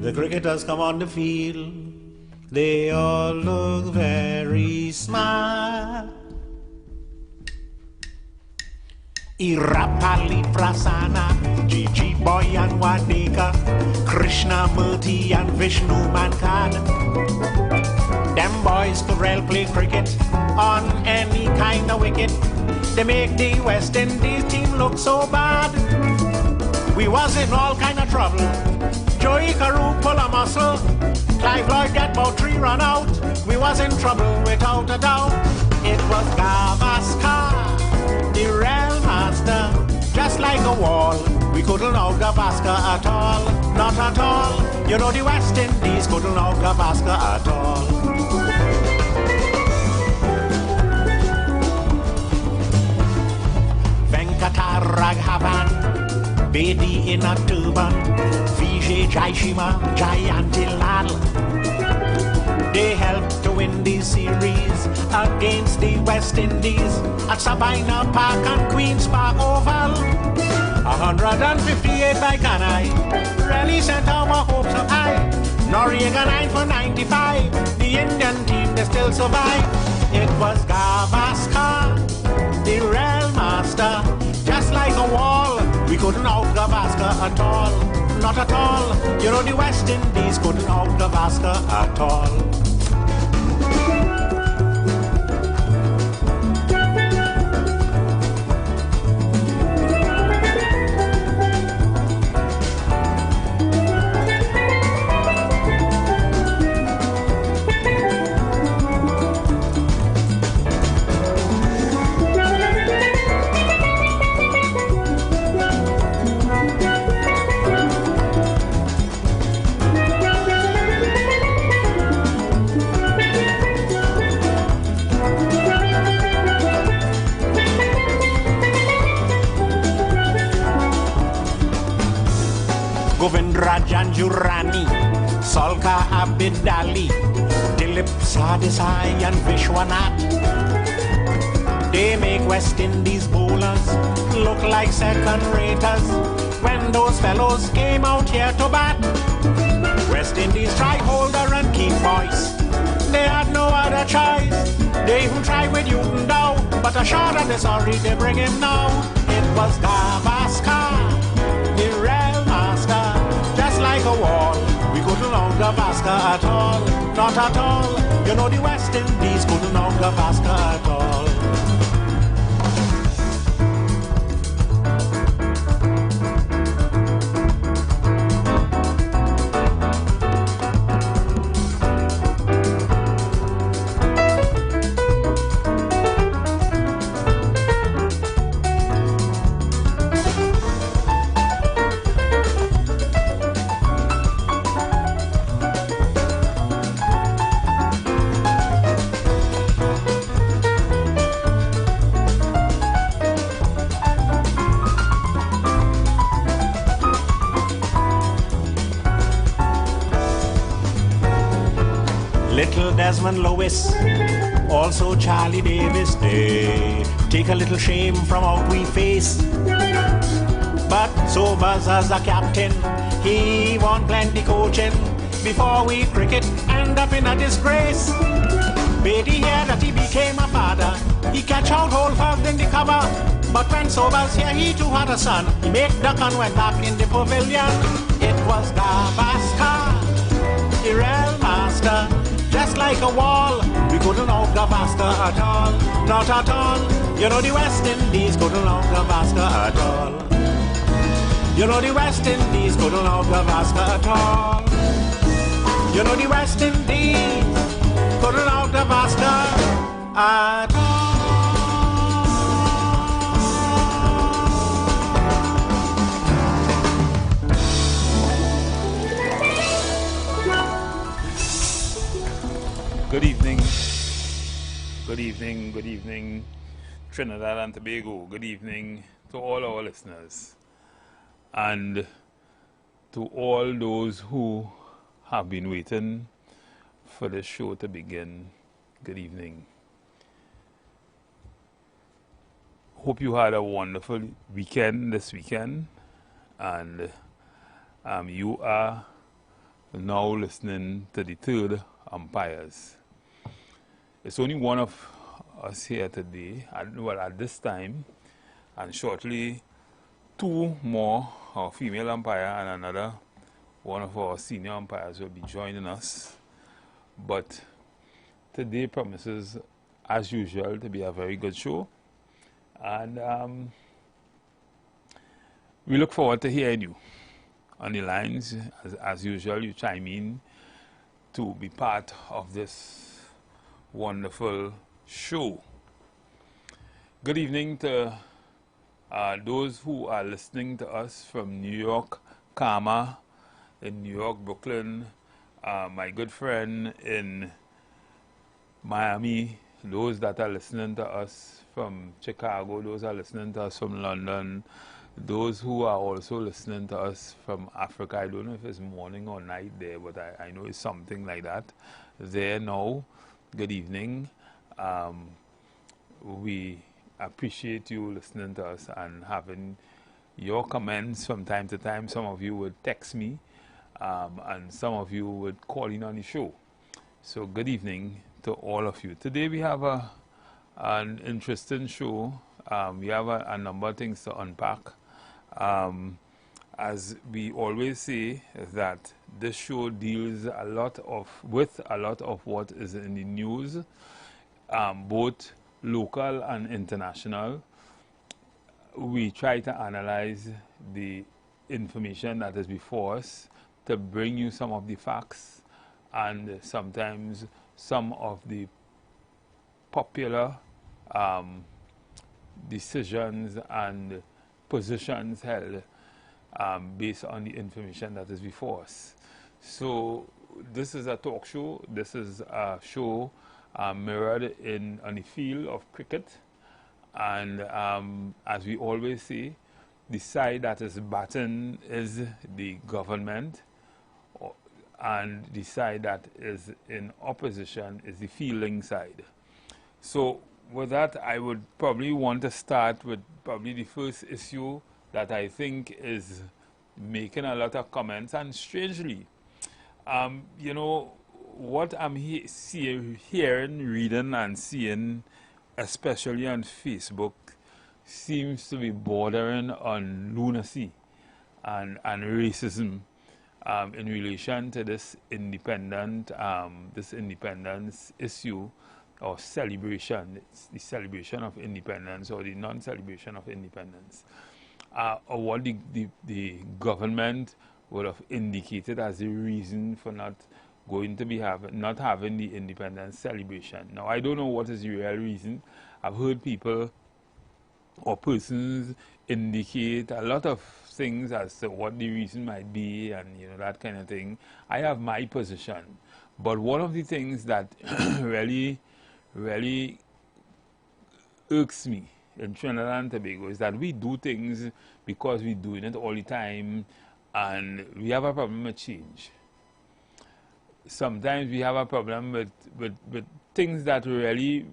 The cricketers come on the field. They all look very smart. Irapali Prasana, Gigi Boy and Wadeka, Krishna Murthy and Vishnu Mankad. Them boys could well play cricket on any kind of wicket. They make the West Indies team look so bad. We was in all kind of trouble. Joey Carew pull a muscle. Clive Lloyd get about 3 run out. We was in trouble without a doubt. It was Gavaskar, the real master. Just like a wall, we couldn't out Gavaskar at all. Not at all. You know the West Indies couldn't out Gavaskar at all. Venkataraghavan, Bedi in a turban, Vijay Jaishima, Jayantilal. They helped to win the series against the West Indies at Sabina Park and Queen's Park Oval. 158 by Kanai really sent our hopes up high. Noriega 9 for 95, the Indian team they still survive. It was Gavaskar, the real master. Just like a wall, we couldn't out Gavaskar at all. Not at all. You know the West Indies couldn't out Gavaskar at all. Janjurani, Solka Abidali, Dilip Sadesai and Vishwanath. They make West Indies bowlers look like second raters when those fellows came out here to bat. West Indies tried holder and keep voice. They had no other choice. They even tried with Newton Dow, but a shot at the sorry they bring him now. It was Gavaskar, the real master. Just like a wall, we couldn't out Gavaskar at all. Not at all. You know the West Indies couldn't out Gavaskar at all. Desmond Lewis, also Charlie Davis, they take a little shame from out we face. But Sobers as a captain, he won plenty coaching before we cricket end up in a disgrace. Beatty here that he became a father, he catch out whole first in the cover. But when Sobers here, he too had a son, he made duck and went back in the pavilion. It was Gavaskar, the real master. Just like a wall, we couldn't out Gavaskar at all. Not at all. You know the West Indies couldn't out Gavaskar at all. You know the West Indies couldn't out Gavaskar at all. You know the West Indies couldn't out Gavaskar at all. Good evening, good evening, good evening, Trinidad and Tobago. Good evening to all our listeners and to all those who have been waiting for this show to begin. Good evening. Hope you had a wonderful weekend this weekend, and you are now listening to the third umpires. It's only one of us here today, well, at this time, and shortly two more, our female umpire and another one of our senior umpires will be joining us. But today promises, as usual, to be a very good show. And we look forward to hearing you on the lines. As usual, you chime in to be part of this wonderful show. Good evening to those who are listening to us from New York, Karma, in New York, Brooklyn, my good friend in Miami, those that are listening to us from Chicago, those are listening to us from London, those who are also listening to us from Africa. I don't know if it's morning or night there, but I know it's something like that there now. Good evening. We appreciate you listening to us and having your comments from time to time. Some of you would text me, and some of you would call in on the show. So good evening to all of you. Today we have an interesting show. We have a number of things to unpack. As we always say, that this show deals with a lot of what is in the news, both local and international. We try to analyze the information that is before us to bring you some of the facts and sometimes some of the popular decisions and positions held based on the information that is before us. So this is a talk show. This is a show mirrored on the field of cricket. And as we always say, the side that is batting is the government, and the side that is in opposition is the fielding side. So with that, I would probably want to start with probably the first issue that I think is making a lot of comments. And strangely, you know, what I'm hearing, reading, and seeing, especially on Facebook, seems to be bordering on lunacy and racism in relation to this independence issue or celebration. It's the celebration of independence or the non-celebration of independence, or what the government would have indicated as the reason for not having the independence celebration. Now, I don't know what is the real reason. I've heard people or persons indicate a lot of things as to what the reason might be, and you know, that kind of thing. I have my position, but one of the things that really irks me in Trinidad and Tobago is that we do things because we're doing it all the time, and we have a problem with change. Sometimes we have a problem with things that really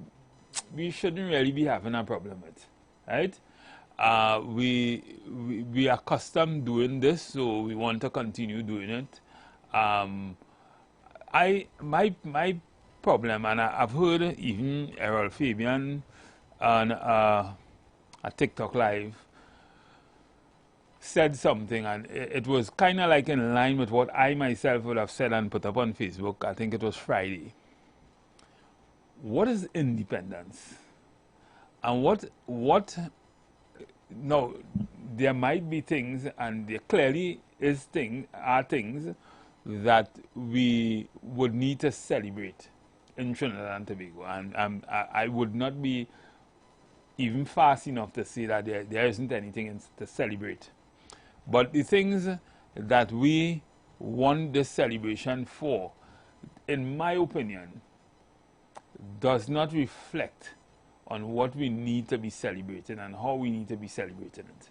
we shouldn't really be having a problem with, right? We are accustomed doing this, so we want to continue doing it. My problem, and I've heard even Errol Fabian on a TikTok live said something, and it was kind of like in line with what I myself would have said and put up on Facebook. I think it was Friday. What is independence? And what now, there might be things, and there clearly are things that we would need to celebrate in Trinidad and Tobago, and I would not be even fast enough to say that there isn't anything to celebrate. But the things that we want this celebration for, in my opinion, does not reflect on what we need to be celebrating and how we need to be celebrating it.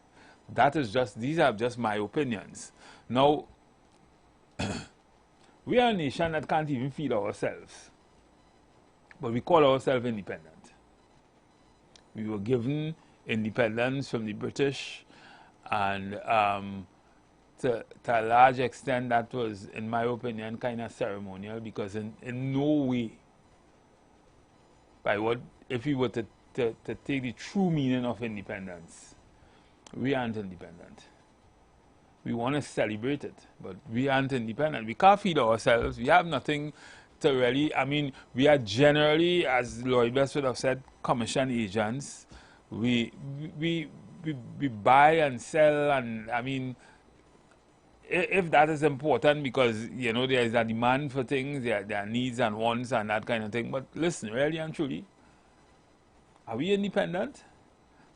These are just my opinions. Now, we are a nation that can't even feed ourselves, but we call ourselves independent. We were given independence from the British, and to a large extent, that was, in my opinion, kind of ceremonial, because in no way, if we were to take the true meaning of independence, we aren't independent. We want to celebrate it, but we aren't independent. We can't feed ourselves. We have nothing to really, I mean, we are generally, as Lloyd Best would have said, commission agents. We buy and sell, and I mean, if that is important, because, you know, there is a demand for things, there are needs and wants and that kind of thing. But listen, really and truly, are we independent?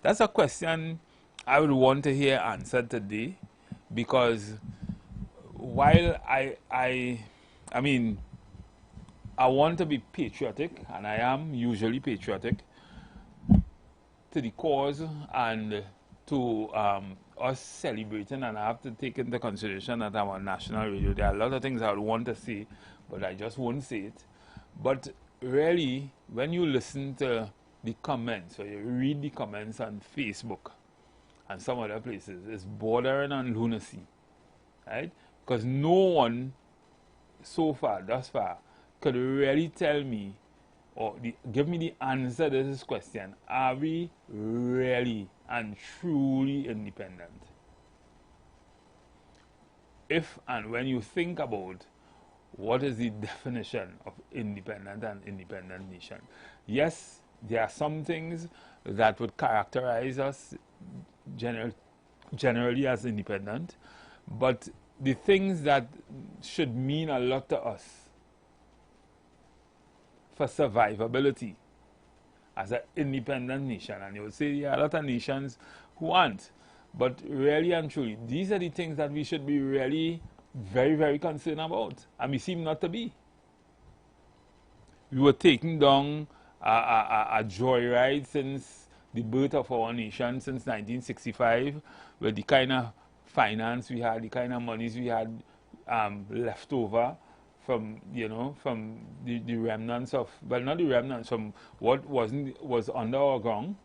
That's a question I would want to hear answered today, because while I mean, I want to be patriotic, and I am usually patriotic to the cause and to us celebrating, and I have to take into consideration that I'm on national radio. There are a lot of things I would want to say, but I just won't say it. But really, when you listen to the comments, or you read the comments on Facebook and some other places, it's bordering on lunacy, right? Because no one so far, thus far, could really tell me or give me the answer to this question: are we really and truly independent? If and when you think about what is the definition of independent and independent nation, yes, there are some things that would characterize us generally as independent, but the things that should mean a lot to us for survivability as an independent nation, and you would say there are a lot of nations who aren't, but really and truly, these are the things that we should be really very, very concerned about, and we seem not to be. We were taking down a joyride since the birth of our nation, since 1965, with the kind of finance we had, the kind of monies we had left over from, you know, from the remnants of, well, not the remnants, from what was under our ground.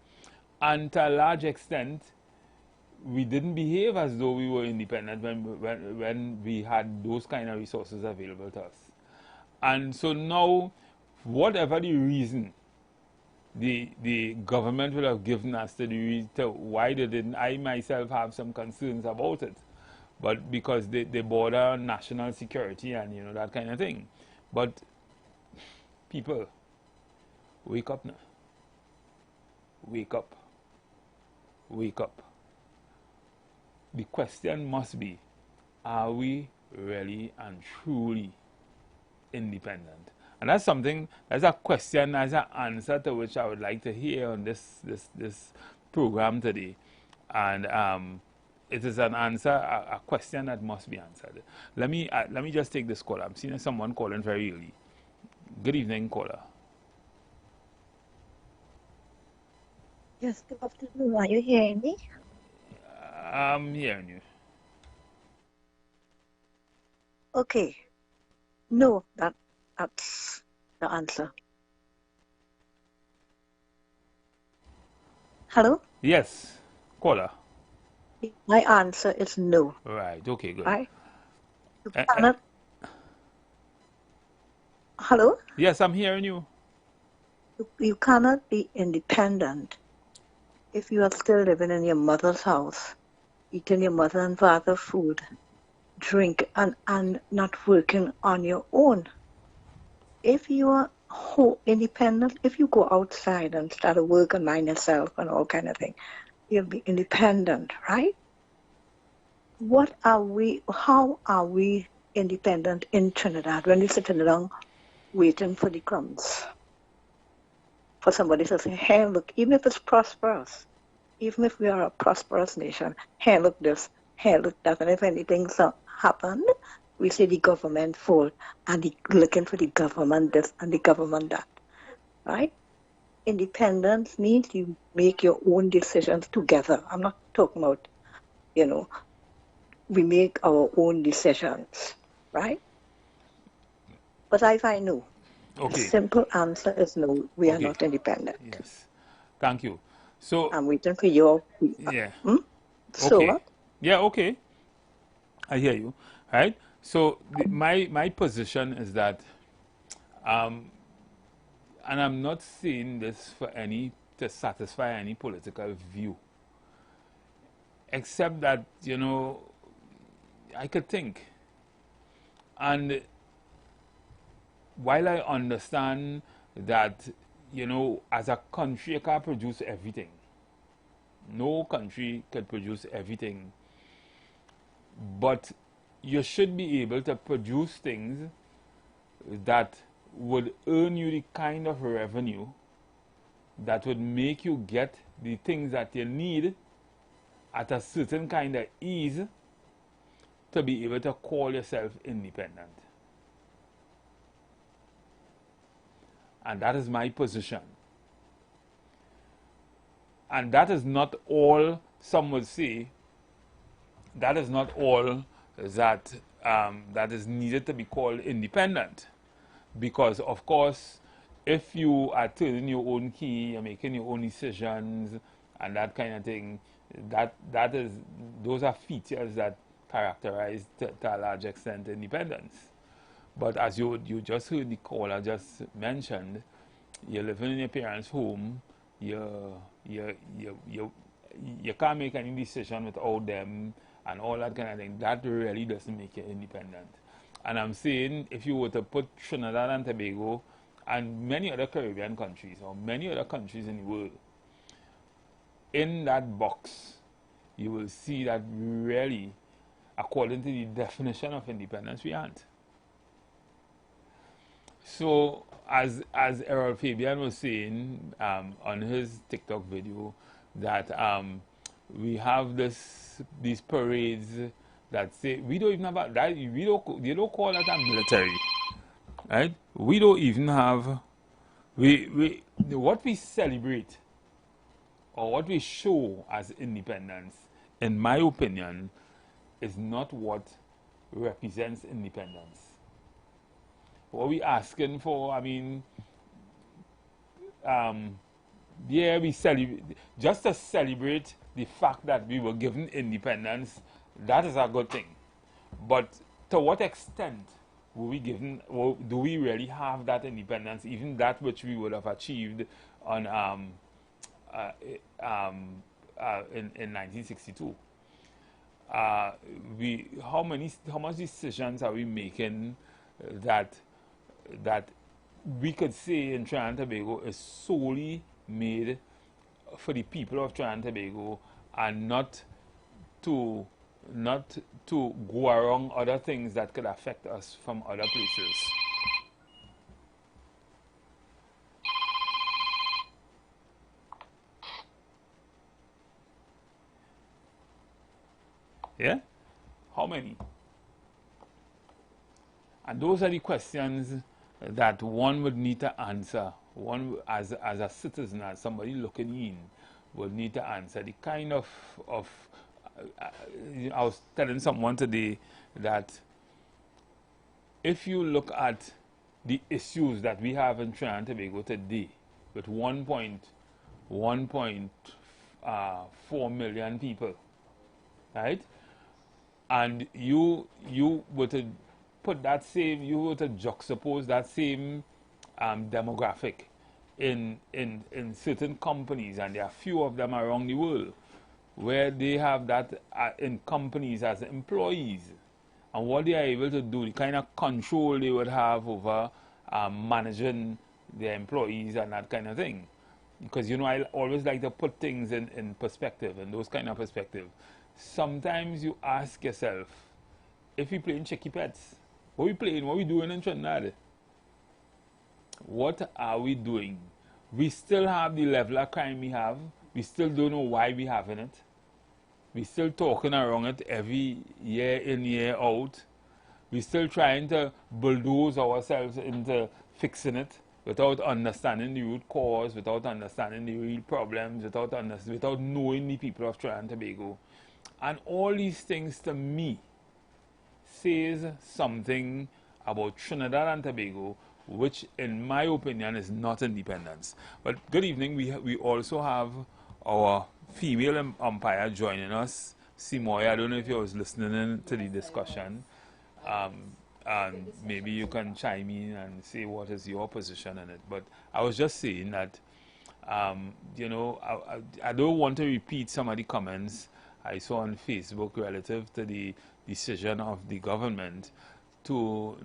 And to a large extent, we didn't behave as though we were independent when we had those kind of resources available to us. And so now, whatever the reason the government will have given us to why they didn't, I myself have some concerns about it. But because they border on national security and, you know, that kind of thing. But people, wake up now. Wake up. Wake up. The question must be, are we really and truly independent? And that's something, that's a question, that's an answer to which I would like to hear on this program today. And it is an answer, a question that must be answered. Let me just take this call. I'm seeing someone calling very early. Good evening, caller. Yes, good afternoon. Are you hearing me? I'm hearing you. Okay. No, that's the answer. Hello? Yes, caller. My answer is no. Right, okay, good. Right? You cannot... Hello? Yes, I'm hearing you. You cannot be independent if you are still living in your mother's house, eating your mother and father's food, drink, and not working on your own. If you are independent, if you go outside and start to work and mind yourself and all kind of thing, you'll be independent, right? How are we independent in Trinidad when we're sitting down waiting for the crumbs? For somebody to say, hey, look, even if it's prosperous, even if we are a prosperous nation, hey, look this, hey, look that, and if anything happened, we say the government fault, and looking for the government this and the government that, right? Independence means you make your own decisions together. I'm not talking about, you know, we make our own decisions, right? But I find no. Okay. The simple answer is no, we are not independent. Yes. Thank you. So I'm waiting for your yeah. So okay. Yeah, okay. I hear you, right? So my position is that, and I'm not saying this for to satisfy any political view, except that, you know, I could think. And while I understand that, you know, as a country, you can't produce everything. No country can produce everything. But you should be able to produce things that would earn you the kind of revenue that would make you get the things that you need at a certain kind of ease to be able to call yourself independent. And that is my position. And that is not all, some would say, that is not all that, that is needed to be called independent. Because, of course, if you are turning your own key, you're making your own decisions and that kind of thing, those are features that characterize to a large extent independence. But as you just heard the caller just mentioned, you're living in your parents' home, you can't make any decision without them and all that kind of thing. That really doesn't make you independent. And I'm saying if you were to put Trinidad and Tobago and many other Caribbean countries or many other countries in the world in that box, you will see that really, according to the definition of independence, we aren't. So, as Errol Fabian was saying on his TikTok video, that we have these parades that say we don't even have that. They don't call that a military, right? We don't even have what we celebrate or what we show as independence, in my opinion, is not what represents independence. What we asking for, I mean, yeah, we celebrate, just to celebrate the fact that we were given independence, that is a good thing. But to what extent were we given, do we really have that independence, even that which we would have achieved on, in 1962? How much decisions are we making that we could say in Trinidad and Tobago is solely made for the people of Trinidad and Tobago and not to go around other things that could affect us from other places? Yeah? How many? And those are the questions that one would need to answer. One, as a citizen, as somebody looking in, would need to answer. The kind of I was telling someone today that if you look at the issues that we have in Trinidad and Tobago today, with 1.4 million people, right? And you were to put that same, you were to juxtapose that same demographic in certain companies, and there are few of them around the world, where they have that in companies as employees, and what they are able to do, the kind of control they would have over managing their employees and that kind of thing. Because, you know, I always like to put things in perspective, in those kind of perspective. Sometimes you ask yourself, if we playing Chicky Pets, what we playing, what we doing in Trinidad? What are we doing? We still have the level of crime we have. We still don't know why we having it. We still talking around it every year in, year out. We still trying to bulldoze ourselves into fixing it without understanding the root cause, without understanding the real problems, without knowing the people of Trinidad and Tobago. And all these things to me says something about Trinidad and Tobago, which in my opinion is not independence. But good evening, we also have our female umpire joining us, Simoy, I don't know if you was listening in to the discussion. And maybe you can chime in and say what is your position on it. But I was just saying that, you know, I don't want to repeat some of the comments I saw on Facebook relative to the decision of the government to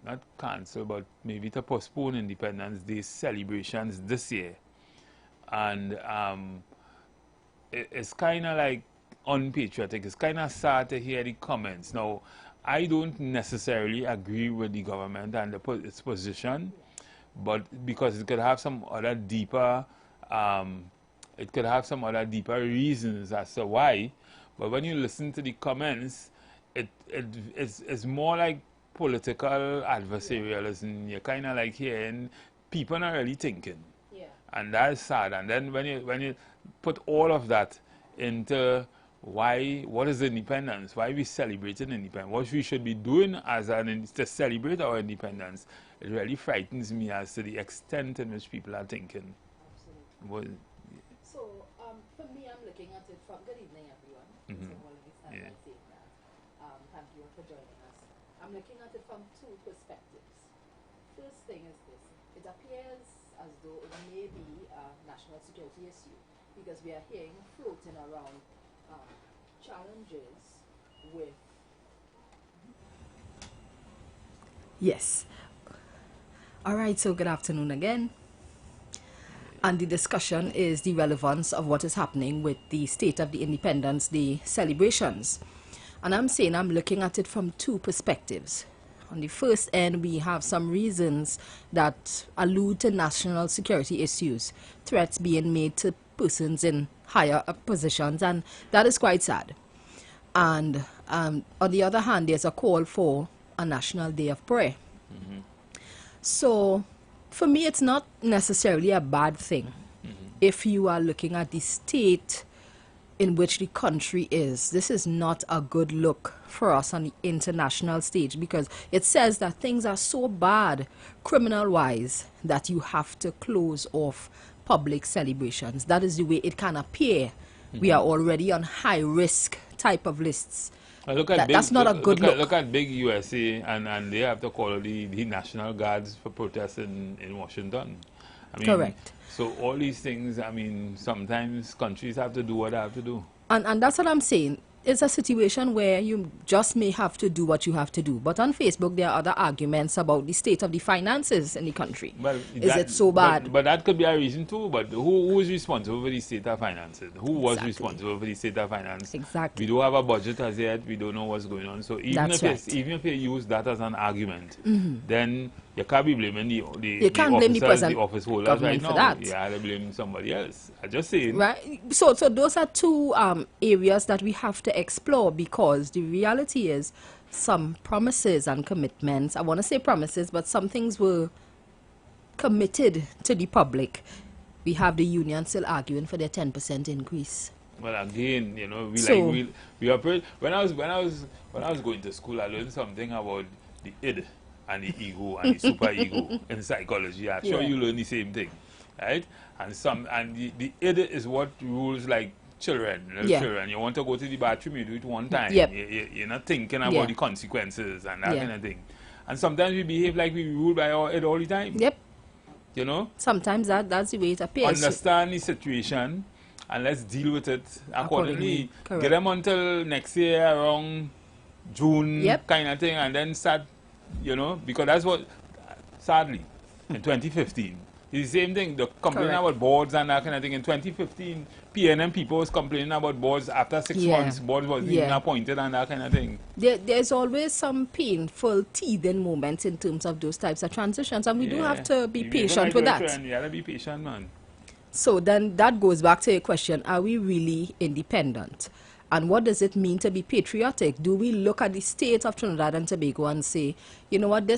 not cancel, but maybe to postpone Independence Day celebrations this year. And it's kind of like unpatriotic. It's kind of sad to hear the comments. Now, I don't necessarily agree with the government and its position, but because it could have some other deeper, reasons as to why. But when you listen to the comments, it's more like political adversarialism. You're kind of like hearing people not really thinking, and that's sad. And then when you put all of that into what is independence? Why we celebrating independence? What we should be doing to celebrate our independence? It really frightens me as to the extent in which people are thinking. Absolutely. So, for me, I'm looking at it from, good evening, everyone. Mm-hmm. Thank you for joining us. I'm looking at it from two perspectives. First thing is this. It appears as though it may be a national security issue because we are hearing floating around challenges with... Yes. All right, so good afternoon again. And the discussion is the relevance of what is happening with the State of the Independence Day celebrations. And I'm saying I'm looking at it from two perspectives. On the first end, we have some reasons that allude to national security issues, threats being made to persons in higher positions, and that is quite sad. And on the other hand, there's a call for a National Day of Prayer. Mm-hmm. So for me, it's not necessarily a bad thing if you are looking at the state in which the country is. This is not a good look for us on the international stage because it says that things are so bad criminal-wise that you have to close off public celebrations. That is the way it can appear. We are already on high-risk type of lists. That's not a good look. Look at big USA, and they have to call the National Guards for protests in Washington. I mean, correct. So all these things, I mean, sometimes countries have to do what they have to do. And that's what I'm saying. It's a situation where you just may have to do what you have to do. But on Facebook, there are other arguments about the state of the finances in the country. Well, is it so bad? But that could be a reason too. But who is responsible for the state of finances? Who was responsible for the state of finance? Exactly. We don't have a budget as yet. We don't know what's going on. So even if you use that as an argument, then you can't be blaming the office holders right now. That. You have to blame somebody else. I just saying. Right. So those are two areas that we have to explore because the reality is some promises and commitments. I want to say promises, but some things were committed to the public. We have the union still arguing for their 10% increase. Well, again, you know, when I was going to school, I learned something about the id and the ego and the super ego in psychology. I'm sure you learn the same thing, right? And the id is what rules like children, little children. You want to go to the bathroom, you do it one time. You're not thinking about the consequences and that kind of thing. And sometimes we behave like we rule by our id all the time. You know? Sometimes that's the way it appears. Understand the situation and let's deal with it accordingly. Get them until next year around June kind of thing and then start, you know, because that's what, sadly, in 2015, it's the same thing, the complaining about boards and that kind of thing. In 2015, PNM people was complaining about boards after 6 months, boards was even appointed and that kind of thing. There's always some painful teething moments in terms of those types of transitions, and we do have to be patient with that. You gotta be patient, man. So then that goes back to your question, are we really independent? And what does it mean to be patriotic? Do we look at the state of Trinidad and Tobago and say, you know what,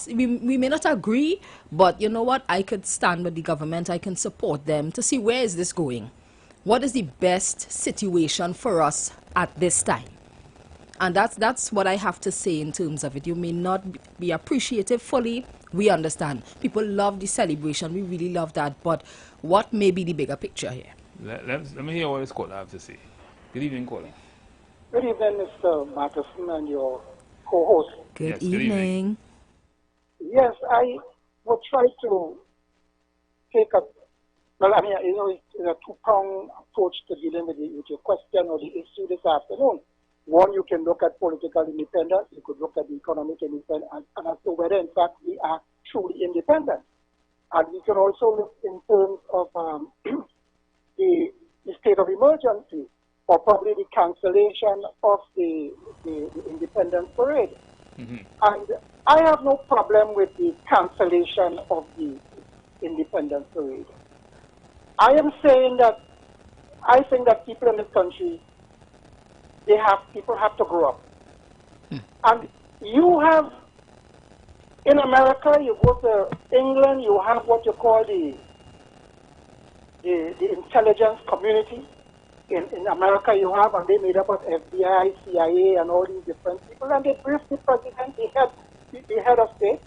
we may not agree, but you know what, I could stand with the government, I can support them to see where is this going? What is the best situation for us at this time? And that's what I have to say in terms of it. You may not be appreciative fully. We understand. People love the celebration. We really love that. But what may be the bigger picture here? Let me hear what this caller have to say. Good evening, caller. Good evening, Mr. Matteson and your co-host. Good Yes, good evening. evening. Yes, I would try to take a, well, I mean, it's a two-pronged approach to dealing with your question or the issue this afternoon. One, you can look at political independence. You could look at the economic independence and as to whether, in fact, we are truly independent. And we can also look in terms of the state of emergency, or probably the cancellation of the Independence Parade. And I have no problem with the cancellation of the Independence Parade. I am saying that I think that people in this country, people have to grow up. And you have, in America, you go to England, you have what you call the intelligence community. In America, you have, and they made up of FBI, CIA, and all these different people, and they brief the president, the head of state,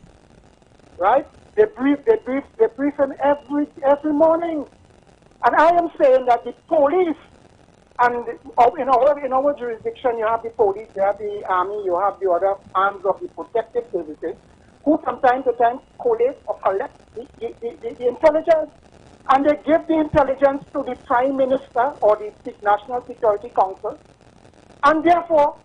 right? They brief him every morning. And I am saying that the police, and in our jurisdiction, you have the police, you have the army, you have the other arms of the protective services, who from time to time collate or collect the intelligence. And they give the intelligence to the Prime Minister or the National Security Council. And therefore,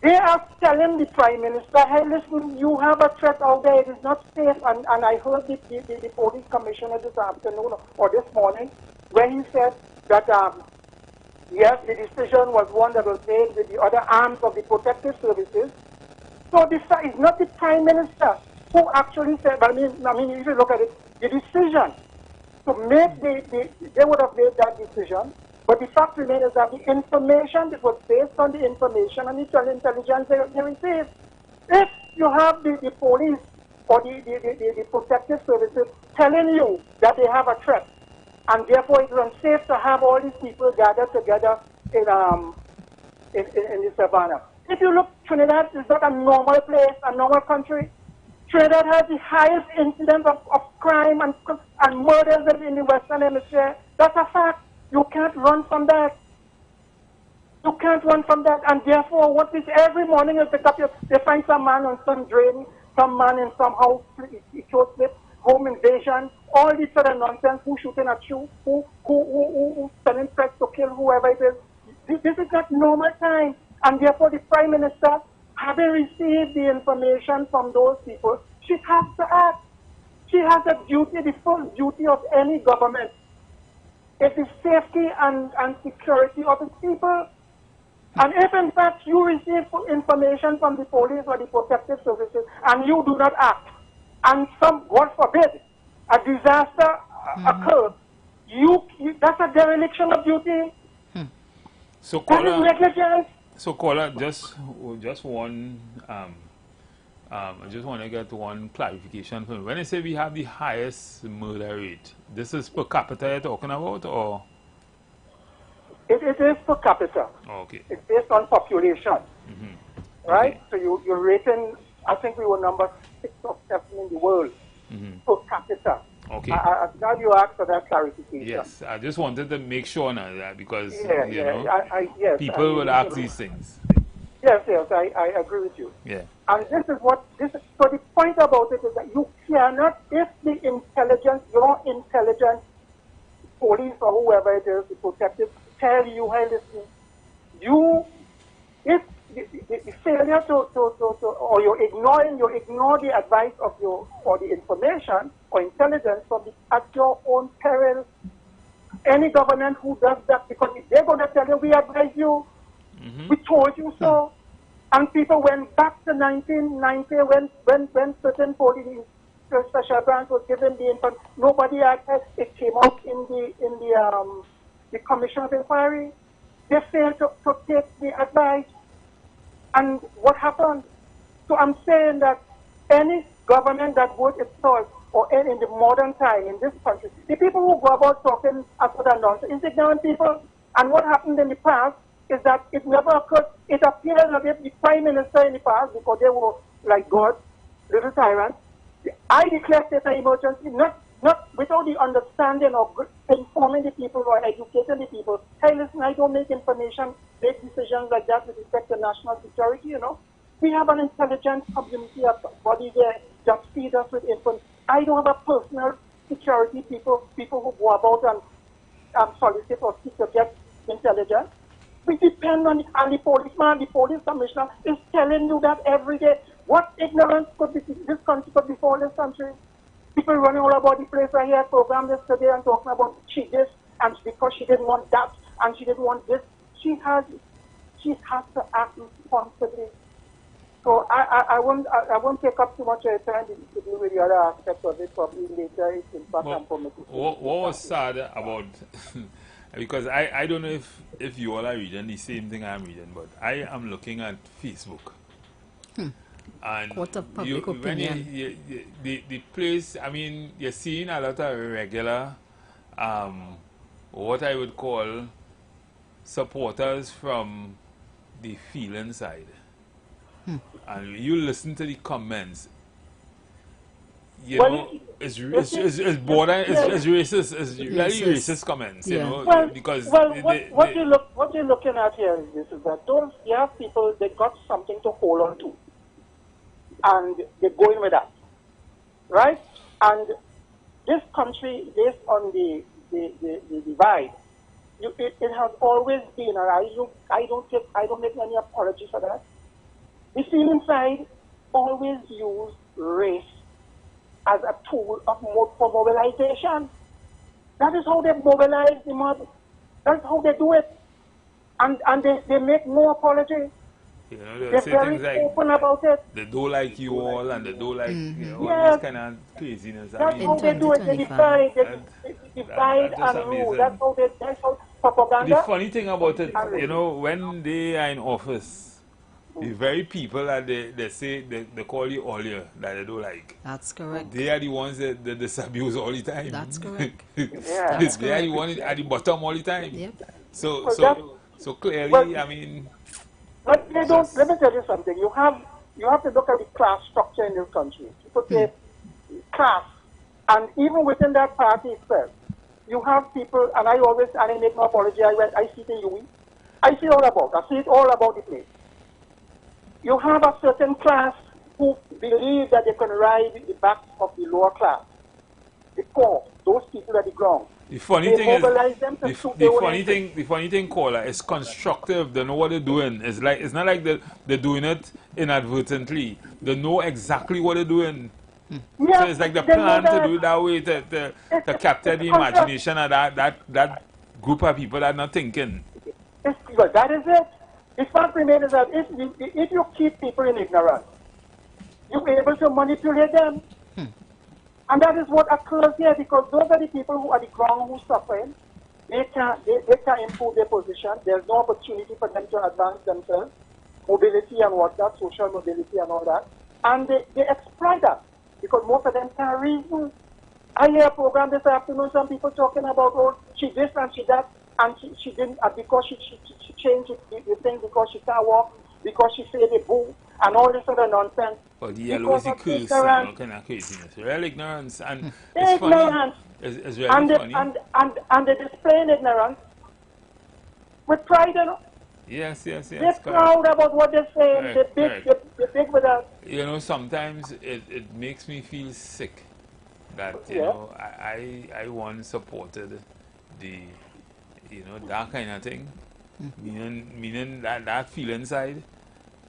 they are telling the Prime Minister, hey, listen, you have a threat out there, it is not safe. And I heard the police commissioner this afternoon or this morning, where he said that, yes, the decision was one that was made with the other arms of the protective services. So it's not the Prime Minister who actually said, I mean, if you look at it, the decision to make they would have made that decision, but the fact remains is that the information, it was based on the information and the intelligence they received. If you have the police or the protective services telling you that they have a threat, and therefore it is unsafe to have all these people gathered together in the savannah. If you look, Trinidad is not a normal place, a normal country. Trinidad has the highest incidence of crime and murders in the Western Hemisphere. That's a fact. You can't run from that. You can't run from that. And therefore, what is every morning you pick up, they find some man on some drain, some man in some house, he chose slip, home invasion, all this sort of nonsense, who shooting at you, who sending threats to kill whoever it is. This is not normal time. And therefore, the Prime Minister, having received the information from those people, she has to act. She has a duty, the full duty of any government. It is safety and security of its people. And if in fact you receive information from the police or the protective services and you do not act, and God forbid, a disaster occurs, that's a dereliction of duty. So, that is negligence. So, caller, just one. I just want to get one clarification from you. When I say we have the highest murder rate, this is per capita you're talking about, or? It is per capita. Okay. It's based on population, right? Okay. So you're rating. I think we were number 6 or 7 in the world per capita. Okay. I'm glad you asked for that clarification. Yes, I just wanted to make sure now that because yes, people will ask these things. Yes, I agree with you. Yeah. And so the point about it is that you cannot, if your intelligence, police or whoever it is, the protective, tell you, hey, listen, if the failure or you ignore the advice of or the information or intelligence at your own peril. Any government who does that, because they're going to tell you, we advise you, we told you so. And people went back to 1990 when certain police special branch was given the information. Nobody acted. It came out in the commission of inquiry. They failed to take the advice. And what happened? So I'm saying that any government that would install, or in the modern time in this country, the people who go about talking after that nonsense is ignorant people. And what happened in the past is that it never occurred. It appears as if the Prime Minister in the past, because they were like God, little tyrants, I declare state of emergency, not not without the understanding of informing the people or educating the people. Hey, listen, I don't make decisions like that with respect to national security, you know. We have an intelligent community of body there that feed us with information. I don't have a personal security people who go about and solicit or seek to get intelligence. We depend on and the policeman, the police commissioner is telling you that every day. What ignorance could this country could befall this country? People running all about the place. I heard a program yesterday and talking about she this and because she didn't want that and she didn't want this. She has to act responsibly. So I won't take up too much of your time to deal with the other aspects of it. Probably later it's impact and permitted. What was sad about because I don't know if you all are reading the same thing I'm reading, but I am looking at Facebook. And Court of public opinion. The place, I mean, you're seeing a lot of regular, what I would call supporters from the feeling side. And you listen to the comments, you know, it's border, it's racist, it's really racist comments, you know, because what you're looking at here is this: is that those young people, they got something to hold on to, and they're going with that, right? And this country, based on the divide, it has always been, and I don't make any apology for that. The feeling side always use race as a tool for mobilization. That is how they mobilize the mob. That's how they do it. And they make no apology. You know, they're very open about it. They don't like you all and they don't like you know, all this kind of craziness. That's how they do it. They divide. They divide and rule. That's how propaganda. The funny thing about it, you know, when they are in office, the very people that they say they call you all year that they don't like. That's correct. They are the ones that disabuse all the time. That's correct. They are the ones at the bottom all the time. Yep. So clearly, I mean. But they don't. Let me tell you something. You have to look at the class structure in this country. People say class, and even within that party itself, you have people. And I make no apology. I see it in UE. I see it all about the place. You have a certain class who believe that they can ride the back of the lower class, the poor, those people at the ground. The funny thing is, the funny thing, caller, is constructive. They know what they're doing. It's not like they're doing it inadvertently. They know exactly what they're doing. Yeah, so it's like the plan to do it that way to capture the imagination of that group of people that are not thinking. That is it. The fact remains is that if you keep people in ignorance, you're able to manipulate them. And that is what occurs here, because those are the people who are the ground who suffering. They can't improve their position. There's no opportunity for them to advance themselves, mobility and whatnot, social mobility and all that. And they exploit that, because most of them can't reason. I hear a program this afternoon, some people talking about, oh, she this and she that, and she didn't, because she changed the thing because she can't walk, because she said a boo, and all this other nonsense. But the yellow is the curse, and kind of craziness. Real ignorance, and it's funny. It's really funny. And they display ignorance with pride, you know. Yes. They're proud about what they're saying. They're big with us. You know, sometimes it makes me feel sick that, you know, I once supported the, you know, that kind of thing. Meaning that feeling side.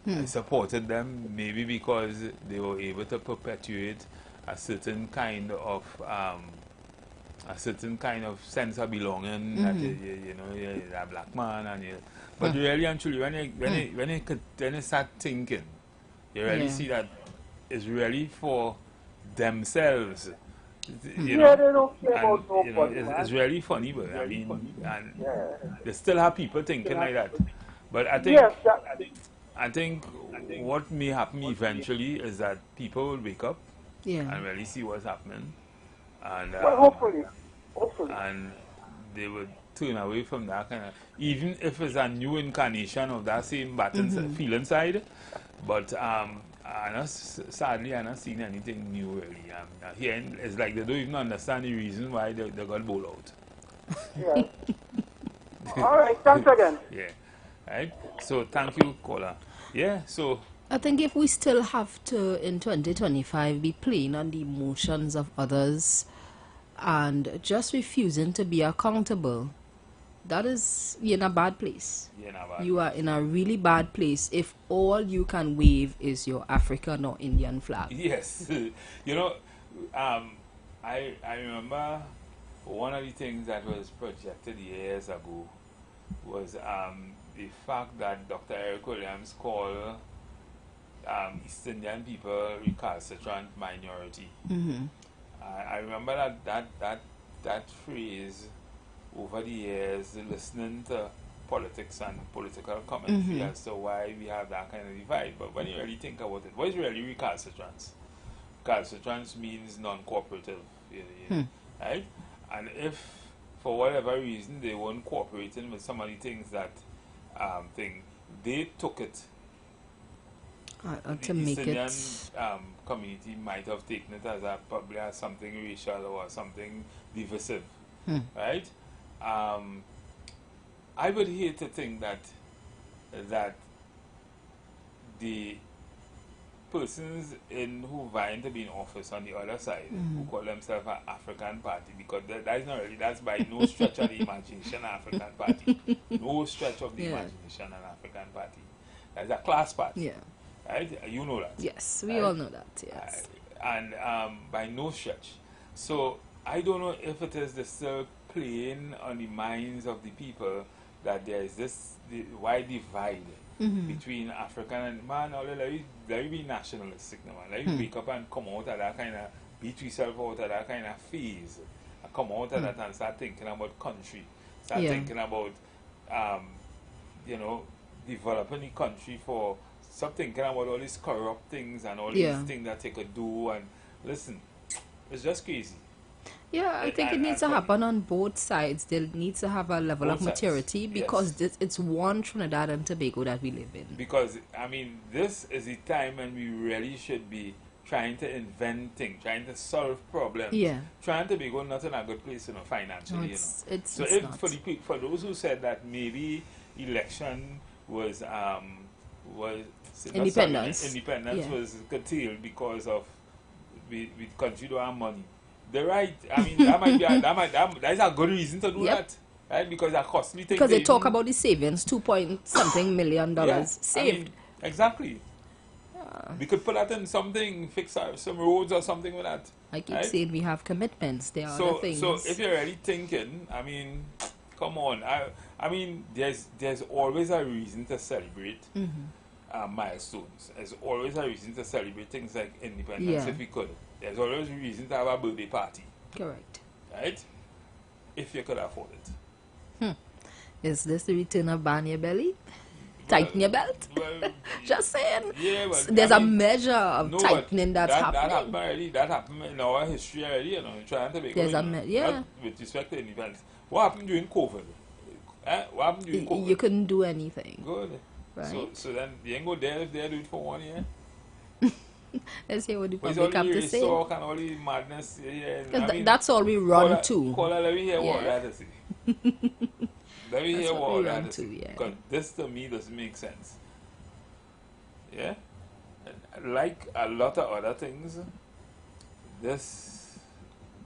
I supported them maybe because they were able to perpetuate a certain kind of sense of belonging that you know, you're a black man, and but really and truly when you start thinking, you really see that it's really for themselves. You know, they don't care about nobody. You know, it's really funny, but I mean, and they still have people thinking like that. But I think what may happen eventually is that people will wake up and really see what's happening, and well, hopefully, and they would turn away from that kind of, even if it's a new incarnation of that same feeling side. But Sadly, I'm not seeing anything new really. Here, it's like they don't even understand the reason why they got bowled out. Yeah. All right, thanks again. Yeah. Right? So, thank you, caller. Yeah, so... I think if we still have to, in 2025, be playing on the emotions of others and just refusing to be accountable, that is, you're in a bad place. You are in a really bad place if all you can wave is your African or Indian flag. Yes. You know, I remember one of the things that was projected years ago was the fact that Dr. Eric Williams called East Indian people recalcitrant minority. I remember that phrase over the years, listening to politics and political commentary as to why we have that kind of divide. But when you really think about it, what is really recalcitrance? Recalcitrance means non-cooperative, right? And if, for whatever reason, they weren't cooperating with some of the things that they took it. To make Indian, it community might have taken it as probably as something racial or something divisive, right? I would hate to think that the persons who vying to be in office on the other side, who call themselves an African party, because that is not really, that's by no stretch of the imagination an African party. No stretch of the imagination an African party. That's a class party. Yeah. Right? You know that. Yes, we all know that, yes. And by no stretch. So I don't know if it is still playing on the minds of the people that there is this wide divide between African and man. Let me be nationalistic now, man. Let me wake up and come out of that kind of, beat yourself out of that kind of phase, and come out of that and start thinking about country, start thinking about developing the country for. Stop thinking about all these corrupt things and all these things that they could do. And listen, it's just crazy. Yeah, I think it needs to happen on both sides. There needs to have a level of maturity because it's one Trinidad and Tobago that we live in. Because, I mean, this is the time when we really should be trying to invent things, trying to solve problems. Yeah. Trying to be not in a good place, financially, No, So for those who said that maybe election was independence was curtailed because of we country don't have money. They're right. I mean, that is a good reason to do that, right? Because that costly thing. Because they talk about the savings, $2.something million saved. I mean, exactly. We could put that in something, fix some roads or something with that. I keep saying we have commitments. There are other things. So if you're really thinking, I mean, come on. I mean, there's always a reason to celebrate. Milestones. There's always a reason to celebrate things like independence if we could. There's always a reason to have a birthday party. Correct. Right? If you could afford it. Is this the return of ban your belly? Tighten your belt? Well, just saying. Yeah, well, there's a measure of tightening that's happening. That happened in our history already, trying to make there's with respect to independence. What happened during COVID? What happened during COVID? You couldn't do anything. Good. Right. So then you ain't go there if they do it for 1 year. Let's hear what the public have to say. Talk and all the madness. That's all we run to. Let me hear what that is. Let me hear what that is. Because this to me doesn't make sense. Yeah? Like a lot of other things,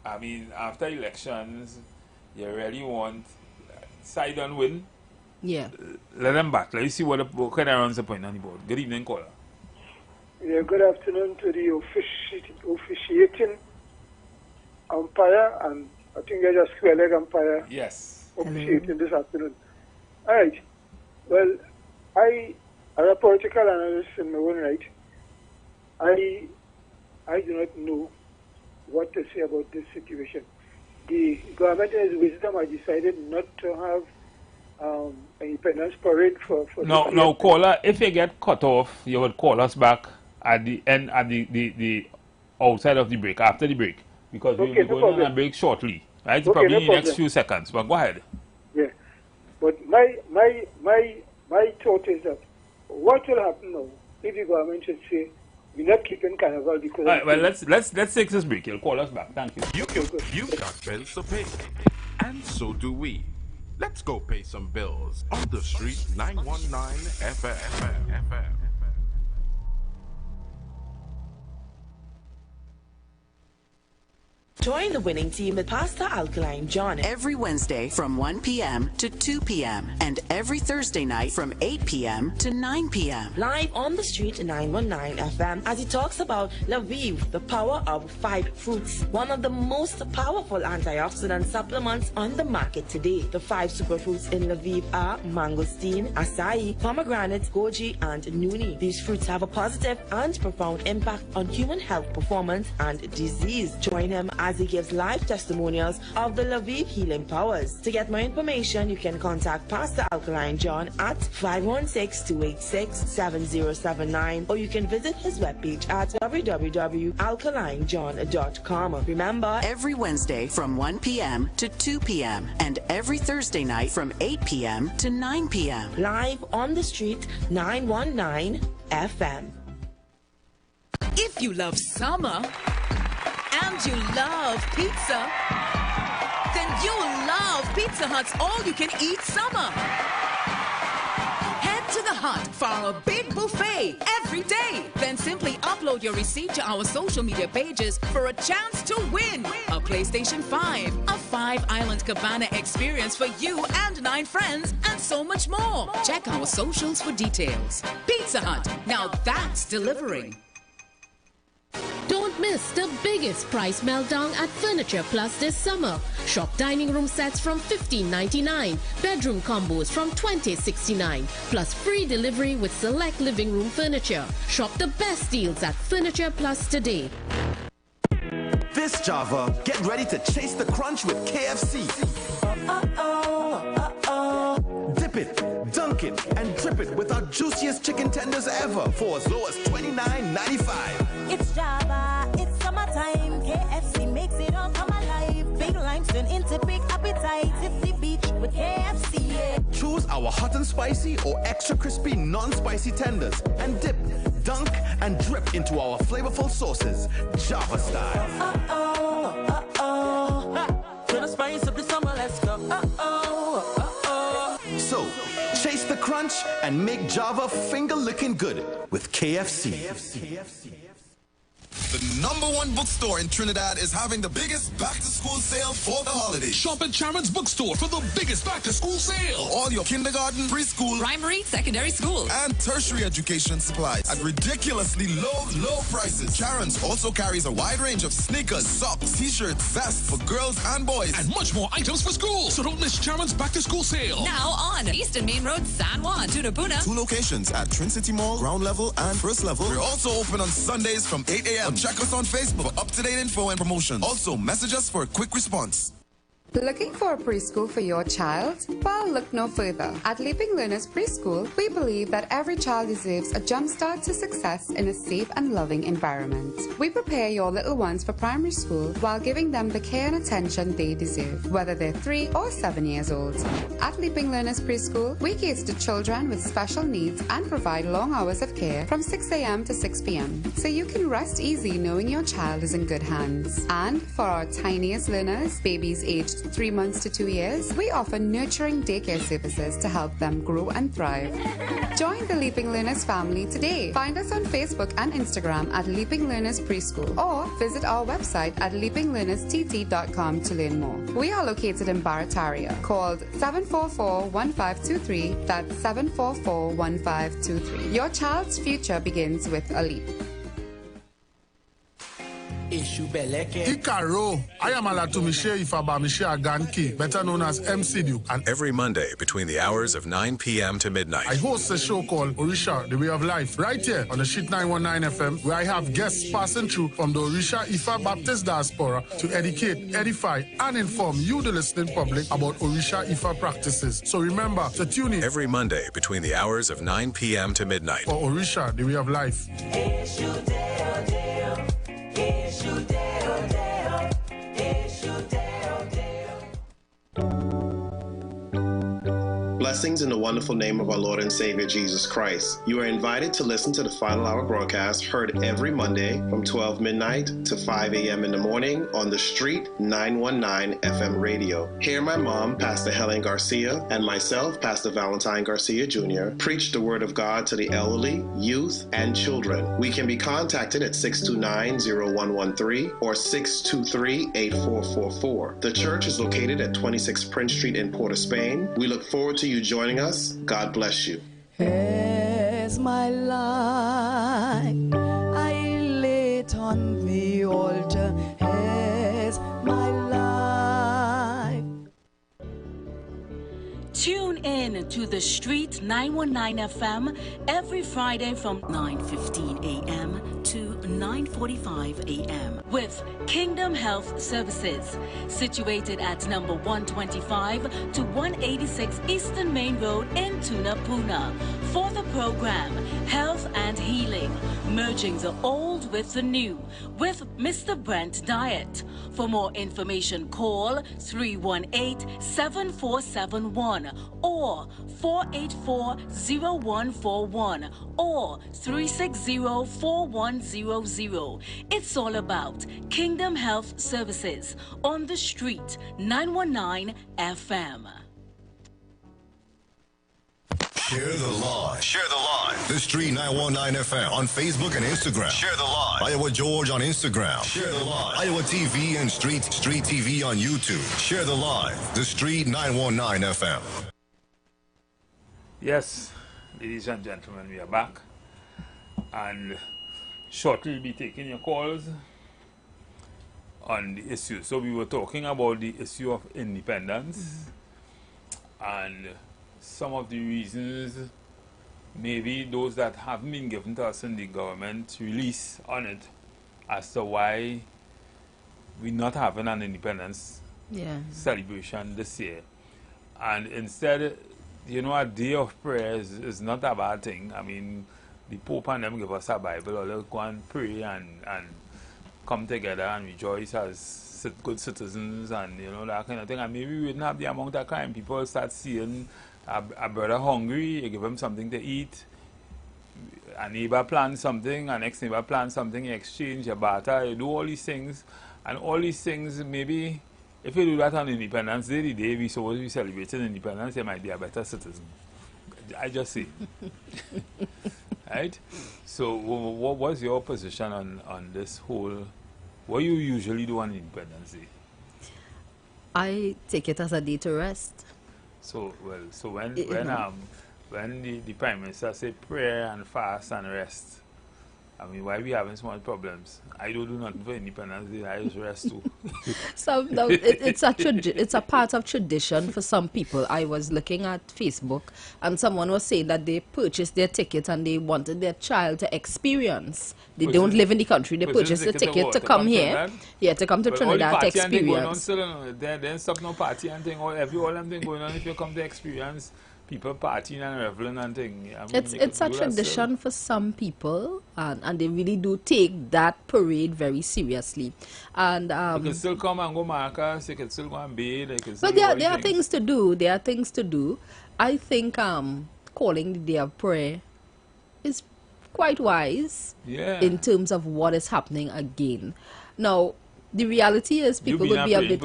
after elections, you really want side and win. Yeah. Let them back. Let me see what kind of runs the point on the board. Good evening, caller. Yeah, good afternoon to the officiating umpire, and I think there's a square leg umpire. Yes. Officiating this afternoon. All right. Well, as a political analyst in my own right, I do not know what to say about this situation. The government, in its wisdom, has decided not to have independence parade for no, caller, if you get cut off, you would call us back at the end, at the outside of the break, after the break, because we'll be going on a break shortly, right? Probably in the next few seconds, but go ahead. Yeah, but my thought is that what will happen now if the government should say, We're not keeping carnival because. All right, well, let's take this break. You'll call us back. Thank you. You've got bills to pay, and so do we. Let's go pay some bills on the street. 919 FM. Join the winning team with Pasta Alkaline John every Wednesday from 1 p.m. to 2 p.m. and every Thursday night from 8 p.m. to 9 p.m. live on the street 919 FM as he talks about IWER, the power of 5 fruits, one of the most powerful antioxidant supplements on the market today. The 5 superfruits in IWER are mangosteen, acai, pomegranate, goji, and nuni. These fruits have a positive and profound impact on human health, performance, and disease. Join him as he gives live testimonials of the IWER healing powers. To get more information, you can contact Pastor Alkaline John at 516-286-7079, or you can visit his webpage at www.alkalinejohn.com. Remember, every Wednesday from 1 p.m. to 2 p.m. and every Thursday night from 8 p.m. to 9 p.m. live on the street 919 FM. If you love summer and you love pizza, then you'll love Pizza Hut's all-you-can-eat summer. Head to the Hut for our big buffet every day. Then simply upload your receipt to our social media pages for a chance to win a PlayStation 5, a 5-island cabana experience for you and 9 friends, and so much more. Check our socials for details. Pizza Hut, now that's delivering. Don't miss the biggest price meltdown at Furniture Plus this summer. Shop dining room sets from $15.99, bedroom combos from $20.69, plus free delivery with select living room furniture. Shop the best deals at Furniture Plus today. This Java, get ready to chase the crunch with KFC. Dip it, dunk it, and drip it with our juiciest chicken tenders ever for as low as $29.95. It's Java, it's summertime. KFC makes it all come alive. Big lines turn into big appetites. Hit the beach with KFC. Yeah. Choose our hot and spicy or extra crispy non-spicy tenders and dip, dunk, and drip into our flavorful sauces, Java style. To the spice of the summer, let's go. So, chase the crunch and make Java finger-licking good with KFC. The #1 bookstore in Trinidad is having the biggest back-to-school sale for the holidays. Shop at Sharon's Bookstore for the biggest back-to-school sale. For all your kindergarten, preschool, primary, secondary school, and tertiary education supplies at ridiculously low prices. Sharon's also carries a wide range of sneakers, socks, t-shirts, vests for girls and boys, and much more items for school. So don't miss Sharon's back-to-school sale. Now on Eastern Main Road, San Juan, Tunapuna. 2 locations at Trin City Mall, ground level and first level. We're also open on Sundays from 8 a.m. Check us on Facebook for up-to-date info and promotions. Also, message us for a quick response. Looking for a preschool for your child? Well, look no further. At Leaping Learners Preschool, we believe that every child deserves a jumpstart to success in a safe and loving environment. We prepare your little ones for primary school while giving them the care and attention they deserve, whether they're 3 or 7 years old. At Leaping Learners Preschool, we cater to children with special needs and provide long hours of care from 6 a.m. to 6 p.m. so you can rest easy knowing your child is in good hands. And for our tiniest learners, babies aged 3 months to 2 years, we offer nurturing daycare services to help them grow and thrive. Join the Leaping Learners family today. Find us on Facebook and Instagram at Leaping Learners Preschool or visit our website at leapinglearnerstt.com to learn more. We are located in Barataria. Called 744-1523. That's 744-1523. Your child's future begins with a leap. Ikaro, I am Alatu Michelle Ifaba Michelle Aganki, better known as MC Duke. And every Monday between the hours of 9 p.m. to midnight, I host a show called Orisha, The Way of Life, right here on the Sheet 919 FM, where I have guests passing through from the Orisha Ifa Baptist Diaspora to educate, edify, and inform you, the listening public, about Orisha Ifa practices. So remember to tune in every Monday between the hours of 9 p.m. to midnight for Orisha, The Way of Life. Blessings in the wonderful name of our Lord and Savior Jesus Christ. You are invited to listen to the Final Hour broadcast heard every Monday from 12 midnight to 5 a.m. in the morning on The Street 919 FM radio. Here my mom, Pastor Helen Garcia, and myself, Pastor Valentine Garcia Jr., preach the Word of God to the elderly, youth, and children. We can be contacted at 629-0113 or 623-8444. The church is located at 26 Prince Street in Port of Spain. We look forward to you joining us. God bless you. As my life I lay it on the altar, as my life. Tune in to The Street 919 FM every Friday from 9:15 a.m. to 9:45 a.m. with Kingdom Health Services, situated at number 125 to 186 Eastern Main Road in Tunapuna. For the program Health and Healing, merging the old with the new, with Mr. Brent Diet. For more information, call 318-7471 or 484-0141 or 360-4100. It's all about Kingdom Health Services on The Street 919 FM. Share the live. Share the live. The Street 919 FM on Facebook and Instagram. Share the live. Iowa George on Instagram. Share the live. Iowa TV and Street TV on YouTube. Share the live. The Street 919 FM. Yes, ladies and gentlemen, we are back. And shortly we'll be taking your calls on the issue. So we were talking about the issue of independence and some of the reasons, maybe those that haven't been given to us in the government release on it as to why we're not having an independence celebration this year. And instead, you know, a day of prayer is not a bad thing. I mean, the Pope and them give us a Bible, or they'll go and pray and come together and rejoice as good citizens and, you know, that kind of thing. And maybe we wouldn't have the amount of crime. People start seeing a brother hungry, you give him something to eat. A neighbor plans something, a next neighbor plans something, you exchange, you barter, you do all these things. And all these things, maybe, if you do that on Independence Day, the day we supposed to be celebrating independence, you might be a better citizen. I just say. Right? So, what was your position on this whole, what you usually do on Independence Day? I take it as a day to rest. So, well, so when the Prime Minister say prayer and fast and rest, I mean, why we having so much problems? I don't do nothing for Independence Day, I just rest too. No, it's a part of tradition for some people. I was looking at Facebook and someone was saying that they purchased their ticket and they wanted their child to experience. They don't live in the country, they purchased the ticket to come here. Yeah, to come to Trinidad to experience. Then stop no party and thing, all them thing going on if you come to experience. People partying and reveling and thing. I mean, it's a tradition for some people, and they really do take that parade very seriously. And you can still come and go Marcus, you can still go and bathe. But there are things to do. There are things to do. I think calling the day of prayer is quite wise in terms of what is happening again. Now, the reality is people would be a bit.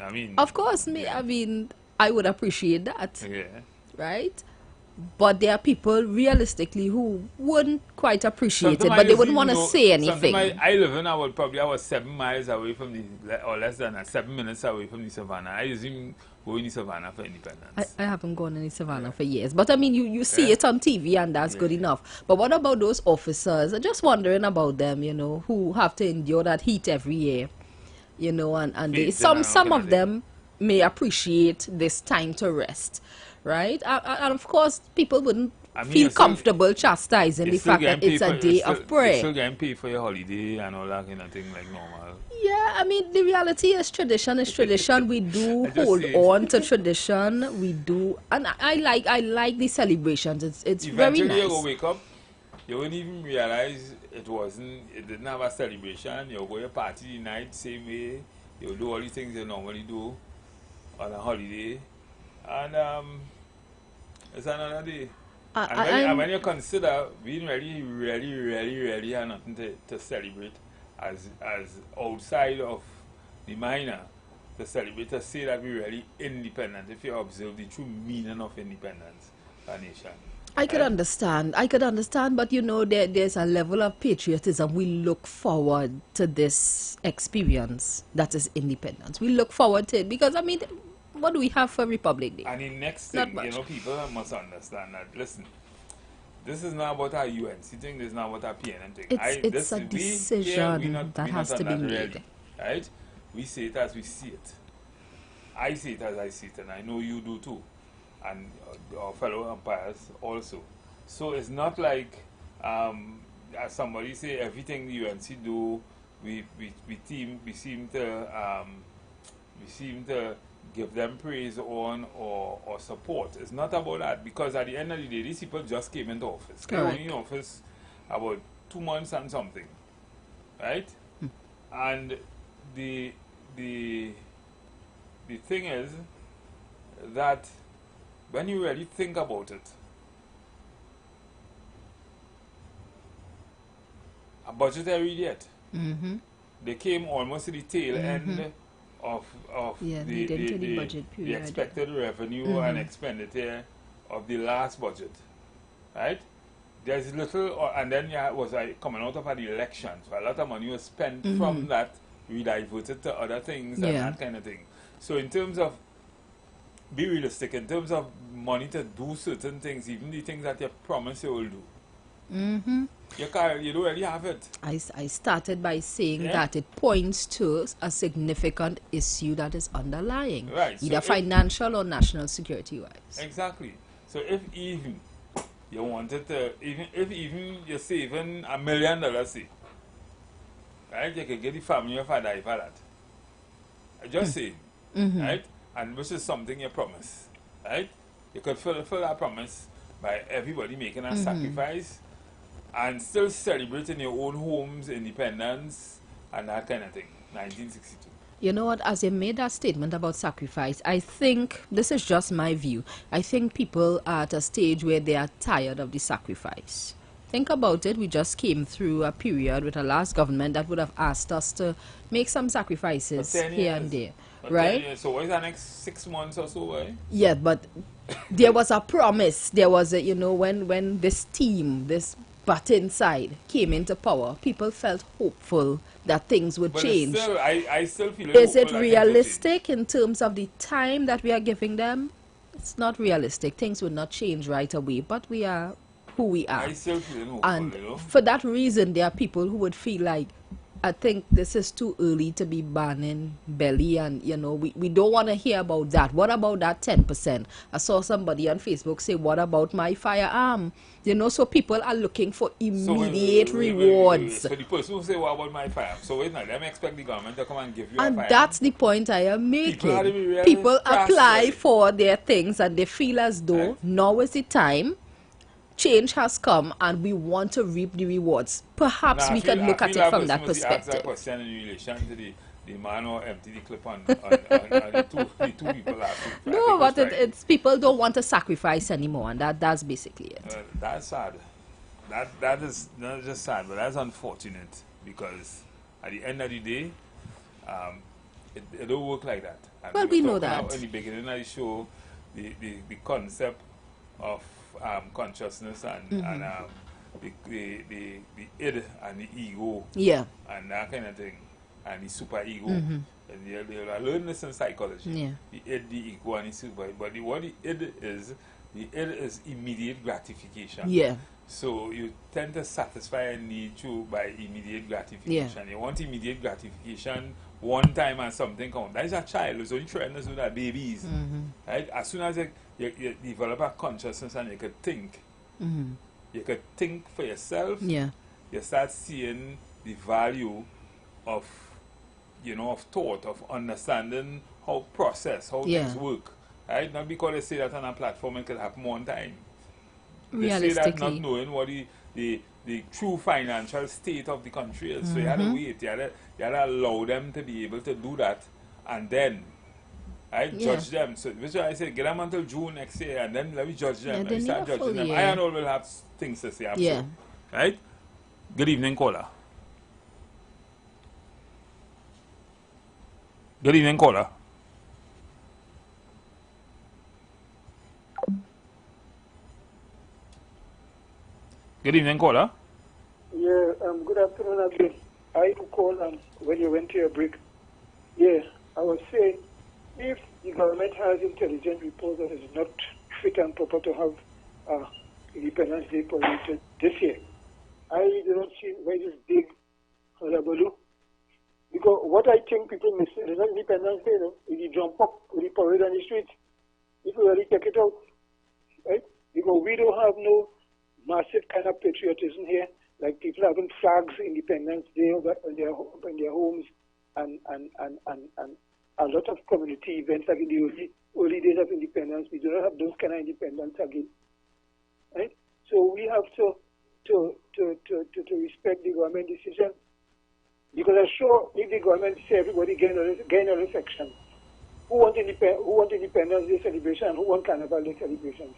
I mean, of course, I mean, I would appreciate that. Yeah. Right? But there are people realistically who wouldn't quite appreciate it, but they wouldn't want to say anything. I live in, I was 7 miles away from the, or less than 7 minutes away from the savannah. I usually go in the savannah for independence. I haven't gone in the savannah for years. But I mean, you see it on TV and that's good enough. But what about those officers? I'm just wondering about them, you know, who have to endure that heat every year. You know, and they, some of them may appreciate this time to rest. Right? And of course, people wouldn't feel comfortable chastising the fact that it's a day of prayer. You're still getting paid for your holiday and all that kind of thing like normal. Yeah, I mean, the reality is tradition is tradition. We do hold on to tradition. We do. And I like the celebrations. It's very nice. Eventually you go wake up, you won't even realize it didn't have a celebration. You'll go to a party night, same way. You'll do all the things you normally do on a holiday. And It's another day. And when you consider we really have nothing to celebrate as outside of the minor, to celebrate, to say that we're really independent, if you observe the true meaning of independence, a nation. I could understand, but you know, there's a level of patriotism. We look forward to this experience that is independence. We look forward to it because, I mean, what do we have for Republic Day? And the next thing, you know, people must understand that, listen, this is not about our UNC thing, this is not about our PNM thing. It's a decision that has to be made. Really, right? We say it as we see it. I see it as I see it, and I know you do too. And our fellow umpires also. So it's not like, as somebody say, everything the UNC do, we seem to give them praise on or support. It's not about that, because at the end of the day, these people just came into office. They were in office about 2 months and something, right? And the thing is that when you really think about it, a budgetary yet. They came almost to the tail end of the expected revenue and expenditure of the last budget, right? There's little, and then was coming out of an election, so a lot of money was spent from that, rediverted to other things and that kind of thing. So in terms of, be realistic, in terms of money to do certain things, even the things that you promise you will do, you don't really have it. I started by saying that it points to a significant issue that is underlying, either financial or national security wise. Exactly. So if even you wanted to, even you're saving $1 million, say, right, you could get the family of a die for that. I just say, right, and which is something you promise, right? You could fulfill that promise by everybody making a sacrifice and still celebrating your own home's independence and that kind of thing. 1962. You know what, as you made that statement about sacrifice, I think, this is just my view, I think people are at a stage where they are tired of the sacrifice. Think about it, we just came through a period with a last government that would have asked us to make some sacrifices here and there, right? So what is the next 6 months or so, right? Yeah, but there was a promise, there was a, you know, when this team, this button side came into power, people felt hopeful that things would change. Still, I still feel is it realistic in terms of the time that we are giving them? It's not realistic. Things would not change right away, but we are who we are. I still feel hopeful, and for that reason, there are people who would feel like, I think this is too early to be banning belly, and you know, we don't want to hear about that. What about that 10%? I saw somebody on Facebook say, what about my firearm? You know, so people are looking for immediate rewards. So the person who say, what about my firearm? So wait now, let me expect the government to come and give you a firearm. And that's the point I am making. People apply for their things and they feel as though now is the time. Change has come and we want to reap the rewards. Perhaps we can look at it from that perspective. I question in relation to the man who emptied the clip on the two people last week. No, but it's people don't want to sacrifice anymore, and that's basically it. That's sad. That is not just sad, but that's unfortunate, because at the end of the day, it don't work like that. And well, we know that. In the beginning of the show, the concept of consciousness and the id and the ego, and that kind of thing, and the super ego, and they'll learn this in psychology. The id, the ego, and the super. But what the id is immediate gratification. So you tend to satisfy a need by immediate gratification. You want immediate gratification one time and something comes. That is a child who's only trying to do that, babies. Right? As soon as you develop a consciousness and you could think, you could think for yourself, you start seeing the value of, you know, of thought, of understanding how things work. Right? Not because they say that on a platform it could happen one time. They say that not knowing what the true financial state of the country is. So you had to wait, you had to allow them to be able to do that, and then I judge them. So which I say, get them until June next year, and then let me judge them. Yeah, Let me start judging them. I and all will have things to say. Yeah. Right? Good evening, caller. Good evening, caller. Good evening, caller. Yeah, good afternoon again. I do call when you went to your break. Yeah, I was saying, if the government has intelligent reports that it's not fit and proper to have Independence Day parade this year, I do not see why this big hullabaloo. Because what I think people miss is not Independence Day, no? If you jump up with the parade on the street, people really take it out, right? Because we don't have no massive kind of patriotism here, like people having flags Independence Day on their homes, and a lot of community events like in the early days of independence. We do not have those kind of independence again, right? So we have to respect the government decision, because I'm sure if the government say everybody gain a section, who want Independence Day celebration and who want Carnival Day celebrations?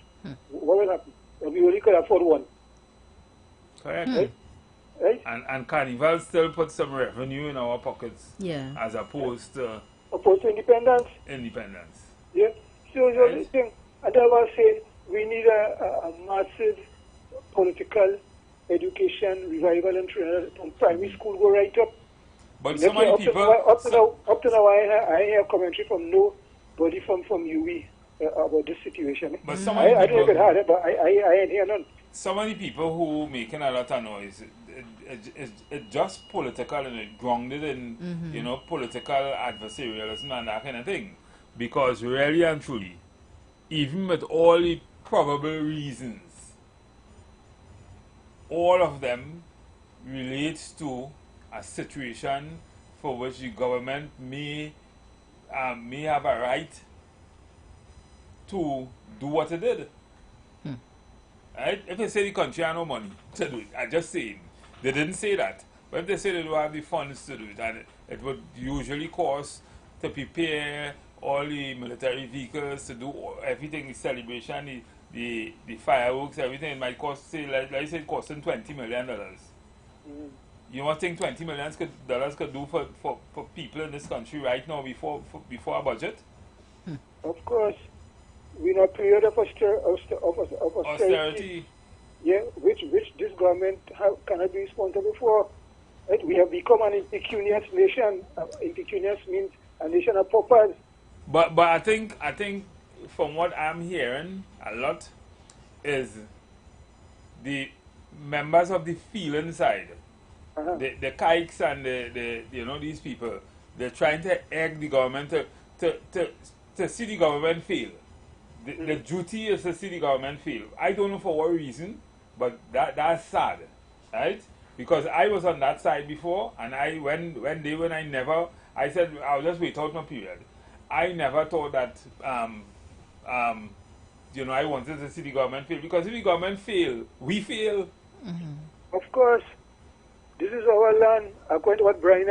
What will happen? We only could afford one. Correct. Right? And Carnival still puts some revenue in our pockets. Yeah. As opposed to independence. Independence. Yeah. So the only thing, and I was saying, we need a massive political education revival in Trinidad from primary school go right up. But so many people up to now I hear commentary from nobody from UWE about this situation. But so many I don't know if it had it, but I ain't hear none. So many people who making a lot of noise, it's just political and it grounded in you know, political adversarialism and that kind of thing. Because really and truly, even with all the probable reasons, all of them relates to a situation for which the government may have a right to do what it did. Right? If they say the country has no money to do it, I just say they didn't say that. But if they say they don't have the funds to do it, and it would usually cost to prepare all the military vehicles to do everything, the celebration, the fireworks, everything, it might cost, say, like I said, costing $20 million. You don't think $20 million could do for people in this country right now before our budget? Of course. We're in a period of austerity. Yeah, which this government cannot be responsible for. Right? We have become an impecunious nation. Impecunious means a nation of paupers. But I think from what I'm hearing a lot is the members of the feeling side, the kikes and the you know, these people, they're trying to egg the government to see the government fail. The duty is to see the government fail. I don't know for what reason, but that's sad, right? Because I was on that side before, and I said I'll just wait out my period. I never thought that you know, I wanted to see the government fail, because if the government fail, we fail. Of course, this is our land. According to what Brian,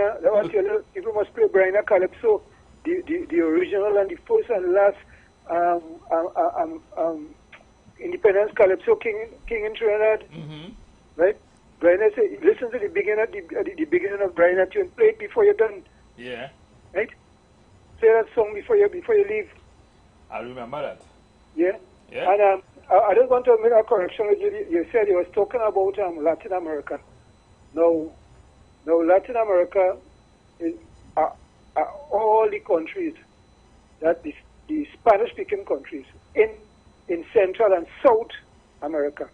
people must play Brian Calypso, the original and the first and last Independence Calypso King in Trinidad, right? Brian said, listen to the beginning of Brian tune, play it before you're done. Yeah. Right? Play that song before you leave. I remember that. Yeah. Yeah. And I just want to make a correction with you. You said you was talking about Latin America. No, Latin America is all the countries that the Spanish-speaking countries in Central and South America.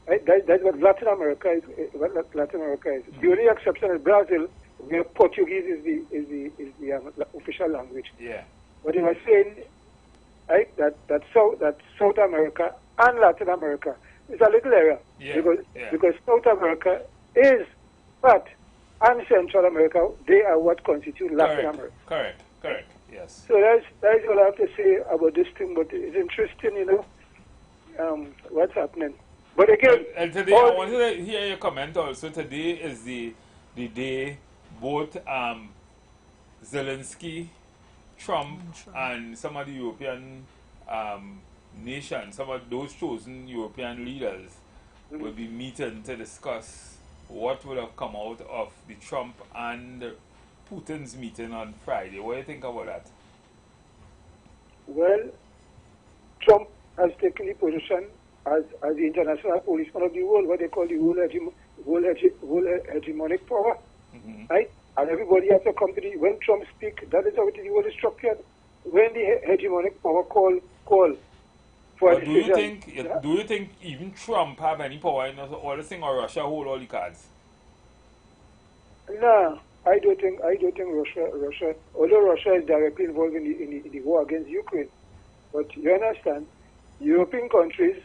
Right? That's what Latin America is. The only exception is Brazil, where Portuguese is the official language. Yeah. But you were saying, right, that South America and Latin America is a little area, because South America is part, and Central America, they are what constitute Latin America. Correct. Yes. So that's all I have to say about this thing. But it's interesting, you know, what's happening. But again, and today I wanted to hear your comment also. Today is the day both Zelensky Trump and some of the European nations, some of those chosen European leaders will be meeting to discuss what would have come out of the Trump and Putin's meeting on Friday. What do you think about that? Well, Trump has taken the position as the international policeman of the world, what they call the world hegemonic power, right? And everybody has to come to the, when Trump speaks, that is how the world is structured. When the hegemonic power call for a decision. Do you think even Trump have any power in all this thing, or Russia hold all the cards? No, I don't think Russia, although Russia is directly involved in the war against Ukraine, but you understand, European countries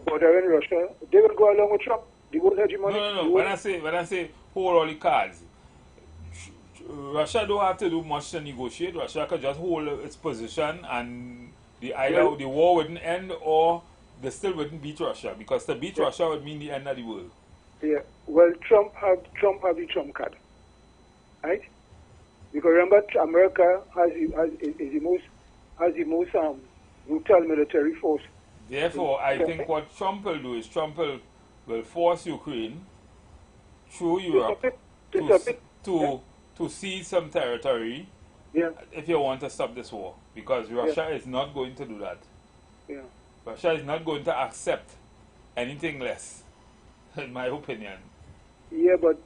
bordering Russia, they will go along with Trump. The world hegemonic. No. When I say hold all the cards, Russia don't have to do much to negotiate. Russia could just hold its position, and the war wouldn't end, or they still wouldn't beat Russia, because to beat Russia would mean the end of the world. Yeah. Well, Trump have the Trump card, right? Because remember, America has the most brutal military force. Therefore, I think what Trump will do is Trump will force Ukraine through Europe to seize some territory if you want to stop this war. Because Russia is not going to do that. Yeah. Russia is not going to accept anything less, in my opinion. Yeah, but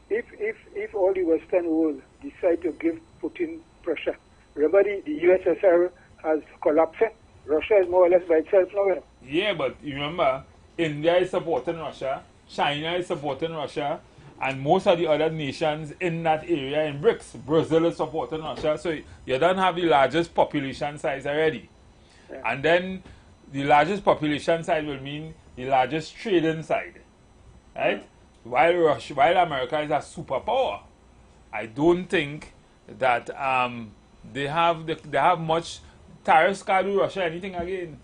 if all the Western world decide to give Putin pressure, remember the USSR has collapsed. Russia is more or less by itself now. Yeah, but you remember, India is supporting Russia, China is supporting Russia, and most of the other nations in that area in BRICS, Brazil is supporting Russia, so you don't have the largest population size already. Yeah. And then the largest population size will mean the largest trading side, right? Yeah. While America is a superpower, I don't think that they have much. Tariffs can't do Russia anything again.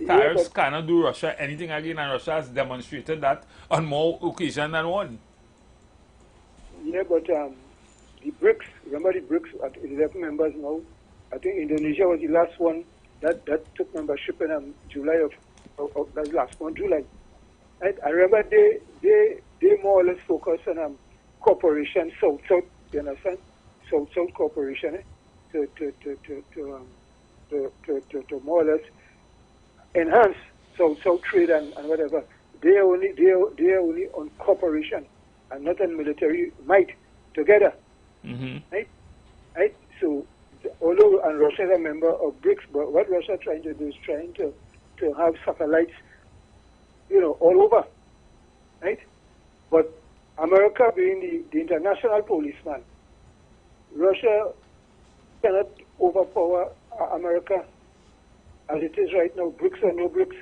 Tariffs cannot do Russia anything again, and Russia has demonstrated that on more occasions than one. Yeah, but the BRICS, remember the BRICS at 11 members now. I think Indonesia was the last one that took membership in July of that last one, July. And I remember they more or less focus on cooperation, South, you understand? South cooperation, to more or less enhance South trade and whatever. They are only on cooperation and not on military might together. Right? So although Russia is a member of BRICS, but what Russia is trying to do is trying to have satellites, all over. Right? But America being the international policeman, Russia cannot overpower America as it is right now, BRICS or no BRICS.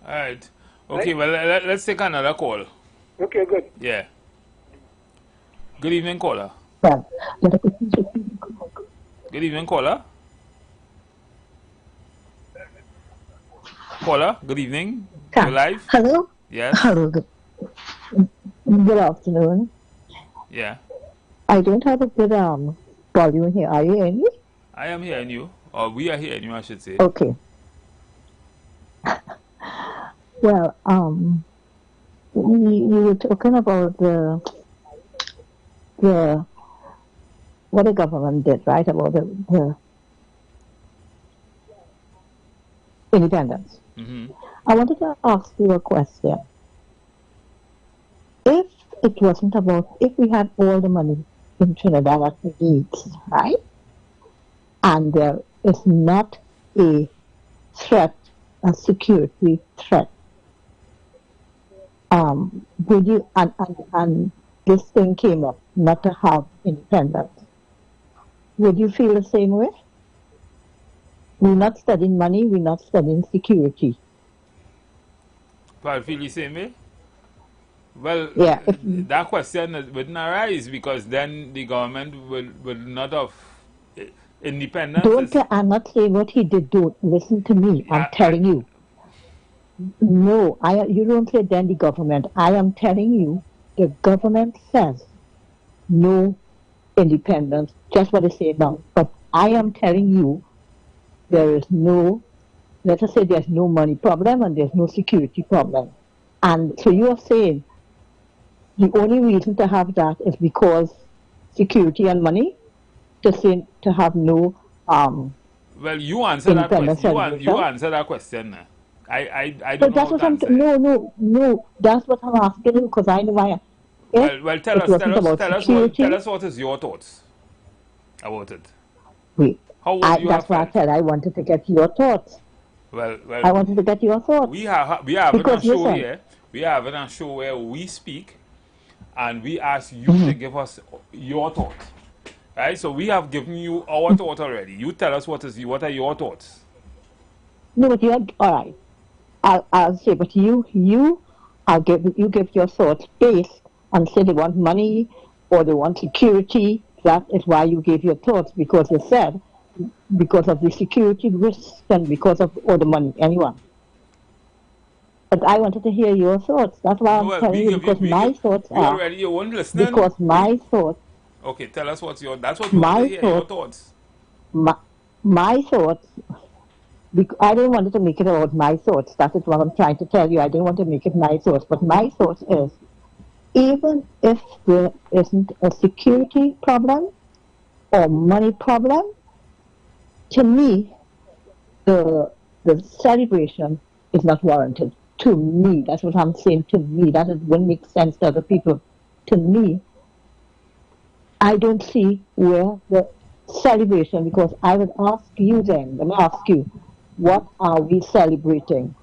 All right. Okay, well, let's take another call. Okay, good. Yeah. Good evening, caller. Good evening, caller. Caller, good evening. You're live? Hello? Yes. Hello. Good afternoon. Yeah. I don't have a good volume here. Are you hearing me? I am hearing you. Or we are hearing you, I should say. Okay. Well, you were talking about the what the government did, right? About the independence. I wanted to ask you a question. If it wasn't about, if we had all the money in Trinidad that we need, right? And there is not a threat, a security threat. Would you, and this thing came up, not to have independence, would you feel the same way? We're not studying money, we're not studying security. But I feel the same way? Well, yeah, that question wouldn't arise, because then the government would not have independence. I'm not saying what he did, don't listen to me. Yeah, I'm telling you. No, you don't say then the government. I am telling you, the government says no independence, just what they say now. But I am telling you, there is no, let us say there's no money problem and there's no security problem. And so you are saying the only reason to have that is because security and money, to have no well, you answer that question. You answer that question. I don't know how to answer. No. That's what I'm asking you because I know why. Well, tell us what is your thoughts about it. Wait. That's why I said I wanted to get your thoughts. Well, I wanted to get your thoughts. We have it on show here. We have it on show where we speak, and we ask you to give us your thoughts. Right, so we have given you our thought already. You tell us what are your thoughts. No, but all right. I'll say, but you give your thoughts based on say they want money or they want security. That is why you gave your thoughts because you said because of the security risks and because of all the money. Anyone. But I wanted to hear your thoughts. That's why I'm telling you because my thoughts are. Already you weren't listening. Because my thoughts. Okay, tell us that's what you want to hear, your thoughts. My thoughts, I didn't want to make it about my thoughts. That is what I'm trying to tell you. I didn't want to make it my thoughts. But my thoughts is, even if there isn't a security problem or money problem, to me, the celebration is not warranted. To me, that's what I'm saying. To me, that wouldn't make sense to other people. To me, I don't see where the celebration, because I would ask you then, let me ask you, what are we celebrating?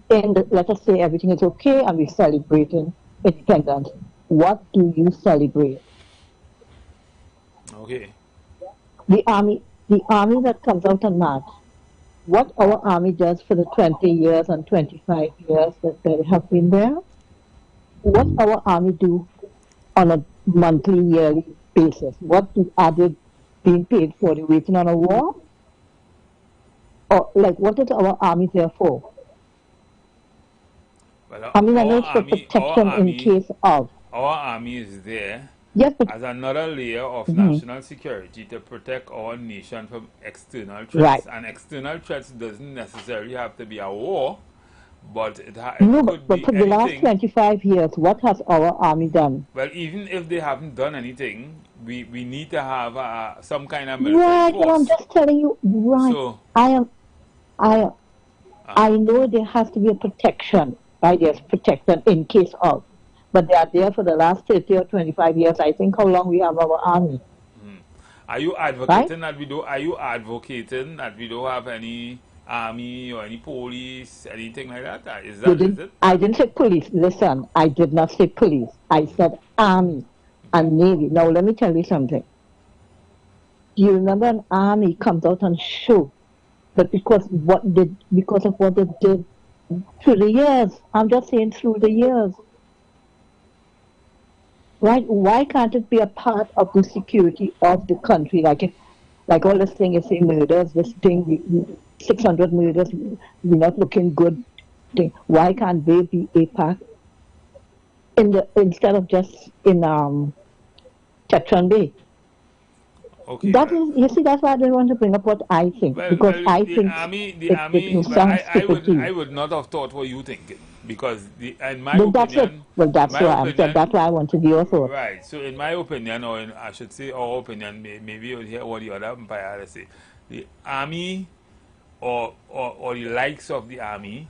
Let us say everything is okay and we're celebrating independence. What do you celebrate? Okay. The army that comes out on March, what our army does for the 20 years and 25 years that they have been there, what our army do on a monthly, yearly basis. Are they being paid for? They waiting on a war? Or what is our army there for? Well, I know it's for protection in case of. Our army is there as another layer of national security to protect our nation from external threats. Right. And external threats doesn't necessarily have to be a war. But but for the last 25 years, what has our army done? Well, even if they haven't done anything, we need to have some kind of military force. Well, I'm just telling you, So, I know there has to be a protection, right? There's protection in case of. But they are there for the last 30 or 25 years. I think how long we have our army. Are you advocating that we do? Are you advocating that we don't have any army or any police, anything like that? Is it? I didn't say police. Listen, I did not say police. I said army and navy. Now let me tell you something. Do you remember an army comes out and show, but because of what they did through the years? I'm just saying through the years. Right? Why can't it be a part of the security of the country? Like all this thing is saying murders, this thing. 600 murders, we're not looking good. Why can't they be a part instead of just in Tetron Bay? Okay. You see, that's why I didn't want to bring up what I think because I think I would not have thought what you think because in my opinion. That's why I wanted your thought. Right. So in my opinion, or I should say our opinion, maybe you'll hear what the other umpire say. The army. Or the likes of the army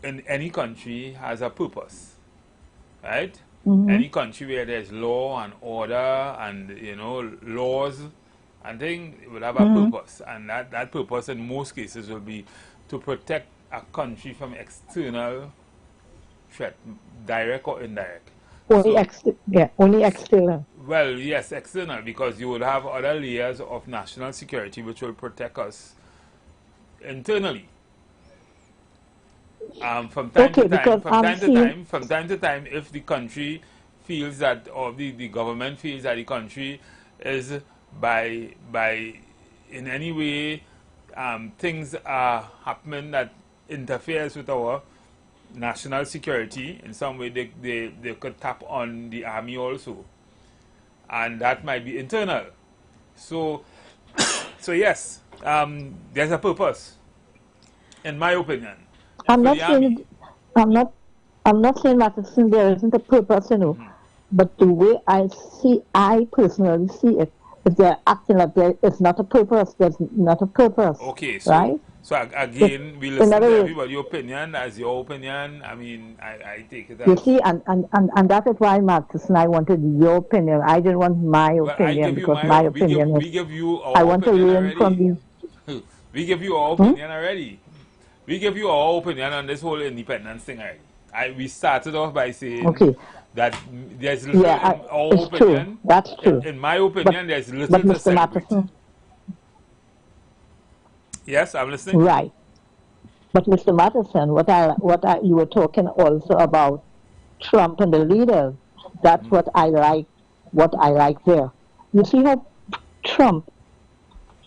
in any country has a purpose, right? Any country where there's law and order and laws and things will have a purpose, and that purpose in most cases will be to protect a country from external threat, direct or indirect. Only external. Well, yes, external, because you will have other layers of national security which will protect us internally. From time to time, if the country feels that, or the government feels that the country is by in any way things are happening that interferes with our national security in some way, they could tap on the army also. and that might be internal. So, so yes, there's a purpose, in my opinion. I'm not saying that there isn't a purpose, you know. But the way I personally see it, if they're acting like it's not a purpose, there's not a purpose. Okay, so right? So again, we listen to everybody's opinion as your opinion. I mean, I take it as... You see, and that is why, Marcus, and I wanted your opinion. I didn't want my opinion, because my opinion we give you our I want to learn already. from you. We give you our opinion already. We give you our opinion on this whole independence thing already. We started off by saying that there's little in our opinion. True. That's true. In my opinion, there's little to celebrate. Yes, I'm listening. Right. But Mr. Matteson, you were talking also about Trump and the leaders. That's what I like there. You see how Trump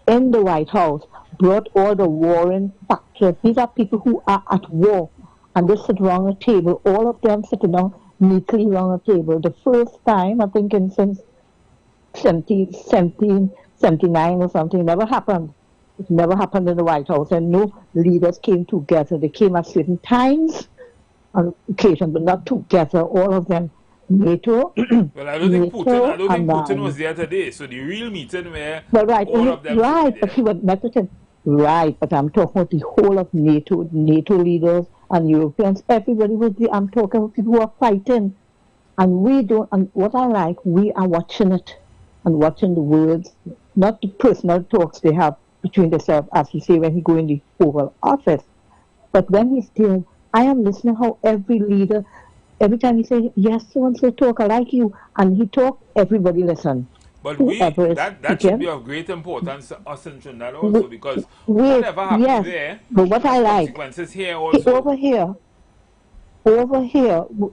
in the White House brought all the warring factors. These are people who are at war, and they sit around a table, all of them sitting down neatly around a table. The first time, I think since 1779 or something, it never happened. It never happened in the White House, and no leaders came together. They came at certain times, on occasion, but not together, all of them. NATO. Well, I don't think Putin was there today. So the real meeting where all of them but he was met with him. Right, but I'm talking about the whole of NATO leaders and Europeans. Everybody was there. I'm talking about people who are fighting, and we don't. And what I like, we are watching it and watching the words, not the personal talks they have between themselves, as you say, when he go in the Oval Office. But when he's there, I am listening how every leader, every time he says, yes, so-and-so talk, I like you, and he talk, everybody listen. But that should be of great importance to us in Trinidad also, because whatever happens there, but what I like, consequences here also. Over here,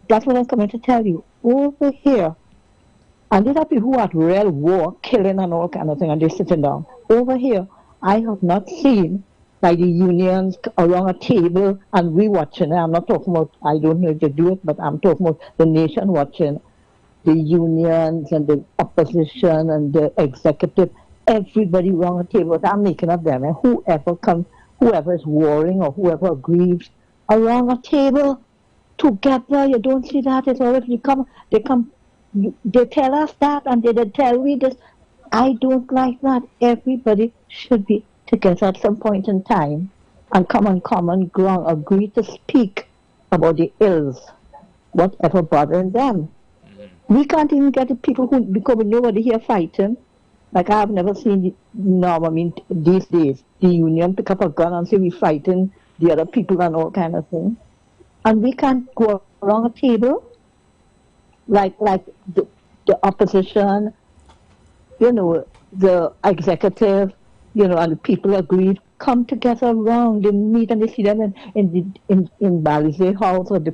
that's what I'm coming to tell you. Over here, and these are people who are at real war, killing and all kind of thing, and they're sitting down. Over here, I have not seen like the unions around a table and we watching it. I'm not talking about, I don't know if they do it, but I'm talking about the nation watching the unions and the opposition and the executive, everybody around a table. I'm making of them. And whoever is warring or whoever agrees around a table together, you don't see that. It's always they tell us that and they tell me this. I don't like that. Everybody should be together at some point in time and come on common ground, agree to speak about the ills, whatever bothering them. We can't even get the people who, because nobody here fighting. Like I have never seen, these days, the union pick up a gun and say we fighting the other people and all kind of thing. And we can't go around a table like the opposition, the executive, and the people agreed, come together around, they meet and they see them in Balizé House or the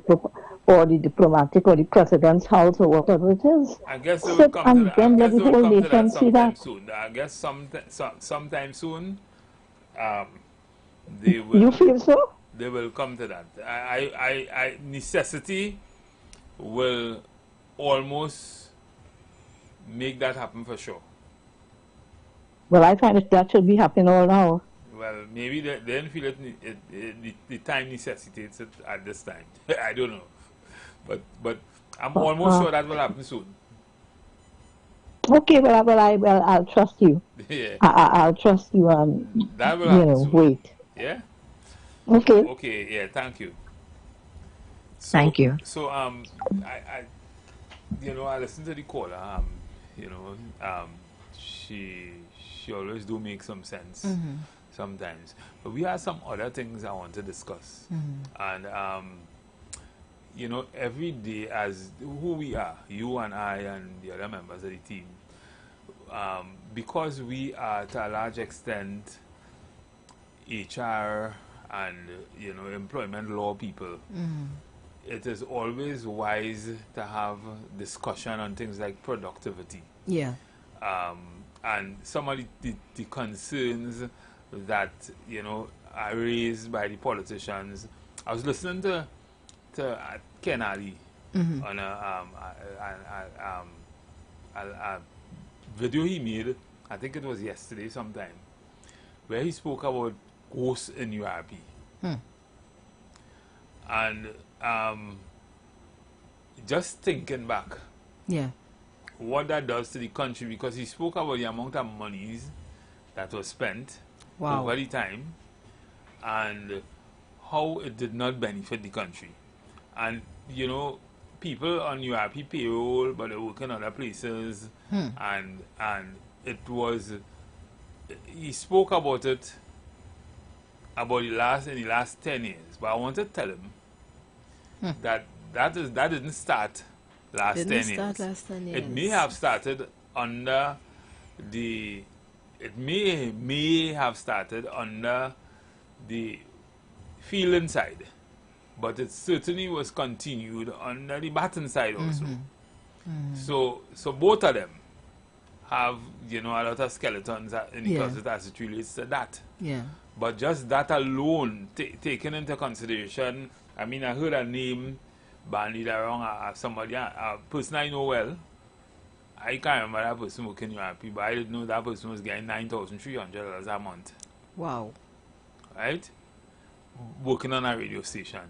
diplomatic or the president's house or whatever it is. I guess they will come to that sometime soon. I guess sometime soon, they will. You feel so? They will come to that. Necessity will almost make that happen for sure. Well, I find that should be happening all now. Well, maybe they didn't feel the time necessitates it at this time. I don't know. But I'm almost sure that will happen soon. Okay, I'll trust you. Yeah. I'll trust you and that will happen soon. Wait. Yeah? Okay. Okay, yeah, thank you. Thank you. So I listened to the caller, she always do make some sense sometimes. But we have some other things I want to discuss. And, every day as who we are, you and I and the other members of the team, because we are to a large extent HR and, employment law people, it is always wise to have discussion on things like productivity. Yeah. And some of the concerns that, are raised by the politicians. I was listening to Ken Ali on a video he made, I think it was yesterday sometime, where he spoke about ghosts in URP. And just thinking back, what that does to the country, because he spoke about the amount of monies that was spent over the time and how it did not benefit the country. And, you know, people on URP payroll, but they work in other places, and it was, he spoke about it about in the last 10 years, but I want to tell him that didn't start last 10 years. It may have started under the, it may have started under the feeling side, but it certainly was continued under the baton side also. So both of them have, you know, a lot of skeletons in the closet as it relates to that. But just that alone, taken into consideration, I mean, I heard a name bandied around, somebody, a person I know well. I can't remember that person working in URP, but I didn't know that person was getting $9,300 a month. Wow. Right? Working on a radio station.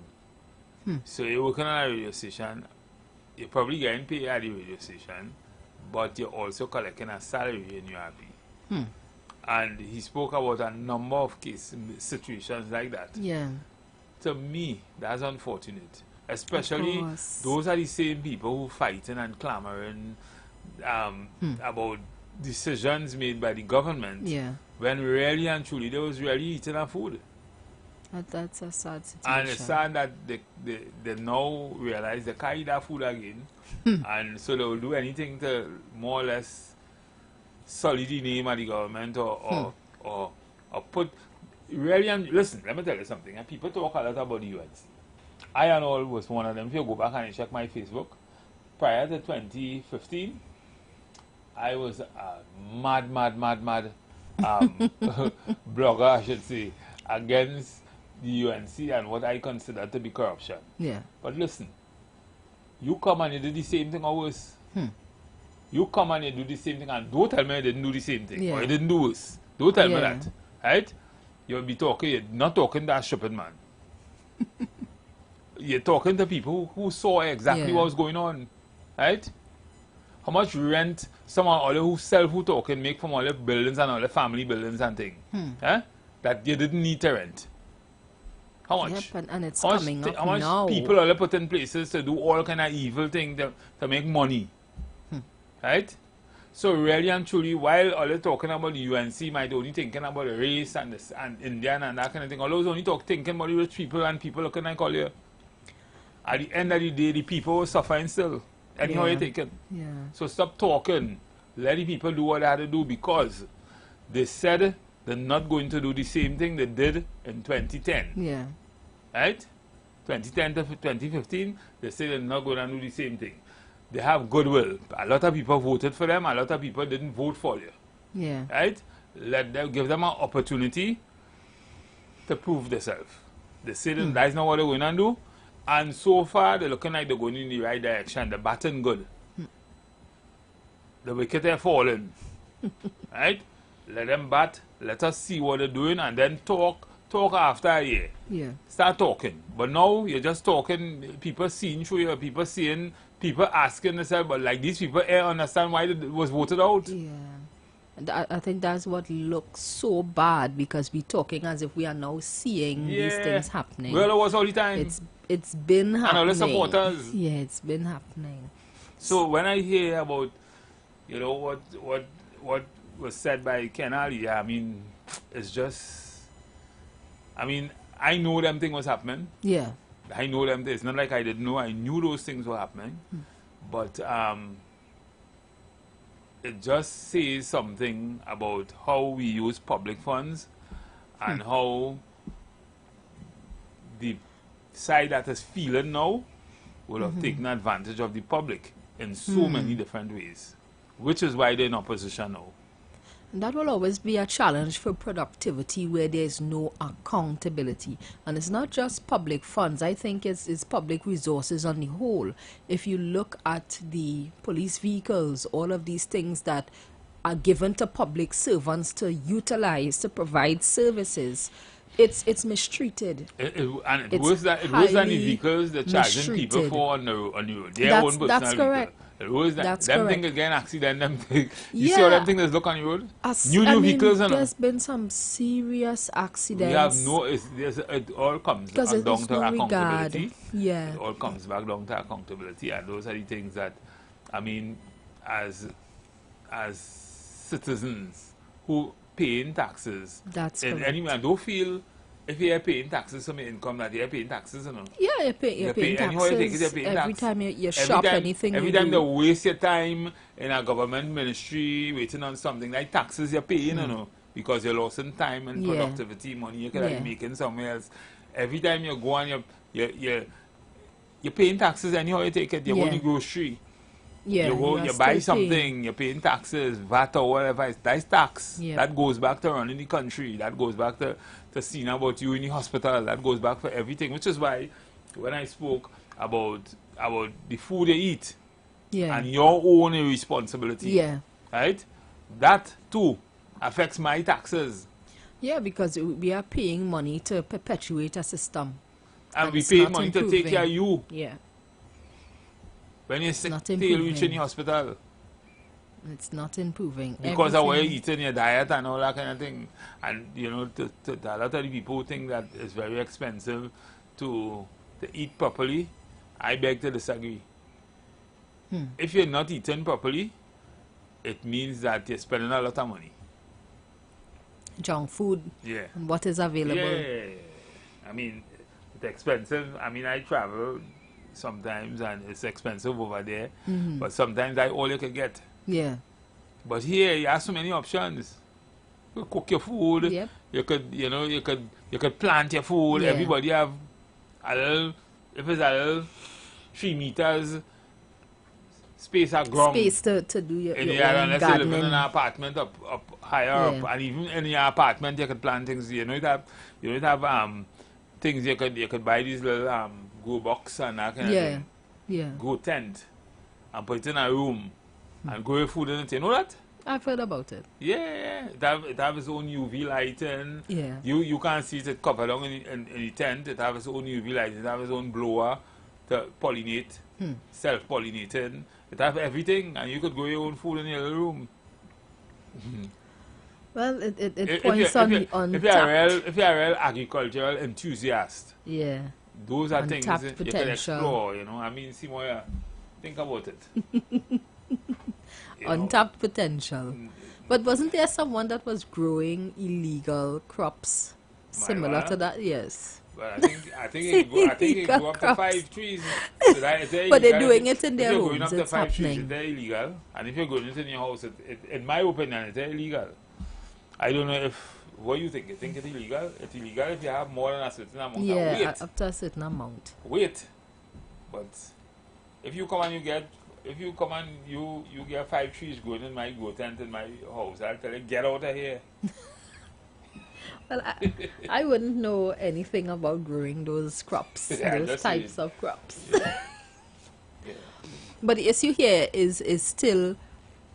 So you're working on a radio station, you're probably getting paid at the radio station, but you're also collecting a salary in URP. And he spoke about a number of situations like that. To me, that's unfortunate. Especially those are the same people who fighting and clamoring about decisions made by the government when really and truly they was really eating our food. That's a sad situation. And it's sad that they now realize they can't eat that food again. And so they will do anything to more or less sully the name of the government or put really, and listen, let me tell you something. And people talk a lot about the UNC. I and all was one of them. If you go back and check my Facebook, prior to 2015, I was a mad blogger, I should say, against the UNC and what I consider to be corruption. But listen, you come and you do the same thing or worse. You come and you do the same thing, and don't tell me you didn't do the same thing or you didn't do worse. Don't tell me that. Right? You'll be talking, you're not talking to that stupid man. You're talking to people who saw exactly what was going on. Right? How much rent someone all who self-talking make from all the buildings and all the family buildings and things. That you didn't need to rent. How much? And it's coming up now. How much people are put in places to do all kind of evil things to make money. Right? So really and truly, while all they're talking about the UNC might only thinking about the race and Indian and that kind of thing, all those only thinking about the rich people and people looking like all here. At the end of the day, the people are suffering still. Anyhow you take it. So stop talking. Let the people do what they had to do, because they said they're not going to do the same thing they did in 2010. Right? 2010 to 2015, they say they're not going to do the same thing. They have goodwill. A lot of people voted for them. A lot of people didn't vote for you. Right? Let them, give them an opportunity to prove themselves. They say that that's not what they're going to do. And so far, they're looking like they're going in the right direction. They're batting good. The wicket are falling. Right? Let them bat. Let us see what they're doing, and then talk after a year. Start talking. But now, you're just talking. People seeing through you. People seeing. People asking themselves, but like these people understand why it was voted out. And I think that's what looks so bad, because we're talking as if we are now seeing these things happening. Well, it was all the time. It's been happening. And all the supporters. It's been happening. So when I hear about, you know, what was said by Ken Ali, I mean, it's just, I mean, I know them thing was happening. I know them. It's not like I didn't know. I knew those things were happening. But it just says something about how we use public funds and how the side that is feeling now will have taken advantage of the public in so many different ways, which is why they're in opposition now. And that will always be a challenge for productivity where there's no accountability. And it's not just public funds. I think it's public resources on the whole. If you look at the police vehicles, all of these things that are given to public servants to utilize to provide services, it's mistreated. And it was than the vehicles they're charging people for on the road. Their own personal that's correct. That's them things again accident. Them thing. You Yeah. see all them things that look on the road. New vehicles and there's been some serious accidents. we have no. It all comes down to accountability. Yeah. It all comes back down to accountability, and those are the things that, I mean, as citizens who paying taxes. That's and correct. anyway, I don't feel if you're paying taxes from your income that you're paying taxes, you know. Yeah, you're paying taxes. Every time you shop anything. Every time they waste your time in a government ministry waiting on something like taxes, you're paying, you know, because you're losing time and productivity, money you could have making somewhere else. Every time you go on, you're paying taxes anyhow you take it. You go to the grocery. Yeah, you buy something, you're paying taxes, VAT or whatever, that's tax. Yeah. That goes back to running the country. That goes back to seeing about you in the hospital. That goes back for everything, which is why when I spoke about the food you eat and your own responsibility, right? That too affects my taxes. Yeah, because we are paying money to perpetuate a system. And we pay money to take care of you. Yeah. When you're sick, till you reach in the hospital. It's not improving. Because of what you're eating, your diet and all that kind of thing. And, you know, a lot of the people who think that it's very expensive to eat properly, I beg to disagree. If you're not eating properly, it means that you're spending a lot of money. Junk food. Yeah. And what is available. Yeah. I mean, it's expensive. I mean, I travel sometimes and it's expensive over there, but sometimes that's all you can get. Yeah. But here you have so many options. You could cook your food. Yep. You could, you know, you could plant your food. Yeah. Everybody have a little, if it's a little 3 meters space of ground. Space to do your own unless gardening. you live in an apartment up higher up, and even in your apartment you could plant things. You know, you have things you could buy these little grow box and that kind of thing. Yeah. Grow tent and put it in a room and grow your food in it. You know that? I've heard about it. Yeah. It have its own UV lighting. Yeah. You can't see it covered down in the tent. It have its own UV lighting. It have its own blower to pollinate, self-pollinating. It have everything, and you could grow your own food in your little room. Well, it points on the untapped. If you're a real agricultural enthusiast, those are things Untapped you can potential. explore, you know. I mean, see more, think about it. Untapped potential. But wasn't there someone that was growing illegal crops similar to that? Yes. But I think it go up to 5 trees. But they're doing it in their homes. If you're homes, going up to it's 5 trees, happening. it's illegal. And if you're going into your house, in my opinion, it's illegal. I don't know what you think. You think it's illegal? It's illegal if you have more than a certain amount of weight. Up to a certain amount. Weight. But if you come and you get 5 trees growing in my grow tent in my house, I'll tell you, get out of here. Well, I wouldn't know anything about growing those crops, those types of crops. Yeah. But the issue here is still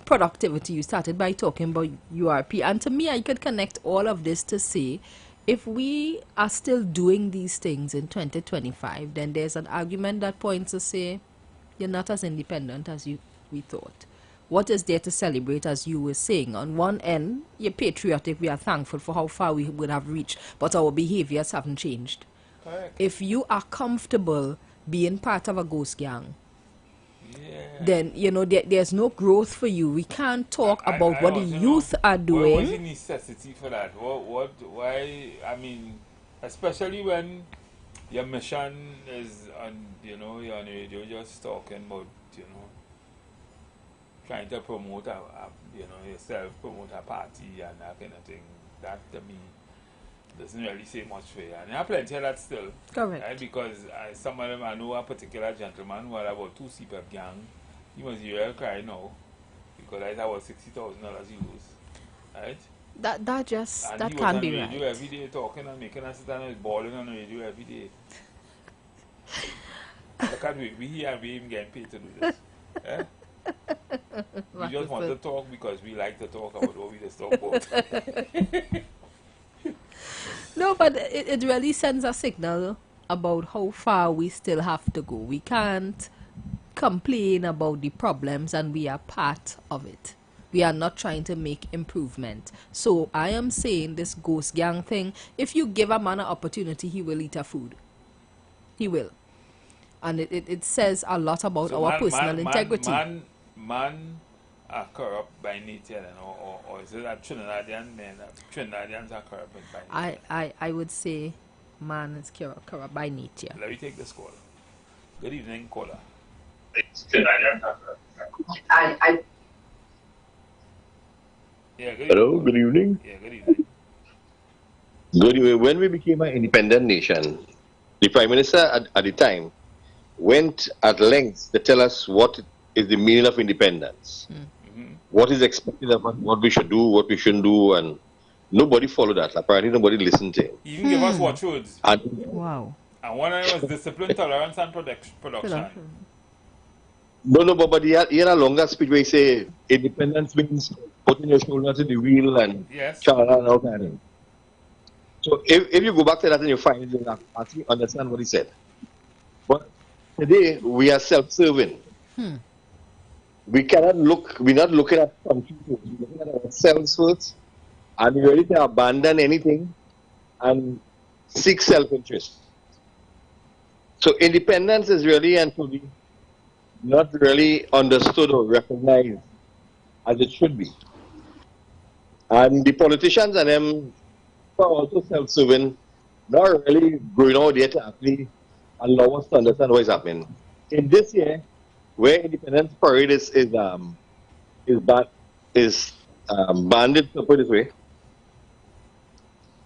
productivity. You started by talking about URP, and to me, I could connect all of this to say, if we are still doing these things in 2025, then there's an argument that points to say, you're not as independent as we thought. What is there to celebrate, as you were saying? On one end, you're patriotic, we are thankful for how far we would have reached, but our behaviors haven't changed. Correct. If you are comfortable being part of a ghost gang, then, you know, there's no growth for you. We can't talk about what the youth are doing. What's the necessity for that? Why, I mean, especially when your mission is on, you know, you're on the radio just talking about, you know, trying to promote yourself, promote a party and that kind of thing. That to me doesn't really say much for you. And there are plenty of that still. Correct. Right? Because some of them, I know a particular gentleman who had about 2 CPAP gang. He was real crying now because I thought $60,000 he lose. Right? That can't be right. And he was on the radio every day talking and making us sit and was bawling on the radio every day. Look at we here and we even getting paid to do this. We just want to talk because we like to talk about what we just talk about. No, but it really sends a signal about how far we still have to go. We can't complain about the problems, and we are part of it. We are not trying to make improvement. So I am saying this ghost gang thing, if you give a man an opportunity, he will eat a food. He will. And it says a lot about So our personal integrity. Man are corrupt by nature, or is it that Trinidadian men? Trinidadians are corrupt by nature. I would say man is corrupt by nature. Let me take this call. Good evening, caller. Yeah, good Hello, evening. good evening. Yeah, good evening. Good evening. When we became an independent nation, the Prime Minister at the time went at length to tell us what is the meaning of independence, what is expected of us, what we should do, what we shouldn't do, and nobody followed that. Apparently, nobody listened to him. He even give us watchwords. Wow. And one of them was discipline, tolerance, and production. No, but he had a longer speech where he say independence means putting your shoulder to the wheel and charter and all that. So if you go back to that and you find it, you'll actually understand what he said. But today we are self-serving. We cannot look. We're not looking at country first. We're looking at ourselves first, and we're ready to abandon anything and seek self-interest. So independence is really and truly not really understood or recognized as it should be. And the politicians and them are also self-serving, not really going out there to actually allow us to understand what is happening. In this year, where Independence Parade is banded, to put it this way,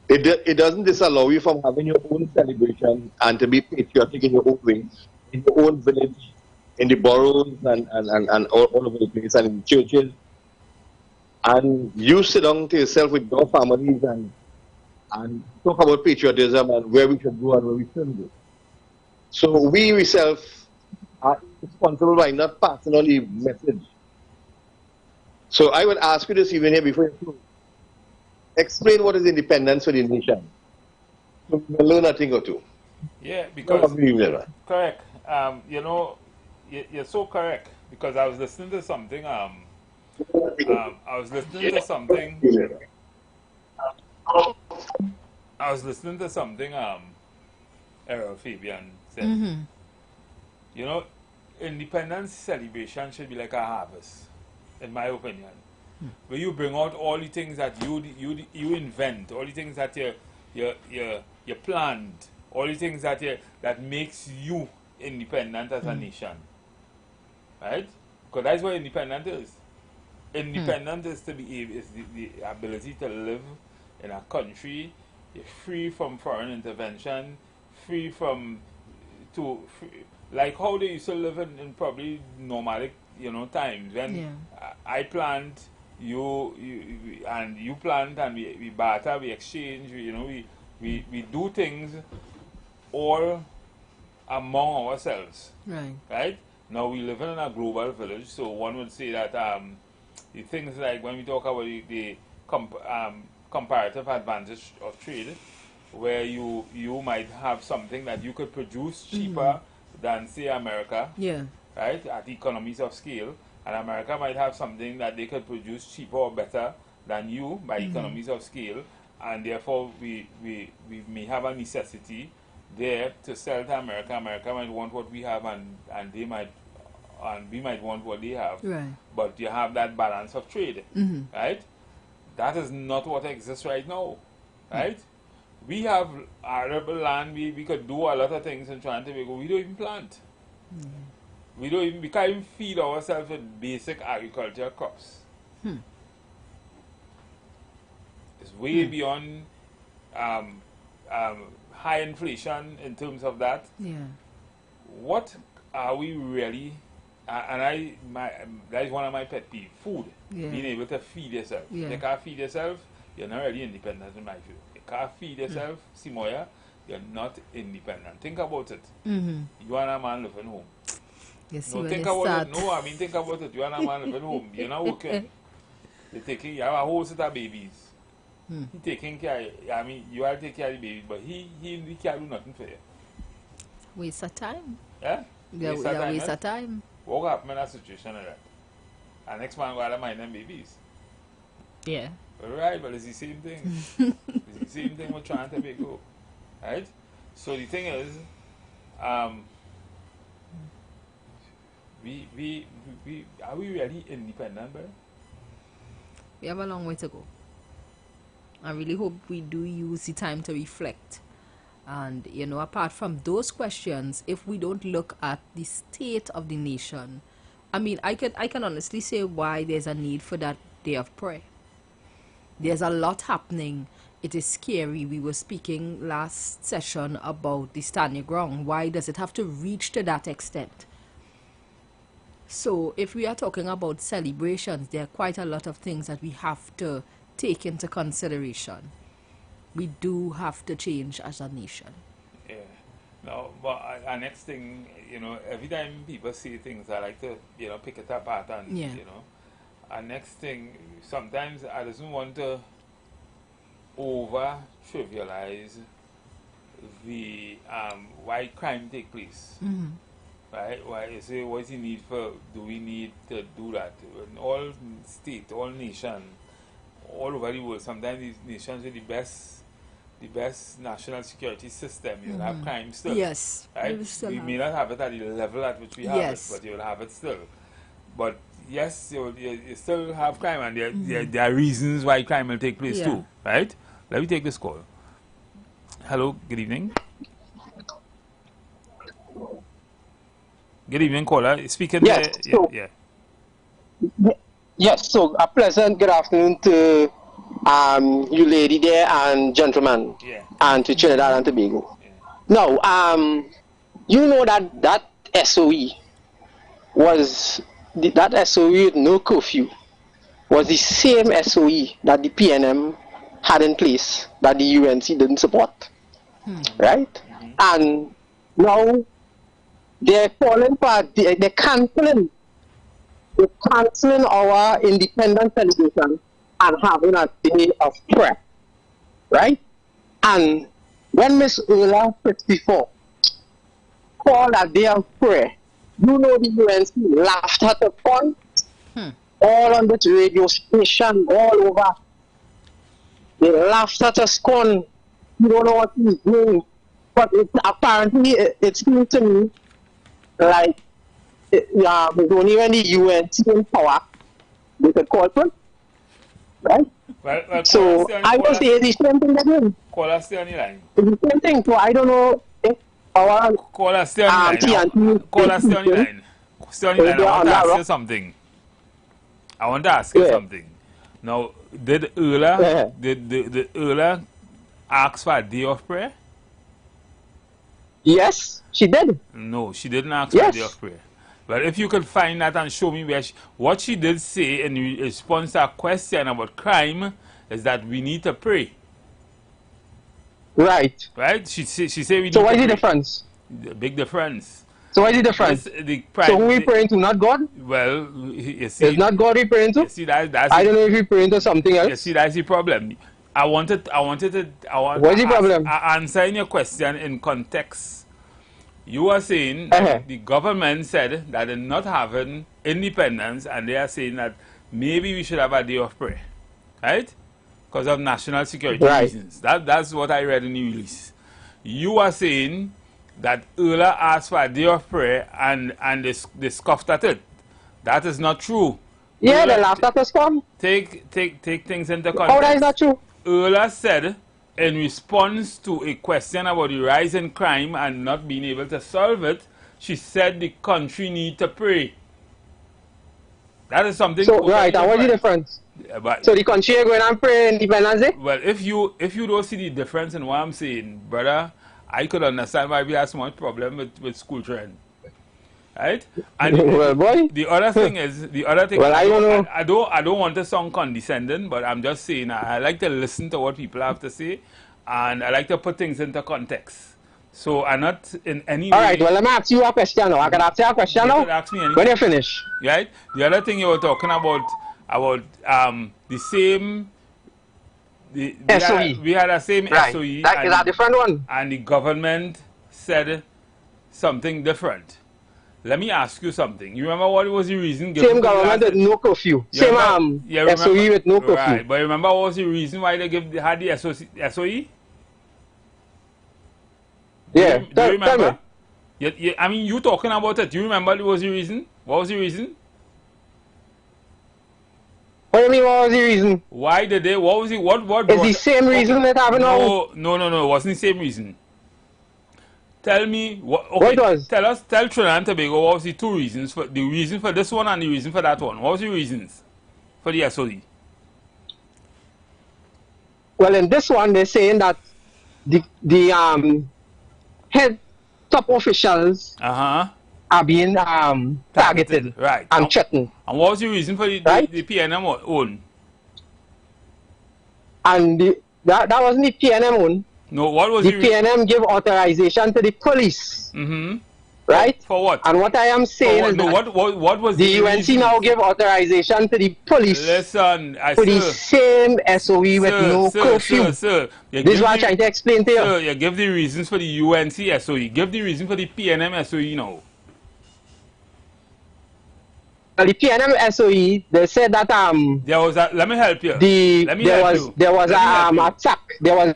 it doesn't disallow you from having your own celebration and to be patriotic in your own way, in your own village, in the boroughs and all over the place, and in churches. And you sit down to yourself with your families and talk about patriotism and where we should go and where we shouldn't go. So we ourselves are responsible by not passing on the message. So I would ask you this evening here before you close. Explain what is independence for the nation. So we will learn a thing or two. Yeah, because correct. You know, you're so correct, because I was listening to something. Errol Fabian said. You know, independence celebration should be like a harvest, in my opinion. Where you bring out all the things that you invent, all the things that you planned, all the things that makes you independent as a nation, right? Because that's what independent is. Independent is the ability to live in a country free from foreign intervention, free from like how they used to live in probably nomadic, times when I planned. You plant and we barter, we exchange, we do things all among ourselves. Right? Now we live in a global village, so one would say that the things like when we talk about the comparative advantage of trade, where you might have something that you could produce cheaper than, say, America, right, at economies of scale. And America might have something that they could produce cheaper or better than you by economies of scale, and therefore we may have a necessity there to sell to America. America might want what we have, and we might want what they have. Right. But you have that balance of trade, right? That is not what exists right now, right? We have arable land. We could do a lot of things in Trinidad. We don't even plant. We can't even feed ourselves with basic agriculture crops. It's way beyond high inflation in terms of that. What are we really? And that is one of my pet peeves. Food. Being able to feed yourself. If you can't feed yourself, you're not really independent in my view. If you can't feed yourself, Simoya, you're not independent. Think about it. You and a man living home. Yes, no, think about it. No, I mean, think about it. You and a man living home. You're not working. You're taking, you have a whole set of babies. He taking care, I mean, you are taking care of the babies, but he can't do nothing for you. Waste of time. Yeah? Waste of time. What happened in a situation like that? And next man will mind them babies. Yeah. Right, but it's the same thing. It's the same thing we're trying to make go. Right? So the thing is, are we really independent, bro? We have a long way to go. I really hope we do use the time to reflect. And, you know, apart from those questions, if we don't look at the state of the nation, I mean, I can honestly say why there's a need for that day of prayer. There's a lot happening. It is scary. We were speaking last session about the stand your ground. Why does it have to reach to that extent? So if we are talking about celebrations, there are quite a lot of things that we have to take into consideration. We do have to change as a nation. Yeah. No, but our next thing, you know, every time people say things, I like to, you know, pick it apart and, you know. Our next thing, sometimes I just want to over-trivialize the, why crime take place. Right? Why you say, what's the need for, do we need to do that? In all state, all nation, all over the world, sometimes these nations with the best national security system, you'll have crime still. Yes. Right? We may not have it at the level at which we have it, but you'll have it still. But yes, you still have crime, and there are reasons why crime will take place too. Right? Let me take this call. Hello, good evening. Good evening, caller. Speaking. Yes. Yes. So a pleasant good afternoon to you lady there and gentlemen, and to Trinidad and Tobago. Now, you know that SOE was that SOE with no curfew was the same SOE that the PNM had in place that the UNC didn't support, right? And now they're falling apart. They're canceling our independence celebration and having a day of prayer, right? And when Miss Ola 54 called a day of prayer, you know the UNC laughed at the point, all on the radio station, all over. They laughed at us, con. You don't know what he's doing. But apparently, it seems to me like it's only when the UNC in power they could call for it, right? Well, so I would say the same thing again. Call us stay on the line. It's the same thing. So I don't know if our call us stay on the line. Call us stay on the line. Stay on the line. I want to ask you something. I want to ask you something. Now, did Erla did Erla ask for a day of prayer? Yes, she did. No, she didn't ask for a day of prayer. But if you could find that and show me where what she did say in response to a question about crime is that we need to pray. Right. Right? She said we need so what to is pray. the difference? The big difference. So what is the difference? So who we praying to, not God? Well, you see, it's not God we praying to? You see, that's I don't know if we praying to something else. You see, that's the problem. I want to What's the problem? Answering your question in context. You are saying that the government said that they're not having independence, and they are saying that maybe we should have a day of prayer, right? Because of national security reasons. That's what I read in the release. You are saying that Erla asked for a day of prayer and they scoffed at it. That is not true. Yeah, they laughed at us, come. Take things into context. Oh, that is not true. Erla said, in response to a question about the rise in crime and not being able to solve it, she said the country need to pray. That is something. So right, and what's the difference? So the country is going and pray independence day? Well, if you don't see the difference in what I'm saying, brother, I could understand why we have so much problem with school trend. Right? And well, boy. The other thing is well, I don't know. I don't want to sound condescending, but I'm just saying I like to listen to what people have to say, and I like to put things into context. So I'm not in any All way... right, well, let me ask you a question now. I can ask you a question now? Ask me anything. When you finish. Right? The other thing you were talking about the same... SOE. We had a same right. SOE. That is a different one. And the government said something different. Let me ask you something. You remember what was the reason given? Same government with no curfew. Same SOE with no curfew. Right, but remember what was the reason why they had the SOE? Yeah, do you remember? I mean, you talking about it. Do you remember what was the reason? What was the reason? What do you mean, what was the reason? Why did they? What was it? What? It's the same reason that happened now. No. It wasn't the same reason. Tell me what. Okay, what was? Tell Trinidad and Tobago what was the two reasons for the reason for this one and the reason for that one. What was the reasons for the SOE? Well, in this one, they're saying that the head top officials are being targeted right. and threatened. And what was the reason for the PNM own? And that wasn't the PNM own. No, what was the PNM give authorization to the police. Right? For what? And what I am saying is that what was the UNC now give authorization to the police. Listen, for the same SOE with no curfew. Sir, this is what I'm trying to explain to you. Sir, you give the reasons for the UNC SOE. Give the reason for the PNM SOE now. The PNM SOE, they said that there was a, let me help you. There was an attack. There was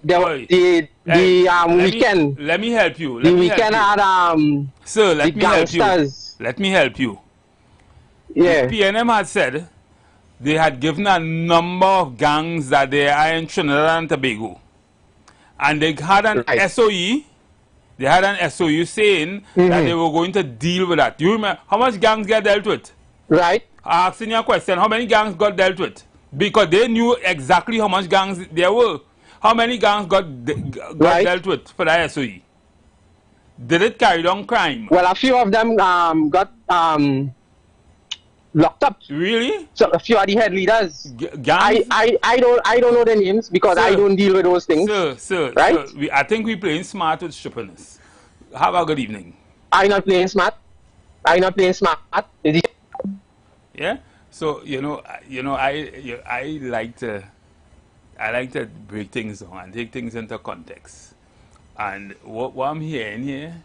weekend. Let me help you. The weekend had sir, let me help you. Let me help you. Yeah. The PNM had said they had given a number of gangs that they are in Trinidad and Tobago, and they had an SOE. They had an SOE saying that they were going to deal with that. You remember how much gangs get dealt with? Right. Asking your question, how many gangs got dealt with? Because they knew exactly how much gangs there were. How many gangs got dealt with for the SOE? Did it carry on crime? Well, a few of them got locked up. Really? So a few of the head leaders. Gangs? I don't know their names because I don't deal with those things. Sir, right? Sir, I think we're playing smart with stripperness. Have a good evening. I'm not playing smart. I'm not playing smart. Yeah. So I like to break things down and take things into context. And what I'm hearing here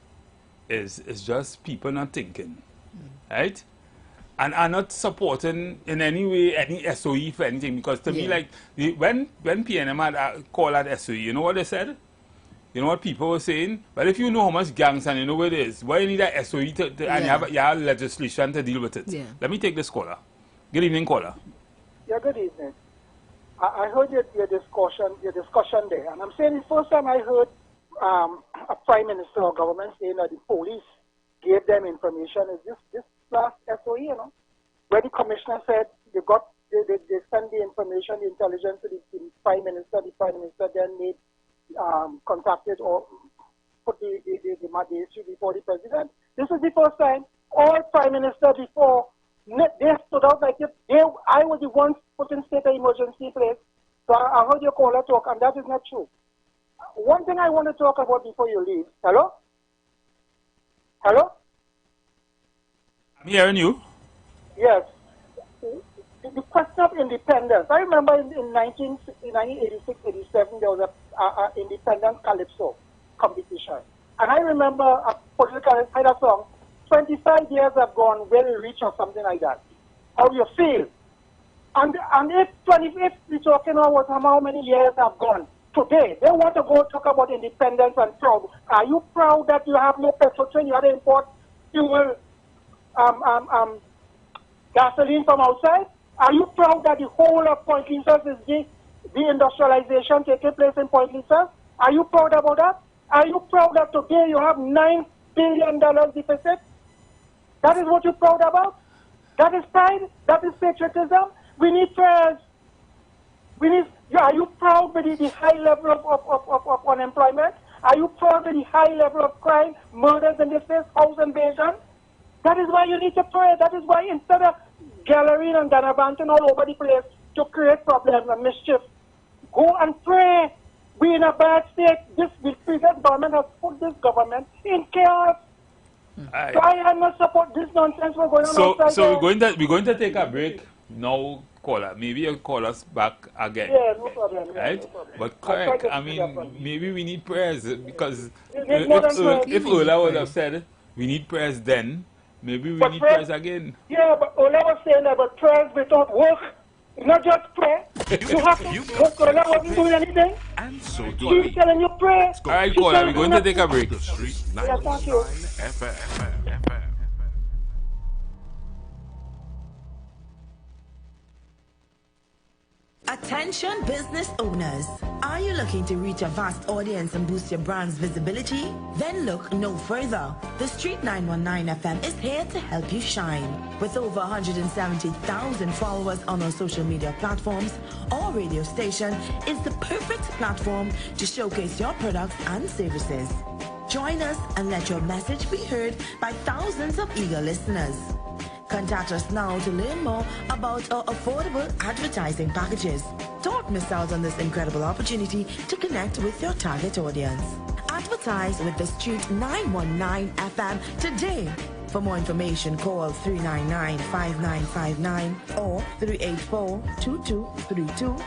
is just people not thinking, right? And are not supporting in any way any SOE for anything, because to me, like when PNM had called that SOE, you know what they said? You know what people were saying? But if you know how much gangs and you know where it is, why you need a SOE and you have legislation to deal with it? Yeah. Let me take this caller. Good evening, caller. Yeah, good evening. I heard your discussion there, and I'm saying the first time I heard a prime minister or government saying that the police gave them information is this last SOE, you know, where the commissioner said they sent the information, the intelligence to the prime minister. The prime minister then made contacted or put the issue before the president. This is the first time all prime ministers before they stood out like if I was the one putting state of emergency in place. So I heard your caller talk, and that is not true. One thing I want to talk about before you leave. Hello? Hello? I'm hearing you. Yes. The question of independence. I remember in 1986-87 there was a independence calypso competition. And I remember a political kind of song, 25 years have gone, will we reach or something like that. How do you feel? And if we're talking about how many years have gone, today they want to go talk about independence and proud. Are you proud that you have no petrol train? You have to import fuel, gasoline from outside? Are you proud that the whole of Point Lisa is the industrialization taking place in Point Lisa? Are you proud about that? Are you proud that today you have $9 billion deficit? That is what you're proud about? That is pride? That is patriotism? We need prayers. Are you proud with the high level of unemployment? Are you proud with the high level of crime, murders in this place, house invasion? That is why you need to pray. That is why instead of gallerying and ganabanting all over the place to create problems and mischief, go and pray. We in a bad state. This present government has put this government in chaos. So I am not support this nonsense we're going on outside. So we're going to take a break now, caller. Maybe you'll call us back again. Yeah, no problem. Right? No problem. But correct. I mean, maybe we need prayers because if Ola would have said we need prayers then, maybe we need prayers again. Yeah, but Ola was saying that but prayers without work. It's not just prayer. You have to. Ola wasn't doing anything. And so do She's telling you pray. All right, caller, we're going to take a break. The Street Yeah, thank you. FM. Attention business owners. Are you looking to reach a vast audience and boost your brand's visibility? Then look no further. The Street 919 FM is here to help you shine. With over 170,000 followers on our social media platforms, our radio station is the perfect platform to showcase your products and services. Join us and let your message be heard by thousands of eager listeners. Contact us now to learn more about our affordable advertising packages. Don't miss out on this incredible opportunity to connect with your target audience. Advertise with the Street 919 FM today. For more information, call 399-5959 or 384-2232.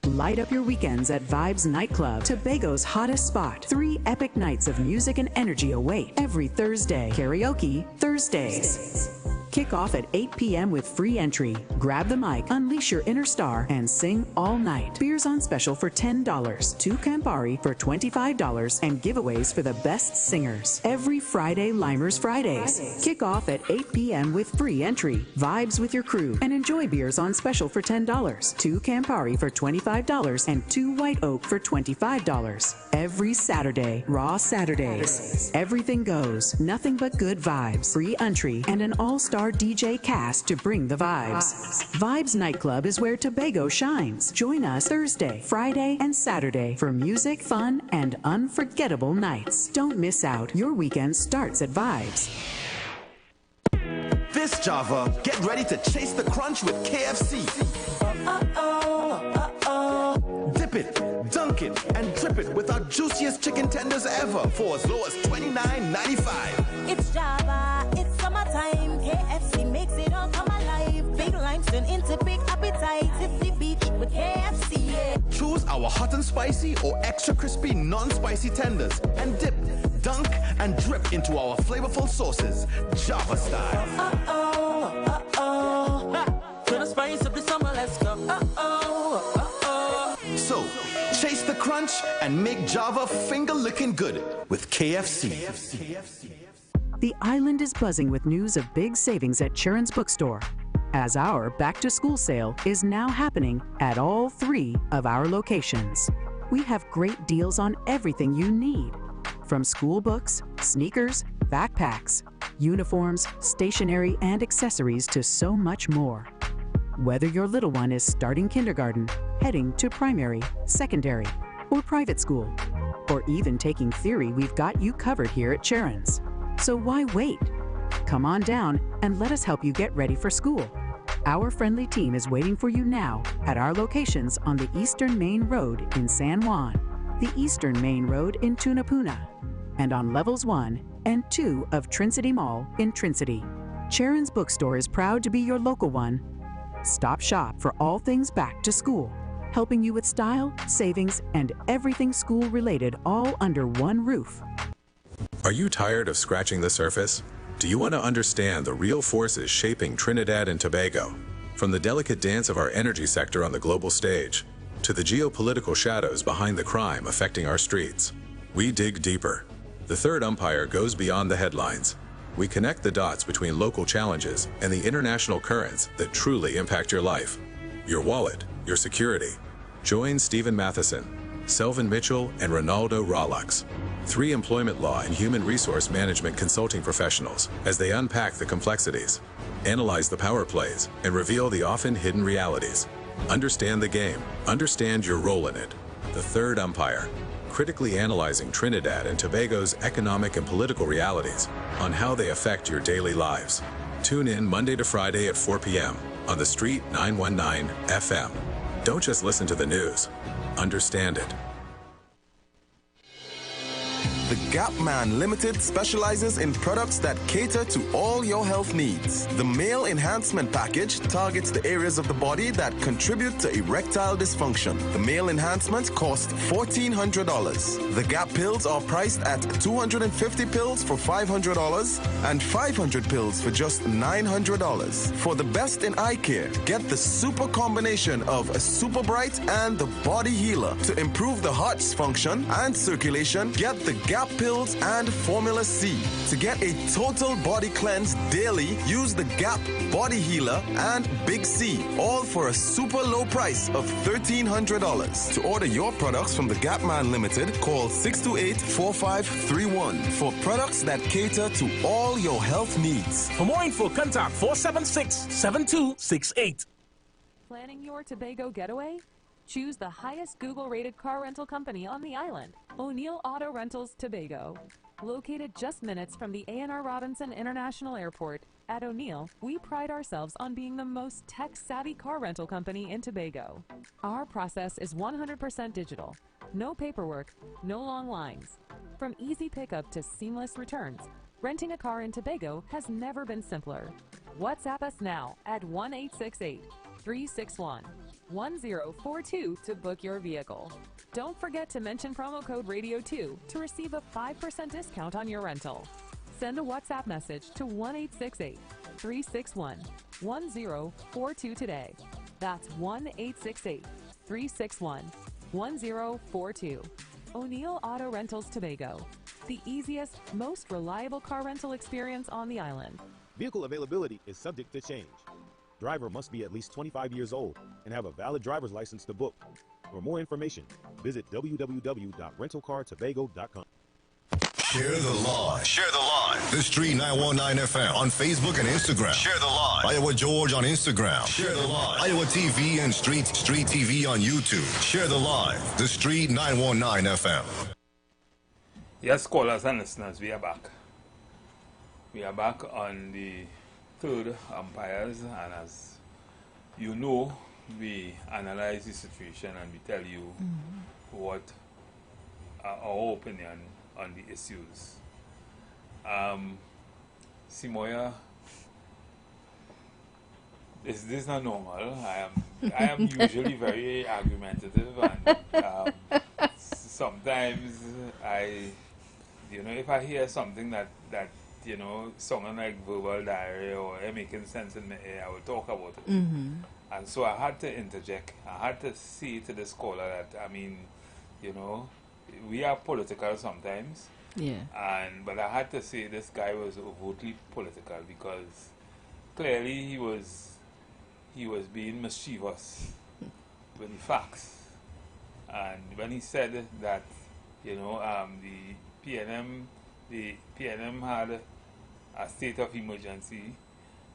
Light up your weekends at Vibes Nightclub, Tobago's hottest spot. 3 epic nights of music and energy await every Thursday. Karaoke Thursdays. Kick off at 8 p.m. with free entry. Grab the mic, unleash your inner star, and sing all night. Beers on special for $10, 2 Campari for $25, and giveaways for the best singers. Every Friday, Limers Fridays. Kick off at 8 p.m. with free entry. Vibes with your crew and enjoy beers on special for $10, 2 Campari for $25, and 2 White Oak for $25. Every Saturday, Raw Saturdays. Everything goes, nothing but good vibes, free entry, and an all-star DJ cast to bring the vibes. Vibes Nightclub is where Tobago shines. Join us Thursday, Friday, and Saturday for music, fun, and unforgettable nights. Don't miss out. Your weekend starts at Vibes. This Java, get ready to chase the crunch with KFC. Dip it, dunk it, and drip it with our juiciest chicken tenders ever for as low as $29.95. It's Java, it's summertime. KFC makes it all come alive. Big lines turn into big appetites. Hit the beach with KFC. Yeah. Choose our hot and spicy or extra crispy non-spicy tenders and dip, dunk, and drip into our flavorful sauces, Java style. To the spice of the summer, let's go. So, chase the crunch and make Java finger-licking good with KFC. The island is buzzing with news of big savings at Sharon's Bookstore, as our back-to-school sale is now happening at all 3 of our locations. We have great deals on everything you need, from school books, sneakers, backpacks, uniforms, stationery, and accessories to so much more. Whether your little one is starting kindergarten, heading to primary, secondary, or private school, or even taking theory, we've got you covered here at Sharon's. So why wait? Come on down and let us help you get ready for school. Our friendly team is waiting for you now at our locations on the Eastern Main Road in San Juan, the Eastern Main Road in Tunapuna, and on levels 1 and 2 of Trincity Mall in Trincity. Sharon's Bookstore is proud to be your local one. Stop shop for all things back to school, helping you with style, savings, and everything school-related all under one roof. Are you tired of scratching the surface? Do you want to understand the real forces shaping Trinidad and Tobago? From the delicate dance of our energy sector on the global stage, to the geopolitical shadows behind the crime affecting our streets, we dig deeper. The third umpire goes beyond the headlines. We connect the dots between local challenges and the international currents that truly impact your life, your wallet, your security. Join Stephen Matheson, Selvin Mitchell, and Ronaldo Rollux, 3 employment law and human resource management consulting professionals, as they unpack the complexities, analyze the power plays, and reveal the often hidden realities. Understand the game. Understand your role in it. The third umpire, critically analyzing Trinidad and Tobago's economic and political realities on how they affect your daily lives. Tune in Monday to Friday at 4 p.m. on the Street 919 FM. Don't just listen to the news. Understand it. The Gap Man Limited specializes in products that cater to all your health needs. The Male Enhancement Package targets the areas of the body that contribute to erectile dysfunction. The Male Enhancement costs $1,400. The Gap pills are priced at 250 pills for $500 and 500 pills for just $900. For the best in eye care, get the super combination of a Super Bright and the Body Healer. To improve the heart's function and circulation, get the Gap pills and Formula C. To get a total body cleanse daily, use the Gap Body Healer and Big C, all for a super low price of $1,300. To order your products from the Gap Man Limited, call 628-4531 for products that cater to all your health needs. For more info, contact 476-7268. Planning your Tobago getaway? Choose the highest Google-rated car rental company on the island, O'Neill Auto Rentals Tobago. Located just minutes from the A&R Robinson International Airport, at O'Neill, we pride ourselves on being the most tech-savvy car rental company in Tobago. Our process is 100% digital. No paperwork, no long lines. From easy pickup to seamless returns, renting a car in Tobago has never been simpler. WhatsApp us now at 1-868-361-1042 to book your vehicle. Don't forget to mention promo code RADIO2 to receive a 5% discount on your rental. Send a WhatsApp message to 1-868-361-1042 today. That's 1-868-361-1042. O'Neill Auto Rentals Tobago, the easiest, most reliable car rental experience on the island. Vehicle availability is subject to change. Driver must be at least 25 years old and have a valid driver's license to book. For more information, visit www.rentalcartobago.com. Share the live. Share the live. The Street 919 FM on Facebook and Instagram. Share the live. Iowa George on Instagram. Share the live. Iowa TV and Street TV on YouTube. Share the live. The Street 919 FM. Yes, callers and listeners, we are back. We are back on the third umpires, and as you know, we analyze the situation and we tell you what our opinion on the issues. Simoya, this is not normal. I am usually very argumentative, and sometimes if I hear something that sounding like verbal diarrhea or making sense in my ear, I will talk about it. And so I had to interject. I had to say to this caller that, we are political sometimes. Yeah. But I had to say this guy was overtly political because clearly he was being mischievous with the facts. And when he said that, the PNM had a state of emergency,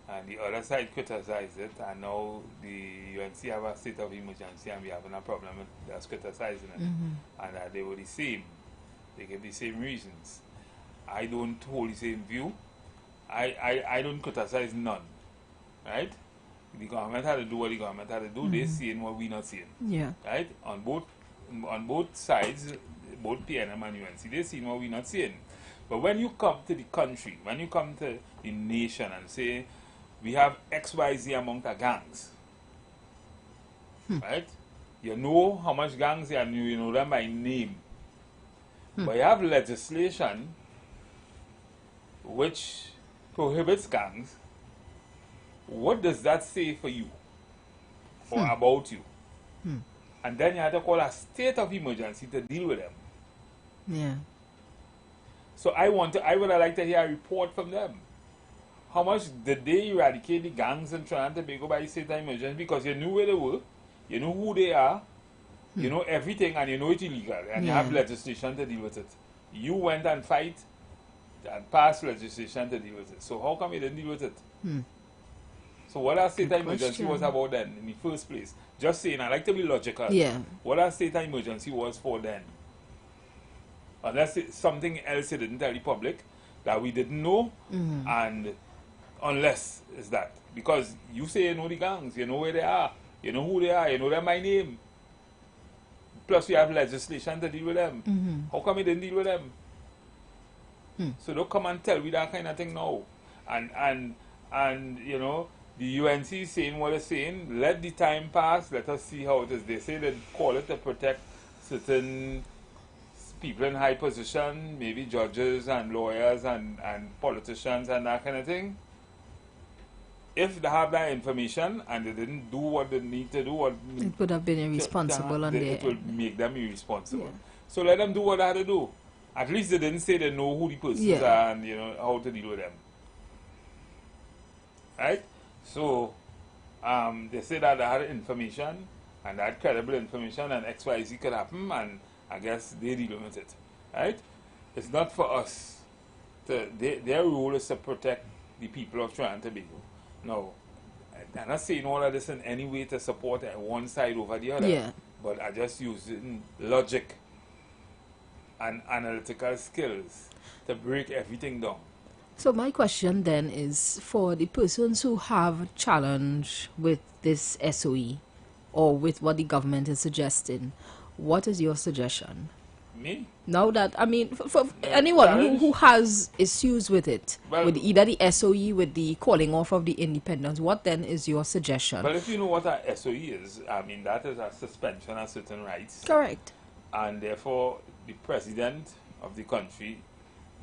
and the other side criticized it, and now the UNC have a state of emergency, and we having a problem with that's criticizing it, and that they were the same. They gave the same reasons. I don't hold the same view. I don't criticize none, right? The government had to do what the government had to do. They're seeing what we're not seeing. Yeah. Right? On both sides, both PNM and UNC, they're seeing what we're not seeing. But when you come to the country, when you come to the nation and say, we have XYZ amount of gangs, right? You know how much gangs there are, you know them by name. But you have legislation which prohibits gangs. What does that say for you or about you? And then you have to call a state of emergency to deal with them. Yeah. So I would like to hear a report from them. How much did they eradicate the gangs in Trinidad and Tobago by state of emergency? Because you knew where they were, you know who they are, you know everything, and you know it's illegal, and you have legislation to deal with it. You went and fight and passed legislation to deal with it. So how come you didn't deal with it? So what our state of emergency was about then in the first place? Just saying, I like to be logical. Yeah. What our state of emergency was for then? Unless it's something else you didn't tell the public that we didn't know, and unless it's that. Because you say you know the gangs, you know where they are, You know who they are. You know them by name. Plus, we have legislation to deal with them. How come we didn't deal with them? So don't come and tell me that kind of thing now. And you know, the UNC is saying what it's saying. Let the time pass. Let us see how it is. They say they call it to protect certain people in high position, maybe judges and lawyers and politicians and that kind of thing. If they have that information and they didn't do what they need to do, it would have been irresponsible on their it will make them irresponsible. Yeah. So let them do what they had to do. At least they didn't say they know who the persons are and you know how to deal with them. Right? So they say that they had information and that credible information and XYZ could happen, and I guess they deal with it. Right? It's not for us. Their role is to protect the people of Trinidad and Tobago. No, I'm not saying all of this in any way to support one side over the other, but I just using logic and analytical skills to break everything down. So my question then is, for the persons who have a challenge with this SOE or with what the government is suggesting, what is your suggestion? Me? Now that, I mean, for anyone who has issues with it, with either the SOE, with the calling off of the independence, what then is your suggestion? Well, if you know what a SOE is, I mean, that is a suspension of certain rights. Correct. And therefore, the president of the country,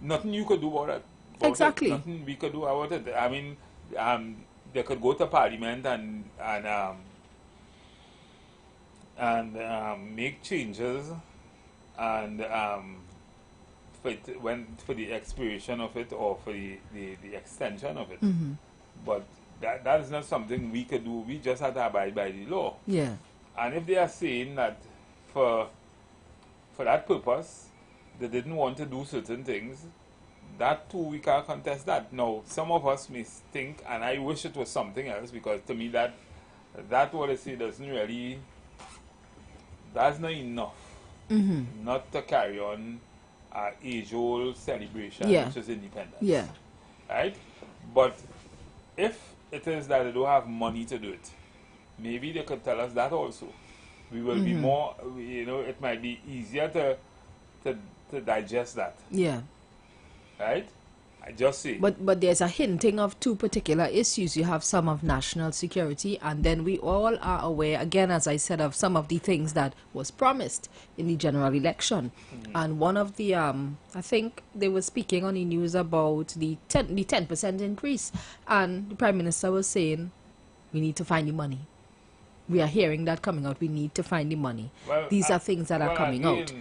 nothing you could do about it. Exactly. Nothing we could do about it. I mean, they could go to parliament and make changes and for the expiration of it or for the extension of it. But that is not something we could do. We just have to abide by the law. Yeah. And if they are saying that for that purpose they didn't want to do certain things, that too we can't contest that. Now some of us may think, and I wish it was something else, because to me that what I say doesn't really, that's not enough. Not to carry on age-old celebration, which is independence. Yeah. Right? But if it is that they don't have money to do it, maybe they could tell us that also. We will be more, you know, it might be easier to digest that. Yeah. Right? I just say. But there's a hinting of two particular issues. You have some of national security, and then we all are aware, again, as I said, of some of the things that was promised in the general election. And one of the, I think they were speaking on the news about the 10% increase, and the Prime Minister was saying, we need to find the money. We are hearing that coming out. We need to find the money. Well, these are things that are coming out.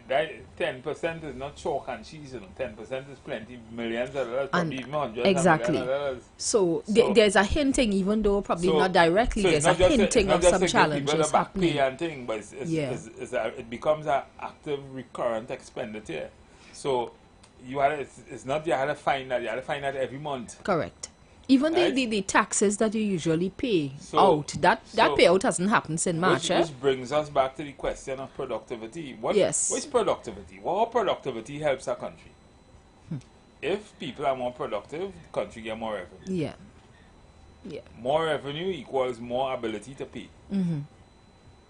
10% is not chalk and cheese, you know. 10% is plenty, millions of dollars, probably even hundreds exactly. of millions of dollars. So there's a hinting, even though probably not directly, there's a hinting of some challenges happening. And thing, but it becomes an active, recurrent expenditure. So it's not you had to find that, you had to find that every month. Correct. Even right? the taxes that you usually pay out, that payout hasn't happened since March. Which brings us back to the question of productivity. What is productivity? What productivity helps a country? If people are more productive, the country get more revenue. Yeah. More revenue equals more ability to pay.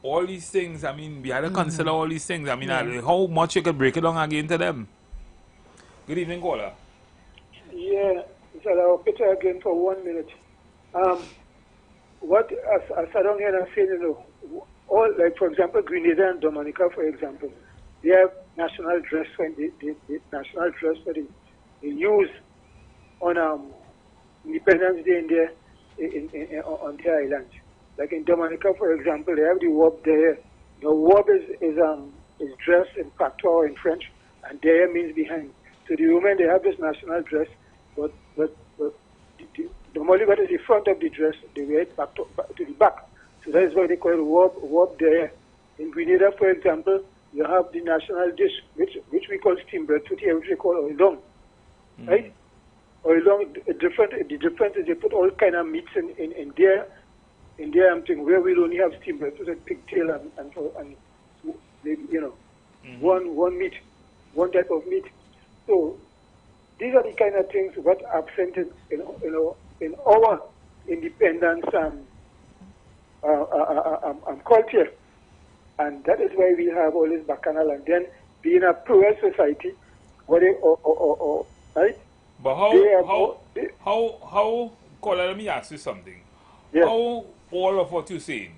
All these things, I mean, we had to consider all these things. I mean, how much you could break it down again to them. Good evening, caller. Yeah. I'll pitch again for 1 minute. What I sat down here and I said, you know, all, like for example, Grenada and Dominica, for example, they have national dress when the national dress that they use on Independence Day on their island. Like in Dominica, for example, they have the wob there. The wob is dressed in patois in French, and there means behind. So the women, they have this national dress, but normally what is the front of the dress, they wear it back to the back. So that is why they call it wob there. In Grenada, for example, you have the national dish, which we call steam breadfruit here, which we call oilong. Right? Oilong, the difference is they put all kind of meats in there thing, where we only have steam breadfruit and pigtail and you know, one meat, one type of meat. So these are the kind of things what absent in our independence culture. And that is why we have all this bacchanal. And then being a plural society, right? But how, Colin, let me ask you something. Yes. How all of what you're saying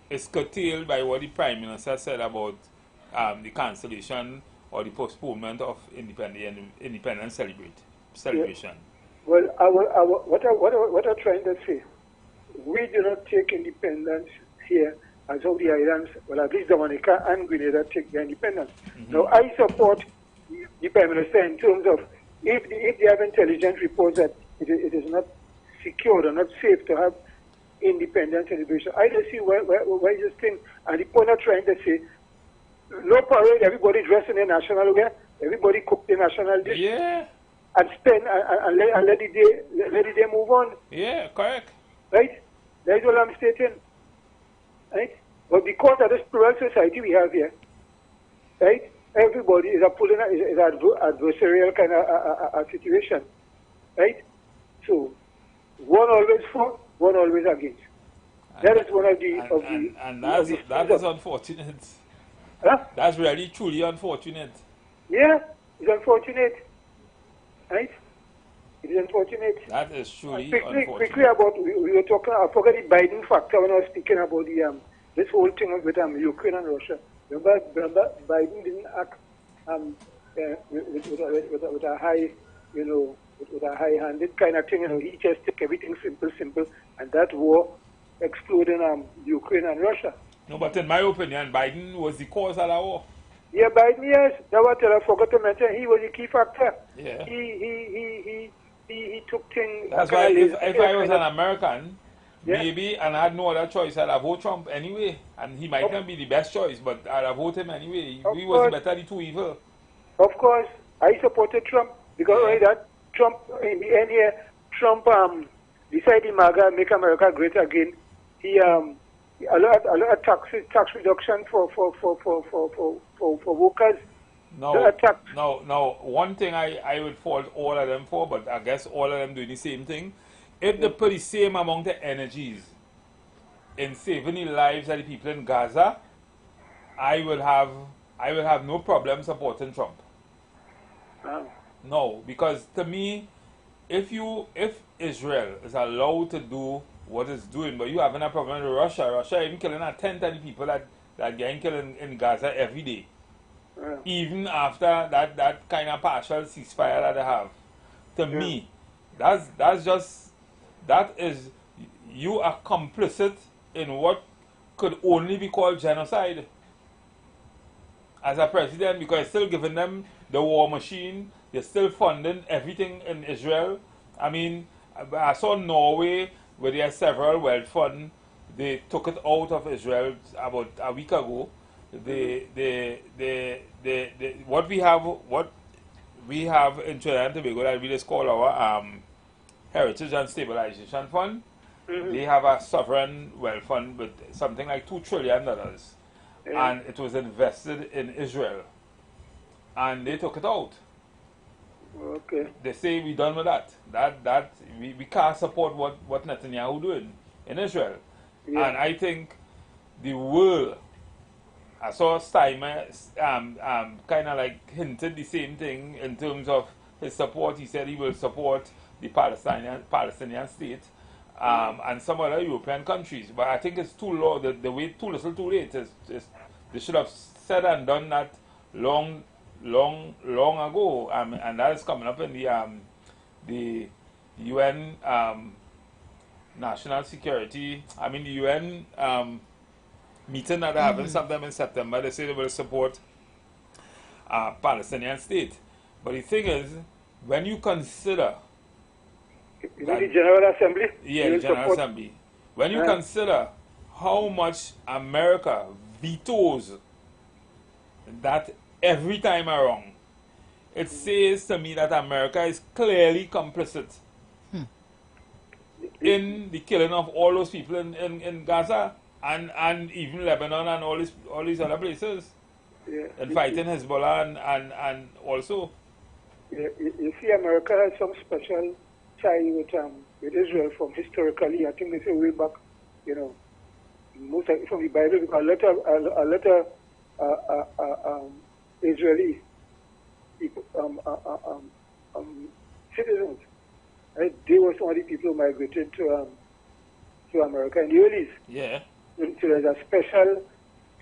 is curtailed by what the Prime Minister said about the cancellation or the postponement of independence celebration? Yeah. Well, what I'm trying to say, we do not take independence here as how the islands, well, at least Dominica and Grenada take their independence. Now, I support the Prime Minister in terms of if they have intelligence reports that it is not secure or not safe to have independence celebration, I don't see why this thing, and the point I'm trying to say, no parade, everybody dressed in their national wear, everybody cook their national dish. Yeah. And spend and let the day move on. Yeah, correct. Right? That's what I'm stating. Right? But because of this plural society we have here, right? Everybody is adversarial kind of situation. Right? So one always for, one always against. That is one of the that is unfortunate. Huh? That's really truly unfortunate. Yeah, it's unfortunate. Right? It is unfortunate. That is truly unfortunate. Quickly about, we were talking, I forgot the Biden factor when I was speaking about the this whole thing with Ukraine and Russia. Remember Biden didn't act with a high, with a high-handed kind of thing. He just took everything simple, and that war exploded in Ukraine and Russia. No, but in my opinion, Biden was the cause of that war. Yeah, Biden, yes. That was what I forgot to mention. He was the key factor. Yeah. He took things. That's why if I was an American, maybe, and I had no other choice, I'd have voted Trump anyway. And he might not be the best choice, but I'd have voted him anyway. He was better than the two evil. Of course. I supported Trump because that Trump, in the end here, Trump decided MAGA, make America great again. He a lot of tax reduction for workers. No, one thing I would fault all of them for, but I guess all of them doing the same thing. If they put the same amount of energies in saving the lives of the people in Gaza, I will have no problem supporting Trump. No, because to me, if Israel is allowed to do what it's doing, but you having a problem with Russia even killing a tenth of the people that getting killed in Gaza every day. Even after that kind of partial ceasefire that they have. To me, you are complicit in what could only be called genocide as a president, because you're still giving them the war machine, you're still funding everything in Israel. I mean, I saw Norway where there are several wealth funds. They took it out of Israel about a week ago. What we have in Trinidad and Tobago that we just call our Heritage and Stabilization Fund. They have a sovereign wealth fund with something like $2 trillion, and it was invested in Israel, and they took it out. Okay. They say we done with that. That we can't support what Netanyahu doing in Israel. Yeah. And I think the world, I saw Steinmeier kind of like hinted the same thing in terms of his support. He said he will support the Palestinian state and some other European countries. But I think it's too low. The way too little too late. They should have said and done that long ago, and that is coming up in the UN National Security. I mean the UN meeting that they're having sometime in September. They say they will support Palestinian state. But the thing is, when you consider the General Assembly, the General Assembly, when you consider how much America vetoes that every time around, it says to me that America is clearly complicit in the killing of all those people in Gaza and even Lebanon and all these other places, and fighting Hezbollah and also. You see, America has some special tie with Israel from historically. I think they say way back, most from the Bible, because a lot of Israeli people, citizens, right? They were some of the people who migrated to America in the early. Yeah. So there's a special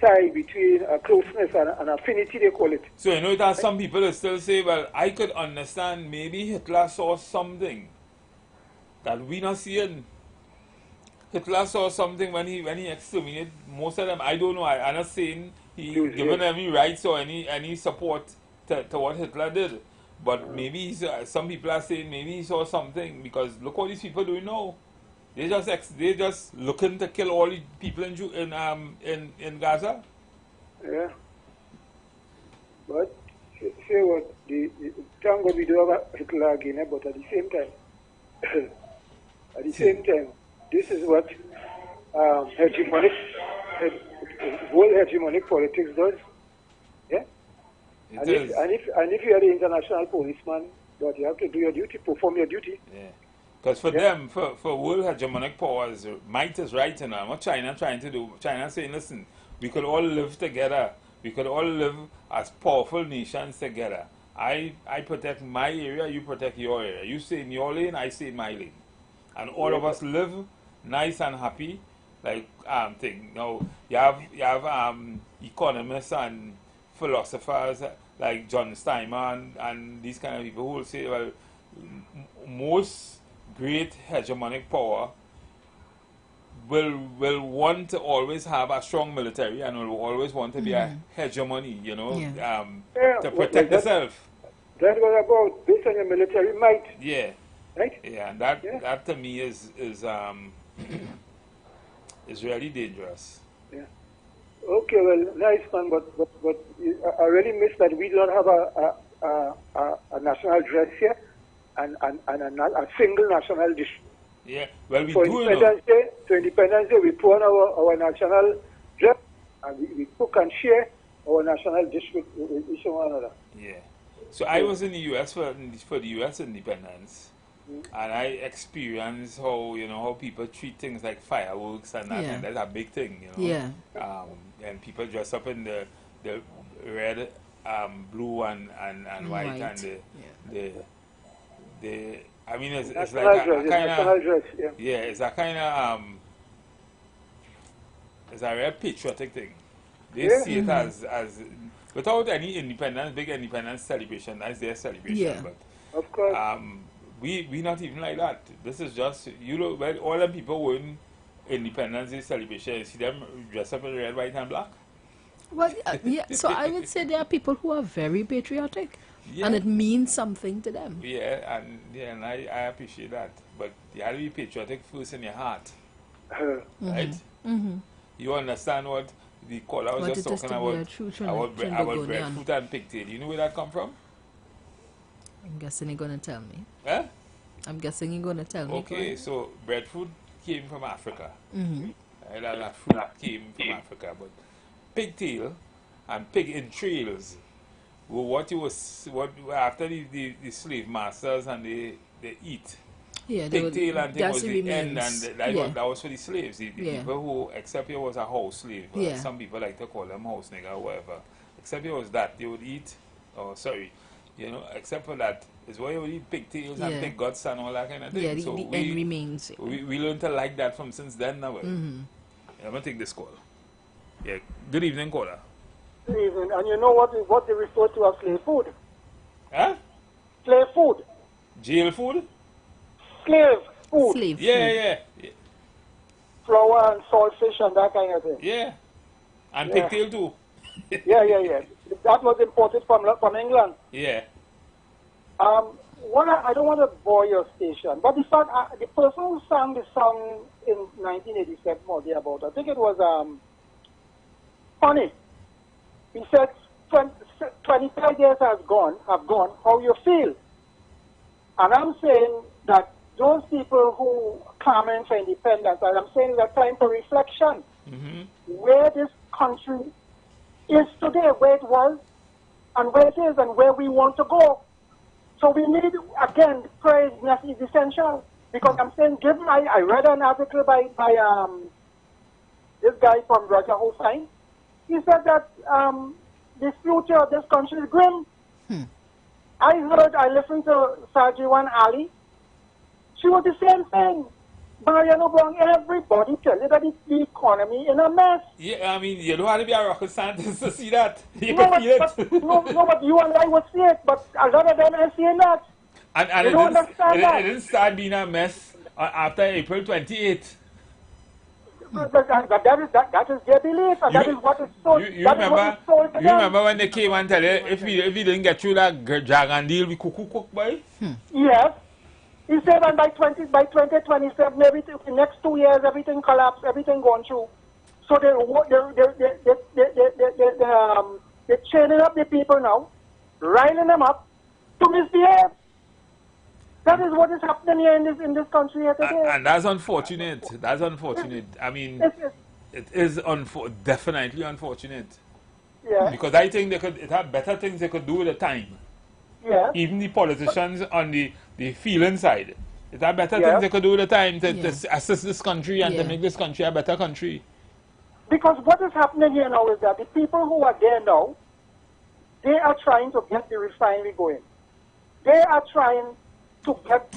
tie between a closeness and affinity, they call it. So you know that some people still say, well, I could understand maybe Hitler saw something that we not seeing. Hitler saw something when he exterminated most of them. I don't know. I'm not saying he given any rights or any support to what Hitler did. But maybe some people are saying maybe he saw something, because look what these people doing now. They just looking to kill all the people in Gaza. Yeah. But say what thank God we do have Hitler again, but at the same time, this is what world hegemonic politics does. Yeah. And if you are the international policeman, but you have to do your duty, perform your duty. Yeah. Because for them, for world hegemonic powers, might is right, and what China trying to do. China saying, listen, we could all live together. We could all live as powerful nations together. I protect my area, you protect your area. You stay in your lane, I stay in my lane. And all of us live nice and happy, like thing. Now you have economists and philosophers like John Steinman and these kind of people who will say, well, most great hegemonic power will want to always have a strong military and will always want to be a hegemony, you know, to protect itself. That was about based on your military might. Yeah. Right? Yeah, and that to me is really dangerous. Yeah. Okay, well, nice man, but I really miss that we don't have a national dress here and a single national dish. Yeah, well, we for do Independence Day. So Independence Day, we put on our national dress and we cook and share our national dish with each one another. Yeah. So I was in the U.S. for the U.S. independence. And I experienced how people treat things like fireworks and that, and that's a big thing, you know. Yeah. And people dress up in the red, blue and white, and the I mean it's like a kind of it's a kind of it's a very patriotic thing. They see it as without any big independence celebration. That's their celebration, but of course. We not even like that. This is just, when all the people win Independence Day celebration, you see them dress up in red, white, and black. Well, yeah. So I would say there are people who are very patriotic, and it means something to them. Yeah, and I appreciate that. But you have to be patriotic first in your heart, right? Mm-hmm. You understand what the caller was just talking about breadfruit and pigtail. You know where that come from? I'm guessing you're going to tell me. Huh? I'm guessing you're going to tell me. Okay, so breadfruit came from Africa. Mm-hmm. That fruit came from Africa. But pigtail and pig entrails were after the slave masters and they eat. Yeah, pigtail and thing was the end, and that was for the slaves. The people who, except it was a house slave. Some people like to call them house nigger or whatever. Except it was that, they would eat, except for that, is why you would eat pigtails and pig guts and all that kind of thing. Yeah, the end remains. We learned to like that from since then now. I'm going to take this call. Yeah, good evening, caller. Good evening. And you know what they refer to as slave food? Huh? Slave food. Jail food? Slave food. Slave food. Yeah. Flour and saltfish and that kind of thing. Yeah. And pigtail too. Yeah. That was imported from England. Yeah. I don't want to bore your station, but the fact the person who sang the song in 1987, about, I think it was Funny. He said 25 years have gone. How you feel? And I'm saying that those people who clamoring for independence, and I'm saying it's a time for reflection. Where this country is today, where it was, and where it is, and where we want to go. So we need, again, praise is essential. Because I'm saying, I read an article by this guy from Roger Hossein, he said that the future of this country is grim. I listened to Sarjiwan Ali. She was the same thing. Mariano Brown, everybody tell you that the economy in a mess. Yeah, I mean, you don't have to be a rocket scientist to see that. You No, can feel it. but you and I would see it, but a lot of them are seeing that. And you don't understand that. It didn't start being a mess after April 28th. That is their belief, and that is what is sold. You remember when they came and tell you, if we didn't get through that dragon deal, we cook, boy? Yes. He said, and by 2027, maybe the next 2 years, everything collapsed, everything gone through. So they're chaining up the people now, riling them up to misbehave. That is what is happening here in this country here today. And that's unfortunate. That's unfortunate. I mean, it is definitely unfortunate. Yeah. Because I think it had better things they could do with the time. Yeah. Even the politicians on the feeling side. It had better things they could do with the time to assist this country and to make this country a better country. Because what is happening here now is that the people who are there now, they are trying to get the refinery going. They are trying to get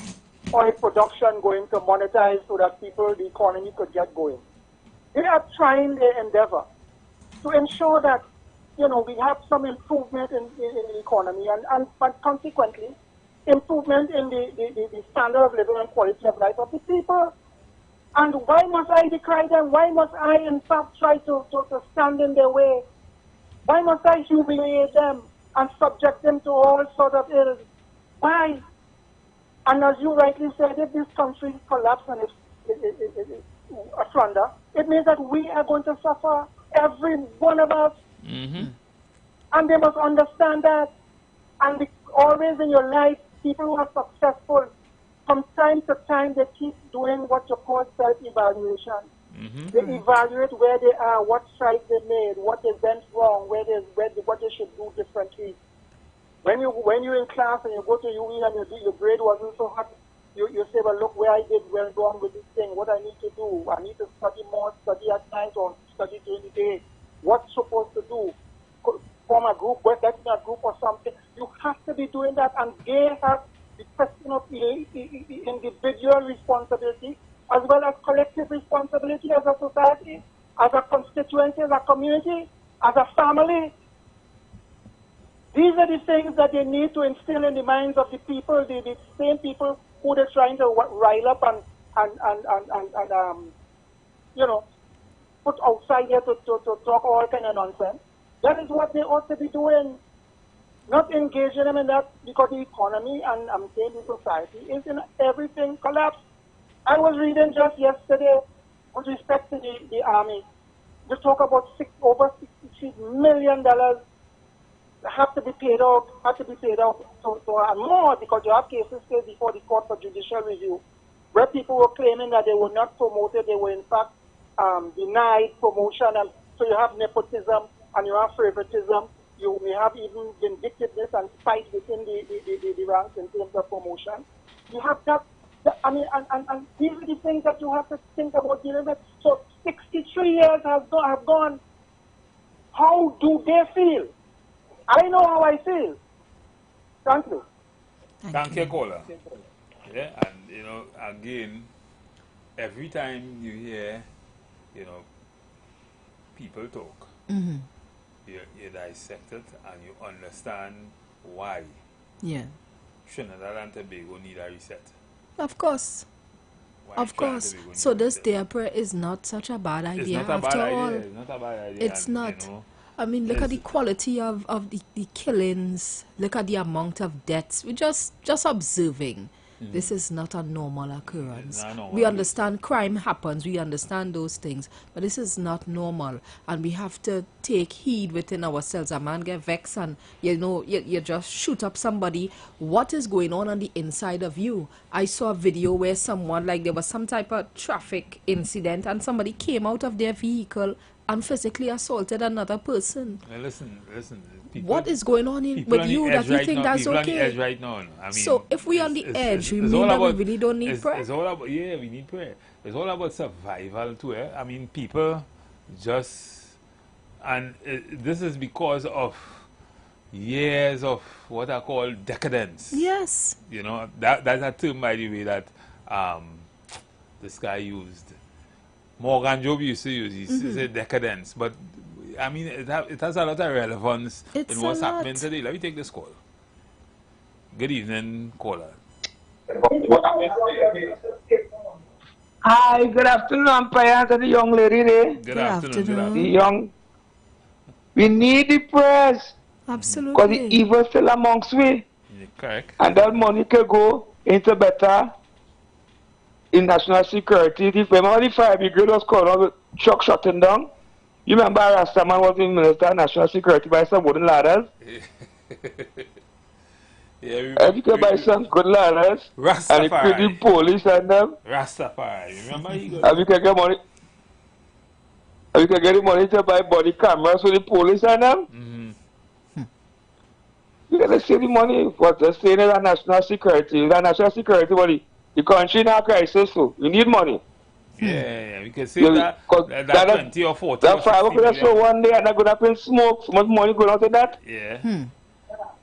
oil production going to monetize so that the economy could get going. They are trying their endeavor to ensure that, we have some improvement in the economy and consequently improvement in the standard of living and quality of life of the people. And why must I decry them? Why must I, in fact, try to stand in their way? Why must I humiliate them and subject them to all sorts of ills? Why? And as you rightly said, if this country collapses and it's a plunder, it means that we are going to suffer, every one of us. And they must understand that. And always in your life, people who are successful, from time to time, they keep doing what you call self-evaluation. They evaluate where they are, what strides they made, what they went wrong, what they should do differently. When you're in class and you go to UE and your grade wasn't so hot, you say, well, look where I did well wrong with this thing, what I need to do. I need to study more, study at night or study during the day. What's supposed to do? Form a group, work in a group or something. You have to be doing that, and they have the question of individual responsibility as well as collective responsibility as a society, as a constituency, as a community, as a family. These are the things that they need to instill in the minds of the people, the same people who they're trying to rile up and put outside here to talk all kind of nonsense. That is what they ought to be doing. Not engaging them in that, because the economy and I'm saying the society is in everything collapse. I was reading just yesterday with respect to the army. They talk about over $63 million have to be paid out, and more, because you have cases still before the court for judicial review where people were claiming that they were not promoted, they were in fact denied promotion, and so you have nepotism and you have favoritism. You may have even vindictiveness and spite within the ranks in terms of promotion. You have that, and these are the things that you have to think about dealing with. So 63 years have gone. How do they feel? I know how I feel. Thank you. Thank you, caller. Yeah, and again, every time you hear, people talk, you dissect it and you understand why. Yeah. Trinidad and Tobago need a reset. Of course. Of course. So this day prayer is not such a bad idea. It's not a bad idea. It's not a bad idea. It's not. I mean, look at the quality of the killings. Look at the amount of deaths. We're just observing. This is not a normal occurrence. We understand crime happens. We understand those things. But this is not normal. And we have to take heed within ourselves. A man get vexed and, you just shoot up somebody. What is going on the inside of you? I saw a video where someone, there was some type of traffic incident and somebody came out of their vehicle and physically assaulted another person. Now listen. What is going on with you that you think that's okay? On the edge right now. I mean, so if we're on the edge, we mean that we really don't need prayer? It's all about, we need prayer. It's all about survival too. I mean, people this is because of years of what I call decadence. Yes. You know, that's a term, by the way, that this guy used. Morgan Job used to use. He said decadence. But, I mean, it has a lot of relevance in what's happening today. Let me take this call. Good evening, caller. Hi, good afternoon, umpire, to the young lady there. Good afternoon. We need the press. Absolutely. Because the evil still amongst we. Correct. And that money can go into better in national security. Remember the fire brigade was called out with truck shutting down? You remember Rastaman was the Minister of National Security by some wooden ladders? Yeah, you can buy some good ladders. And you could the police and them. Rastafari. Remember and you can get money. And you can get the money to buy body cameras for the police and them. You can see the money for the state of national security. The national security body. The country in a crisis, so you need money. Yeah, we can say that 20 or 40 that fire could have show one day and they're going to put smoke. So much money going out of that. Yeah.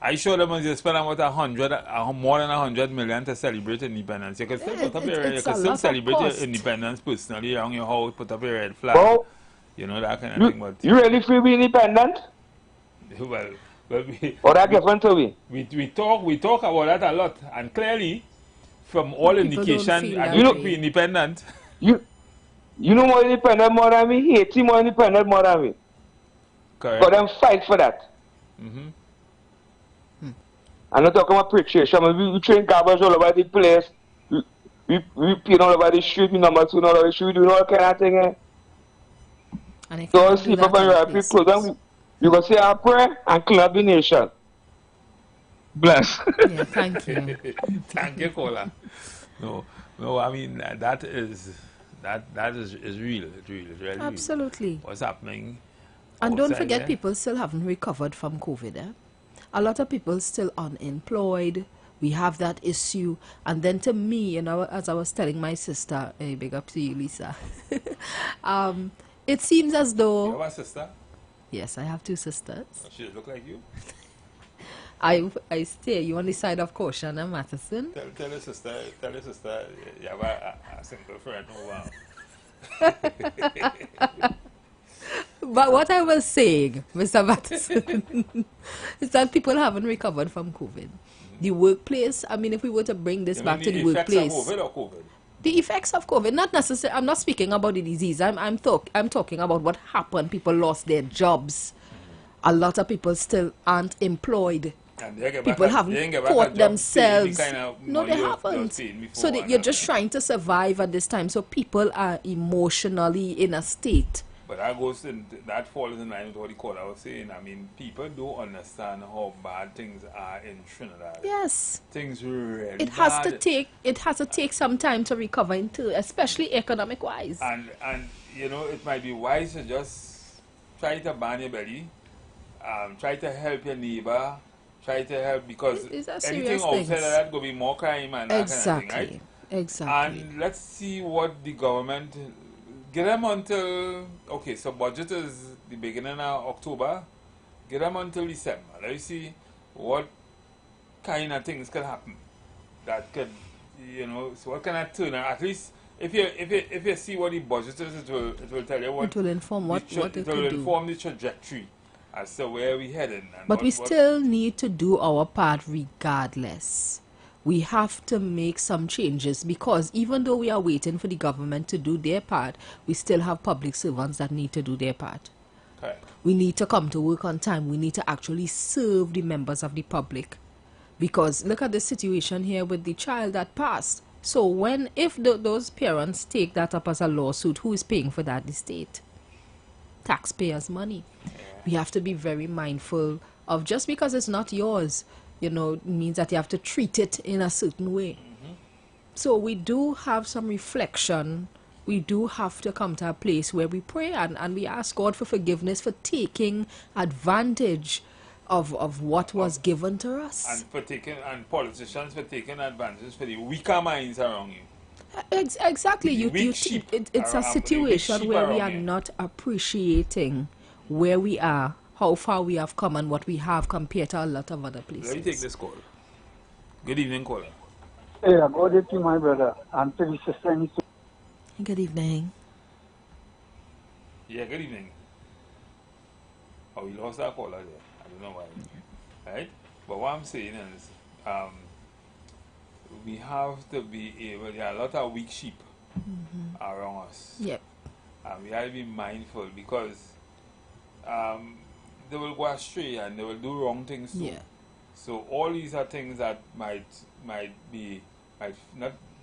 I sure them must spend about more than 100 million to celebrate independence. You can still put up you can still celebrate your independence personally around your house, put up a red flag. Well, you know, that kind of thing. But you really feel be independent? Well, or that different to me? We talk about that a lot, and clearly, from all indication, I don't think we independent. You know more independent more than me. Haiti more independent more than me. Correct. But them fight for that. I'm not talking about appreciation. We train garbage all over the place. We pin all over the street. We number 2 all over the street. We do all kind of thing. And so see people very close. You can say our prayer and clean up the nation. Bless. Yeah, thank you. Thank you, caller. No, I mean that is real. It's really absolutely real. What's happening? And don't forget, people still haven't recovered from COVID. A lot of people still unemployed. We have that issue. And then to me, you know, as I was telling my sister, hey, big up to you, Lisa. It seems as though... You have a sister? Yes, I have 2 sisters. She look like you? I stay. You on the side of Caution and Matheson? Tell your sister you have a single friend. Oh, wow. But what I was saying, Mr. Matheson, is that people haven't recovered from COVID. The workplace, I mean, if we were to bring this back to the workplace. The effects of COVID or COVID? The effects of COVID, not necessarily. I'm not speaking about the disease. I'm talking about what happened. People lost their jobs. A lot of people still aren't employed. People haven't caught themselves. No, they haven't. So you're just trying to survive at this time. So people are emotionally in a state. But that falls in line with what the caller was saying. I mean, people don't understand how bad things are in Trinidad. Yes. Things really it has to take some time to recover into, especially economic wise. And you know, it might be wise to just try to ban your belly, try to help your neighbor, try to help, because anything outside of that will be more crime and that kind of thing, right? Exactly. And let's see what the government. Get them until, okay, so budget is the beginning of October. Get them until December. Let's see what kind of things can happen. That could, you know, so what kind of turn? At least if you see what the budget is, it will tell you what. It will inform what it will inform the trajectory as to where we're heading. But we still need to do our part regardless. We have to make some changes, because even though we are waiting for the government to do their part, we still have public servants that need to do their part. Okay. We need to come to work on time. We need to actually serve the members of the public. Because look at the situation here with the child that passed. So if those parents take that up as a lawsuit, who is paying for that? The state. Taxpayers' money. We have to be very mindful of, just because it's not yours, you know, means that you have to treat it in a certain way. So we do have some reflection. We do have to come to a place where we pray and we ask God for forgiveness for taking advantage of what was given to us. And politicians for taking advantage for the weaker minds around you. Exactly. It's a situation where we are not appreciating where we are, how far we have come, and what we have compared to a lot of other places. Let me take this call. Good evening, caller. Hey, I got it to my brother and to the sister. Good evening. Yeah, good evening. Oh, we lost our caller there. I don't know why. Right? But what I'm saying is, we have to be able, there are a lot of weak sheep around us. Yep. And we have to be mindful because they will go astray and they will do wrong things too. Yeah. So all these are things that might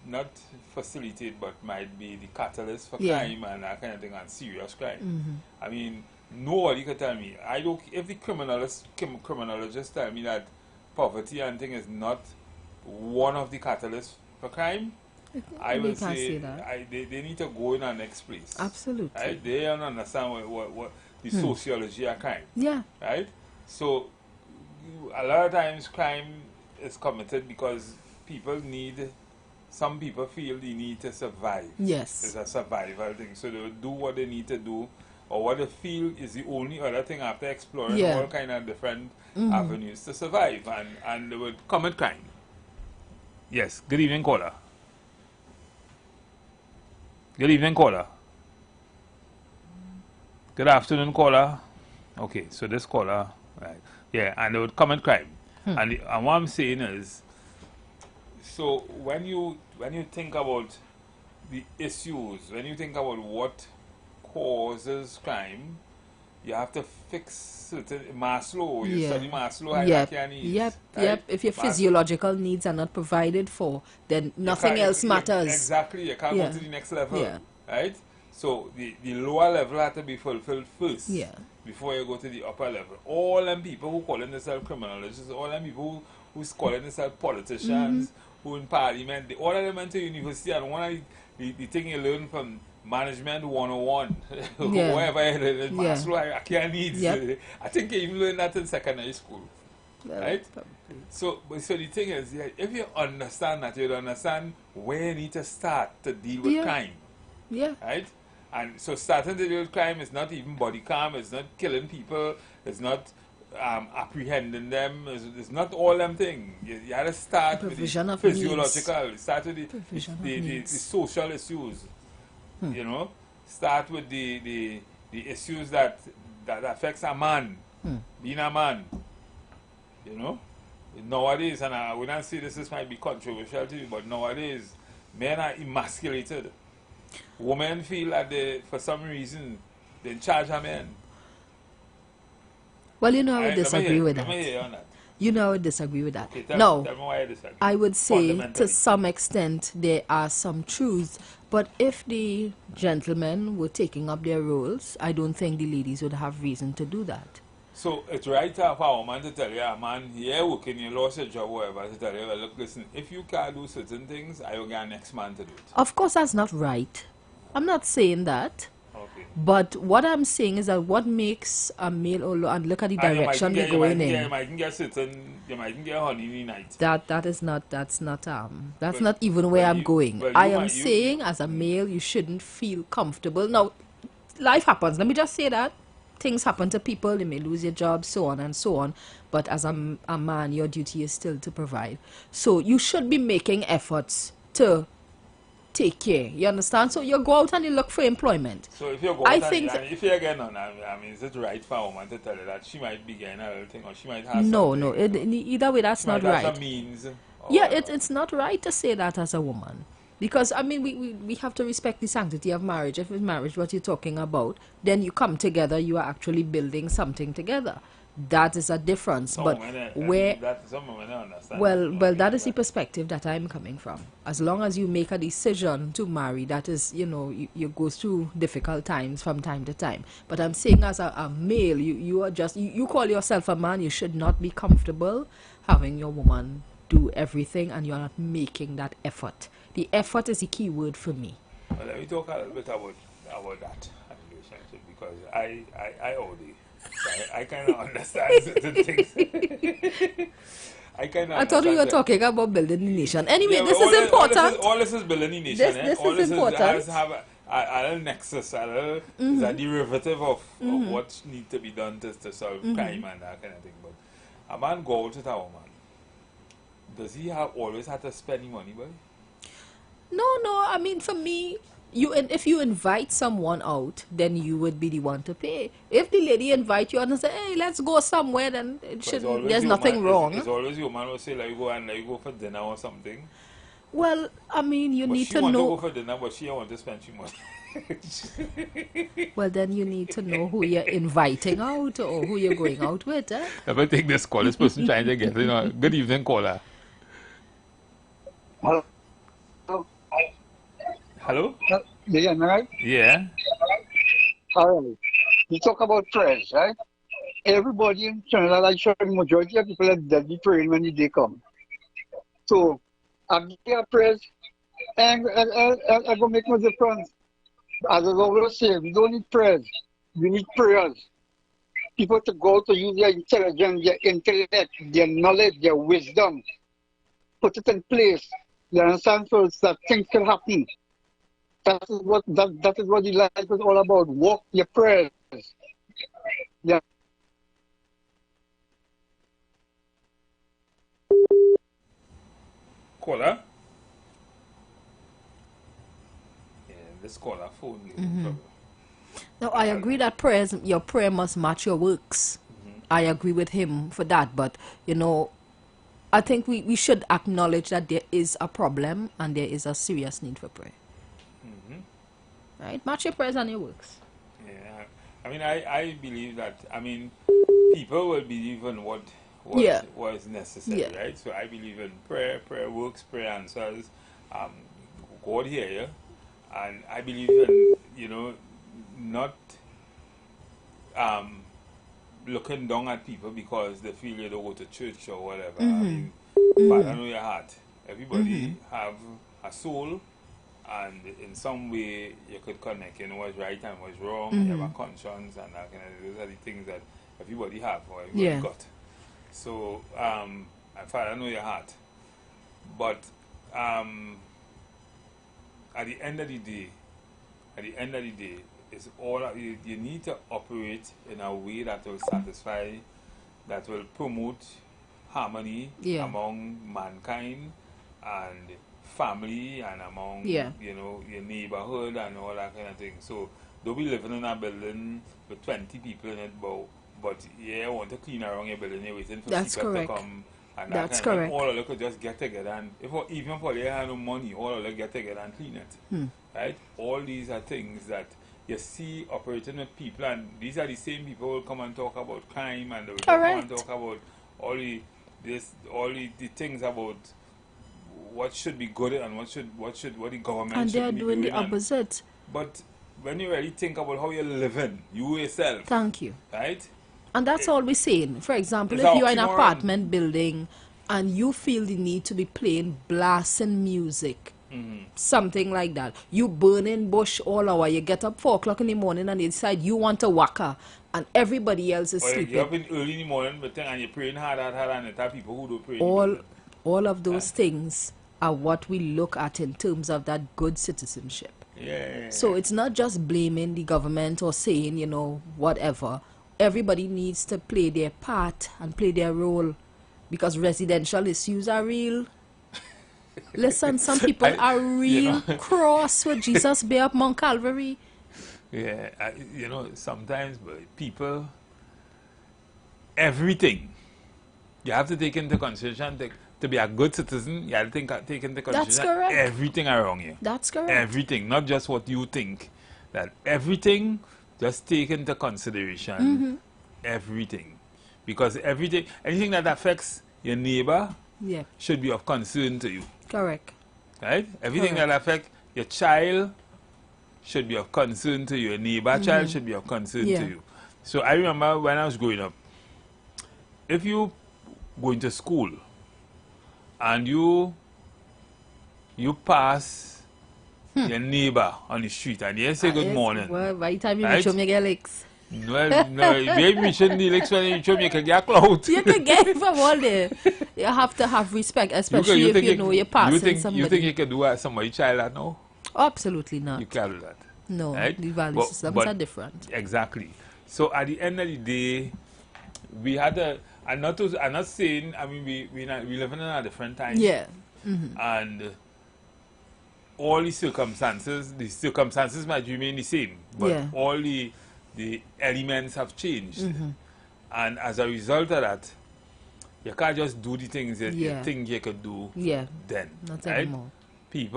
not facilitate, but might be the catalyst for crime and that kind of thing, and serious crime. I mean, nobody can tell me. If the criminologists tell me that poverty and thing is not one of the catalysts for crime, I will say they need to go in our next place. Absolutely. Right? They don't understand what the sociology of crime. Yeah. Right? So a lot of times crime is committed because some people feel they need to survive. Yes. It's a survival thing. So they will do what they need to do, or what they feel is the only other thing after exploring all kind of different avenues to survive, and they will commit crime. Yes. Good evening, caller. Good evening, caller. Good afternoon, caller. Okay, so this caller, right? Yeah, and they would commit crime. And what I'm saying is, so when you think about the issues, when you think about what causes crime, you have to fix certain Maslow. You study Maslow hierarchy of needs. Yep. If your physiological needs are not provided for, then nothing else matters. Exactly. You can't go to the next level. Right? So the lower level has to be fulfilled first before you go to the upper level. All them people who call themselves criminologists, all them people who's calling themselves politicians, who in parliament, all of them went to university, and one of the thing you learn from Management 101, wherever you learn Maslow hierarchy of needs. I think you even learn that in secondary school. Right? So the thing is, if you understand that, you understand where you need to start to deal with crime. Right? And so starting to deal with crime is not even body cam, it's not killing people, it's not apprehending them, it's not all them things. You have to start with the physiological, start with the social issues. You know, start with the issues that affects a man, being a man. You know, nowadays, and I wouldn't say this might be controversial to you, but nowadays men are emasculated. Women feel that for some reason they're in charge of men. Well, you know, I would disagree with that. Let me hear you on that. You know, I would disagree with that. Okay, tell me why you disagree. I would say to some extent there are some truths, but if the gentlemen were taking up their roles, I don't think the ladies would have reason to do that. So it's right for a woman to tell you, man, here working, you lost your job, whatever, to tell you, well, look, listen, if you can't do certain things, I will get next man to do it. Of course, that's not right. I'm not saying that. Okay. But what I'm saying is that what makes a male, and look at the direction they're going in. You might get honey night. That's not even where I'm going. I am saying as a male, you shouldn't feel comfortable. Now, life happens. Let me just say that. Things happen to people, they may lose your job, so on and so on. But as a man, your duty is still to provide. So you should be making efforts to take care. You understand? So you go out and you look for employment. So if you go out and if you're getting on, I mean, is it right for a woman to tell her that she might be getting a little thing, or she might have No. Either way, that's not right. Means, it's not right to say that as a woman. Because, I mean, we have to respect the sanctity of marriage. If it's marriage what you're talking about, then you come together, you are actually building something together. That is a difference. But that is the perspective that I'm coming from. As long as you make a decision to marry, that is, you go through difficult times from time to time. But I'm saying as a male, you are just, you call yourself a man, you should not be comfortable having your woman do everything and you're not making that effort. The effort is the key word for me. Well, let me talk a little bit about that relationship, because I kind of understand certain things. I thought we were talking about building the nation. Anyway, this is important. All this is building the nation. This is important. Have a little nexus, a little is a derivative of what needs to be done to solve crime and that kind of thing. But a man go out with a woman. Does he always have to spend money, boy? No. I mean, for me, if you invite someone out, then you would be the one to pay. If the lady invite you and say, "Hey, let's go somewhere," then there's nothing wrong. It's always your man will say, "Like you go for dinner or something." Well, I mean, you need to know. She want to go for dinner, but she don't want to spend your money. Well, then you need to know who you're inviting out or who you're going out with. Let me take this call. This person trying to get, good evening, caller. Hello. Hello? Yeah, right? Yeah. All right. You talk about prayers, right? Everybody in Trinidad, I'm sure the majority of people are deadly praying when the day comes. So, I get prayers, and I go make no difference. As I always say, we don't need prayers. We need prayers. People to go to use their intelligence, their intellect, their knowledge, their wisdom. Put it in place. You understand? So that things can happen. That is what the life is all about. Walk your prayers. Yeah. Caller? Yeah, this caller phone. No, I agree that your prayer must match your works. I agree with him for that. But, I think we should acknowledge that there is a problem and there is a serious need for prayer. Right? Match your prayers and your works. Yeah. I mean, I believe that, people will believe in what is necessary, right? So I believe in prayer works, prayer answers. God hear you. And I believe in, not looking down at people because they feel they don't go to church or whatever. I mean, but I know your heart. Everybody have a soul, and in some way you could connect, what's right and what's wrong. You have a conscience, and that kind of, those are the things that everybody have or everybody got. So, Father, I know your heart. But at the end of the day, it's all you need to operate in a way that will satisfy, that will promote harmony among mankind and family and among your neighborhood and all that kind of thing. So don't be living in a building with 20 people in it, but want to clean around your building, you're waiting for people to come. And That's correct. All of them could just get together, and even if they have no money, all of them get together and clean it. Right? All these are things that you see operating with people, and these are the same people who will come and talk about crime, and they will come and talk about all the things about what should be good and what the government should be doing. And they're doing the opposite. But when you really think about how you're living, you yourself. Thank you. Right? And that's all we're saying. For example, if you're in an apartment building and you feel the need to be playing blasting music, something like that, you burning bush all hour, you get up 4 o'clock in the morning and you decide you want a waka and everybody else is sleeping. You're up in early in the morning and you're praying hard and there are people who don't pray. All of those things are what we look at in terms of that good citizenship. So it's not just blaming the government or saying, whatever. Everybody needs to play their part and play their role, because residential issues are real. Listen, some people are real cross with Jesus Bay up Mount Calvary. Yeah, sometimes people, everything, you have to take into consideration to be a good citizen. You have to take into consideration everything around you. That's correct. Everything, not just what you think. That everything. Just take into consideration everything. Because anything that affects your neighbor should be of concern to you. Correct. Right? Everything that affects your child should be of concern to you. Your neighbor child should be of concern to you. So I remember when I was growing up, if you go into school and you pass your neighbor on the street and you say good morning. Well, by the time you reach home, you get licks. No, maybe we shouldn't the election. You can get clout. You can get it from all there. You have to have respect, especially if you know you're passing somebody. You think you can do what somebody child that now? Absolutely not. You can't do that. No, right? the value systems are different. Exactly. So at the end of the day, we had a. I'm not saying. I mean, we live in a different time. Yeah. And all the circumstances might remain the same, but all the elements have changed. And as a result of that, you can't just do the things that you think you could do then. Not right? anymore. You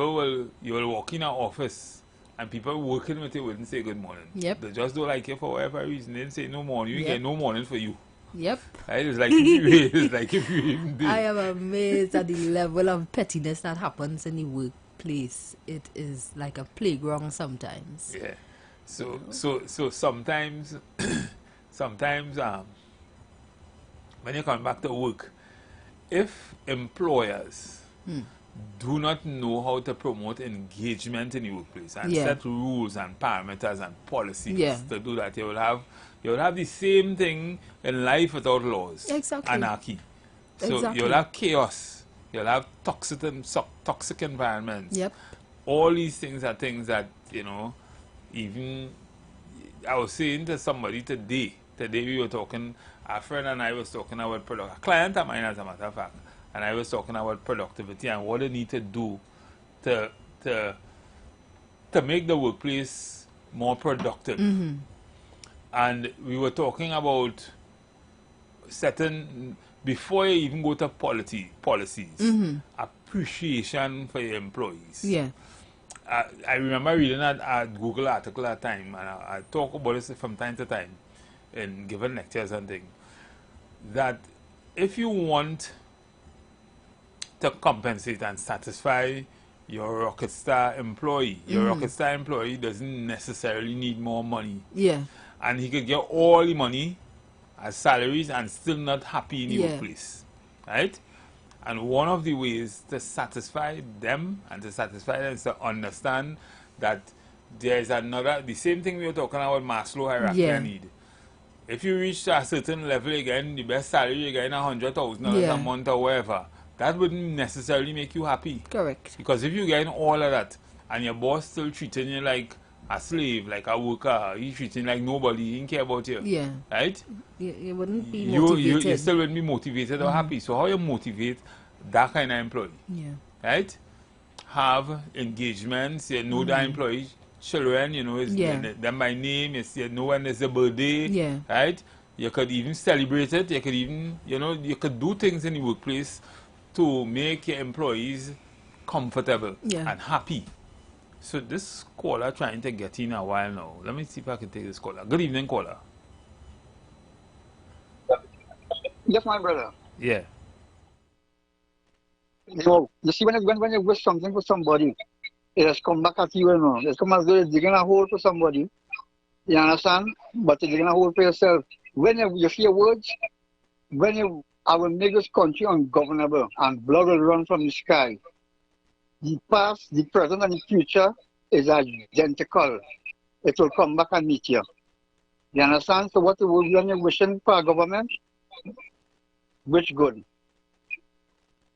will walk in an office and people working with you wouldn't say good morning. Yep. They just don't like you for whatever reason. They didn't say no morning. You get no morning for you. Yep. Right? It's like if you even did. I am amazed at the level of pettiness that happens in the workplace. It is like a playground sometimes. Yeah. So sometimes when you come back to work, if employers do not know how to promote engagement in the workplace and set rules and parameters and policies to do that, you will have the same thing in life without laws. Exactly. Anarchy. So you'll have chaos. You'll have toxic environments. Yep. All these things are things that, even I was saying to somebody today we were talking, a friend and I was talking about a client of mine as a matter of fact, and I was talking about productivity and what they need to do to make the workplace more productive. And we were talking about certain, before you even go to policies, appreciation for your employees. Yeah. I remember reading a Google article at the time, and I talk about this from time to time in given lectures and things, that if you want to compensate and satisfy your rocket star employee, your rocket star employee doesn't necessarily need more money. Yeah. And he could get all the money as salaries and still not happy in the workplace. Right? And one of the ways to satisfy them and to satisfy them is to understand that there is the same thing we were talking about Maslow hierarchy of need. If you reach a certain level again, the best salary you get $100,000 a month or whatever, that wouldn't necessarily make you happy. Correct. Because if you get all of that and your boss still treating you like a slave, like a worker, he's treating like nobody, he didn't care about you. Yeah. Right? You wouldn't be motivated. You still wouldn't be motivated or happy. So how you motivate that kind of employee? Yeah. Right? Have engagements, you know the employee, children, them by name, you know when it's a birthday. Right? You could even celebrate it, you could even, you could do things in the workplace to make your employees comfortable and happy. So this caller trying to get in a while now. Let me see if I can take this caller. Good evening, caller. Yes, my brother. Yeah. You see, when you wish something for somebody, it has come back at you, It's come as though you're digging a hole for somebody. You understand? But you're digging a hole for yourself. When you hear words, I will make this country ungovernable and blood will run from the sky. The past, the present, and the future is identical. It will come back and meet you. You understand? So what will you be wishing for a government? Which good?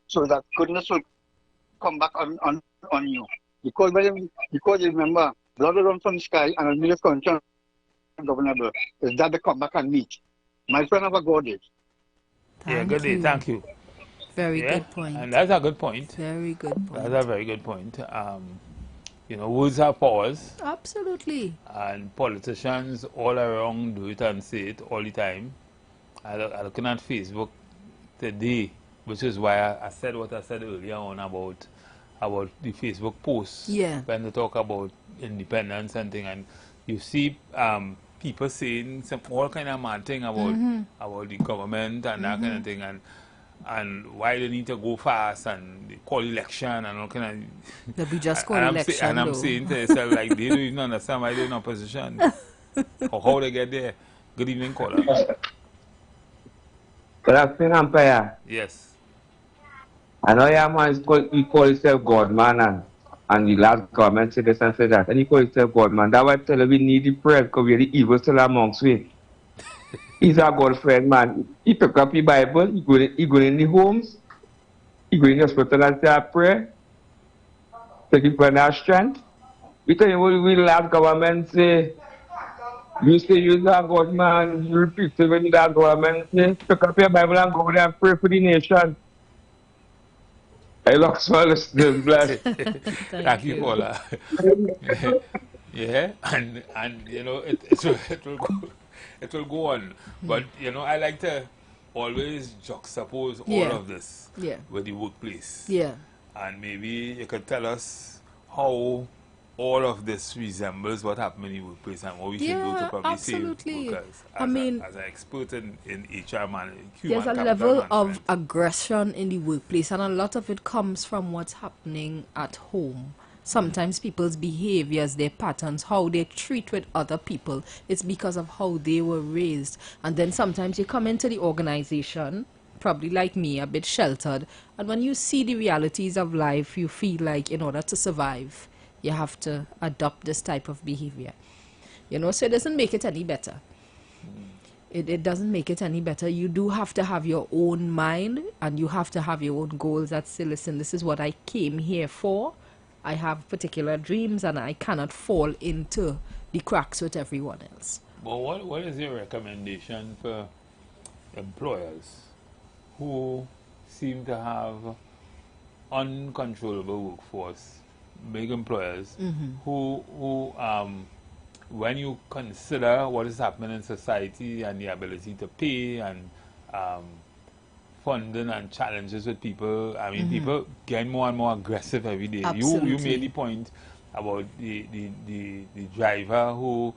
So that goodness will come back on you. Because you remember, blood will run from the sky and will make this country ungovernable. Is that they come back and meet? My friend, have a good day. Good day. Thank you. Very good point. And that's a good point. Very good point. That's a very good point. Words have powers. Absolutely. And politicians all around do it and say it all the time. I'm looking at Facebook today, which is why I said what I said earlier on about the Facebook posts. Yeah. When they talk about independence and thing, and you see people saying all kind of mad thing about the government and that kind of thing, and why they need to go fast and they call election and all kind of. That we just call election. And I'm saying to myself, like, they don't even understand why they're in opposition or how they get there. Good evening, caller. Good afternoon, umpire. Yes. I know your man he call himself God, man, and And the last government said this and said that. And he called it God, man. That's why I tell you we need the prayer because we are the evil still amongst we. He's our God friend, man. He pick up the Bible, he go in the homes, he go in the hospital and say a prayer. Take people in our strength. We tell you what we last government say. You say you're God, man. You repeat it when that government say, pick up your Bible and go there and pray for the nation. I look so listeners, bless. Thank you, Paula. Yeah, and you know it will go on, but you know I like to always juxtapose all of this with the workplace. Yeah, and maybe you could tell us how all of this resembles what happened in the workplace and what we should do to probably absolutely. save workers. I mean, as an expert in HR management, there's a level of aggression in the workplace, and a lot of it comes from what's happening at home. Sometimes people's behaviors, their patterns, how they treat with other people, it's because of how they were raised. And then sometimes you come into the organization, probably like me, a bit sheltered, and when you see the realities of life, you feel like in order to survive, you have to adopt this type of behavior. You know, so it doesn't make it any better. It doesn't make it any better. You do have to have your own mind, and you have to have your own goals that say, listen, this is what I came here for. I have particular dreams, and I cannot fall into the cracks with everyone else. But what is your recommendation for employers who seem to have uncontrollable workforce, big employers, who when you consider what is happening in society and the ability to pay and funding and challenges with people, I mean, people getting more and more aggressive every day. You made the point about the driver who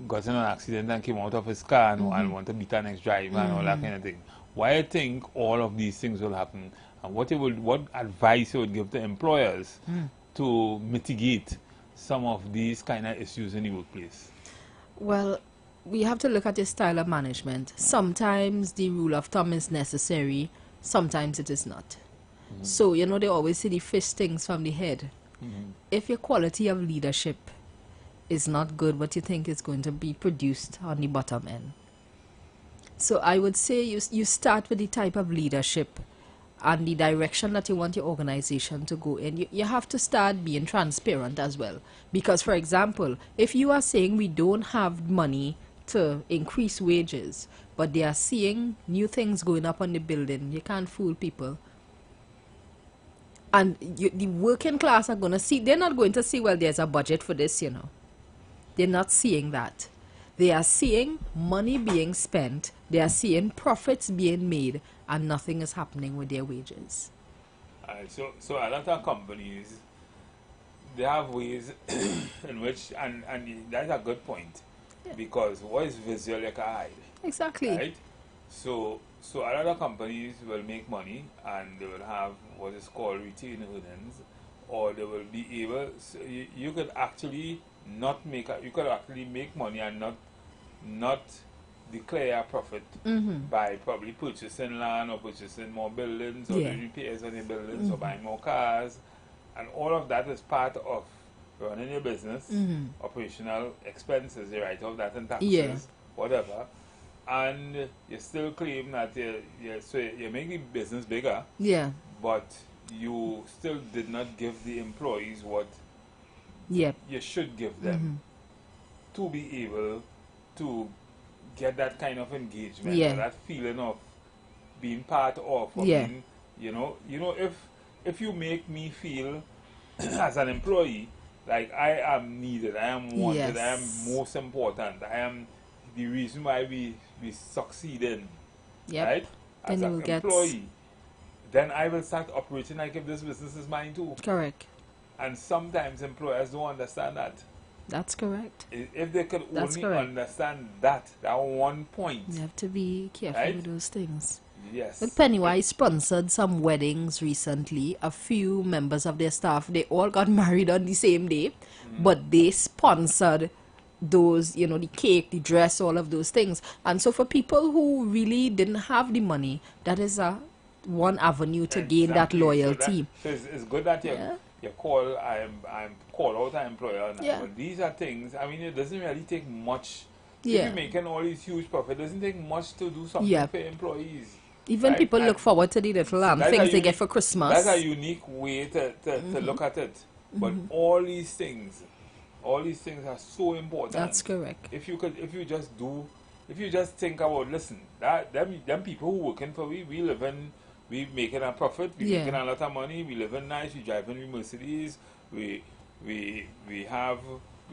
got in an accident and came out of his car and wanted to beat the next driver and all that kind of thing. Why I think all of these things will happen, and what advice you would give to employers to mitigate some of these kind of issues in the workplace? Well, we have to look at your style of management. Sometimes the rule of thumb is necessary, sometimes it is not. So, you know, they always say the fish stings from the head. If your quality of leadership is not good, what you think is going to be produced on the bottom end. So I would say you start with the type of leadership and the direction that you want your organization to go in. You have to start being transparent as well. Because, for example, if you are saying we don't have money to increase wages, but they are seeing new things going up on the building, you can't fool people. And the working class are going to see, they're not going to see, well, there's a budget for this, you know. They're not seeing that. They are seeing money being spent, they are seeing profits being made, and nothing is happening with their wages. So a lot of companies, they have ways in which, and that's a good point, because what is visual you can hide. Exactly. Right? So a lot of companies will make money and they will have what is called retained earnings, or they will be able, so you could actually not make, you could actually make money and not declare a profit by probably purchasing land or purchasing more buildings or doing repairs on your buildings or buying more cars, and all of that is part of running your business, operational expenses, you write off that in taxes, whatever, and you still claim that so you make the business bigger, but you still did not give the employees what you should give them to be able to get that kind of engagement, or that feeling of being part of, or being, you know, if you make me feel as an employee like I am needed, I am wanted, I am most important, I am the reason why we succeed in, right? As an employee, then I will start operating like if this business is mine too. Correct. And sometimes employers don't understand that. That's correct. If they could only understand that one point. You have to be careful with those things. Yes. But Pennywise sponsored some weddings recently. A few members of their staff, they all got married on the same day, but they sponsored those, you know, the cake, the dress, all of those things. And so for people who really didn't have the money, that is one avenue to gain that loyalty. So it's good that you call, I'm call out an employer. Yeah. But these are things, I mean, it doesn't really take much. Yeah. If you're making all these huge profit, it doesn't take much to do something Yeah. for employees. Even right? people look forward to the little things they get for Christmas. That's a unique way to look at it. But all these things are so important. That's correct. If you just think about, listen, them people who working for we making a profit, we making a lot of money, we living nice, we driving Mercedes, we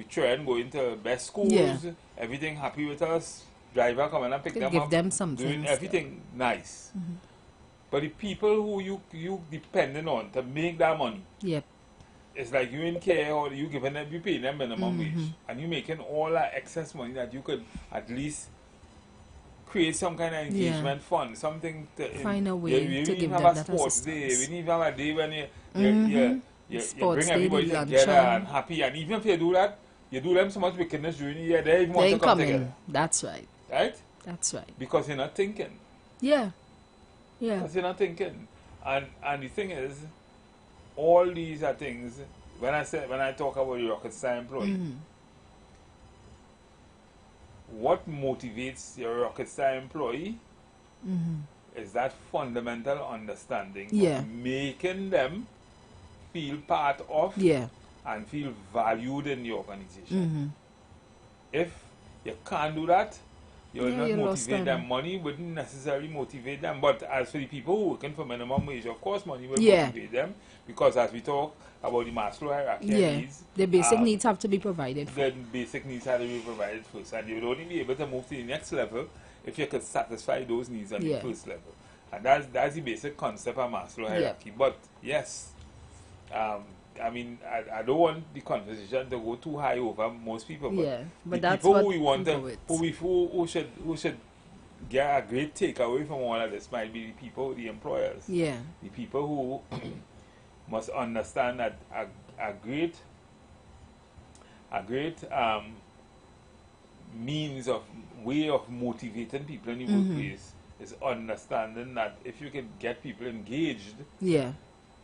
try and go into best schools, everything happy with us, driver coming and pick them give up, them something, doing everything nice. But the people who you depending on to make that money, it's like you in care or you giving them, you paying them minimum wage, and you making all that excess money that you could at least create some kind of engagement fund, something to find a way to give them have a that sports day. We need to have a day when you sports bring everybody day, together and happy. And even if you do that, you do them so much wickedness during the year, they even want to come together. That's right. Right? That's right. Because you're not thinking. Yeah. Yeah. Because you're not thinking. And the thing is, all these are things, when I talk about the rocket science employee, what motivates your rocket science employee is that fundamental understanding of making them feel part of and feel valued in the organization. If you can't do that, you will not motivate them. Money wouldn't necessarily motivate them. But as for the people who are working for minimum wage, of course money will motivate them, because as we talk about the Maslow hierarchy needs, the basic needs have to be provided for. The basic needs have to be provided first, and you would only be able to move to the next level if you could satisfy those needs on the first level. And that's the basic concept of Maslow hierarchy. But yes, I mean, I don't want the conversation to go too high over most people, but the that's people what who we want to, who should get a great takeaway from all of this might be the people, the employers, the people who must understand that a great means of way of motivating people in the workplace is understanding that if you can get people engaged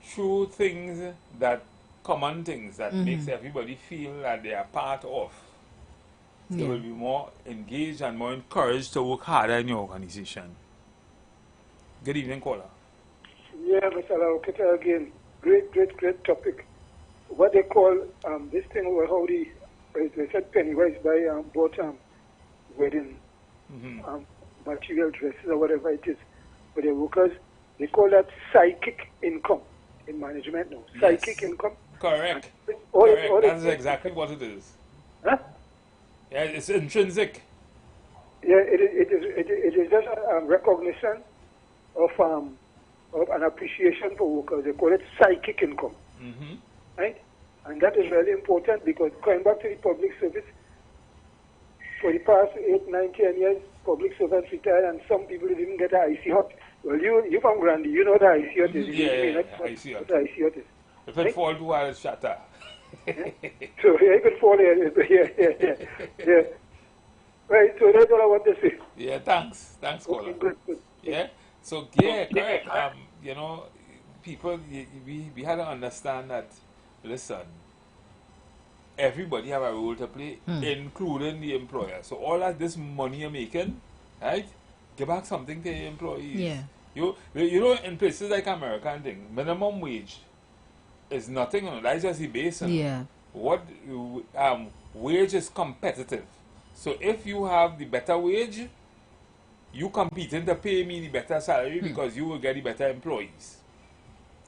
through things that common things that makes everybody feel that they are part of, they will be more engaged and more encouraged to work harder in your organization. Good evening, caller. Yeah, Mr. Laukita, again, great topic. What they call this thing, how they said Pennywise by bought wedding material dresses or whatever it is for their workers. They call that psychic income in management now. Psychic income. Correct. All That's exactly what it is. Huh? Yeah, it's intrinsic. Yeah, it is just a recognition of an appreciation for workers. They call it psychic income. Right? And that is really important, because going back to the public service, for the past 8, 9, 10 years, public servants retired and some people didn't get an IC hot. Well, you from Grandy, you know the IC hot is. IC hot. The IC hot is. If it fall to our shatter. So you could fall yeah. Right, so that's all I want to say. Yeah, thanks, caller. Good. Yeah, so correct. You know, people, we had to understand that, listen, everybody have a role to play, including the employer. So all of this money you're making, right, give back something to your employees. Yeah. You know, in places like America and thing, minimum wage is nothing. That's just the base. What wage is competitive. So if you have the better wage, you competing to pay me the better salary because you will get the better employees.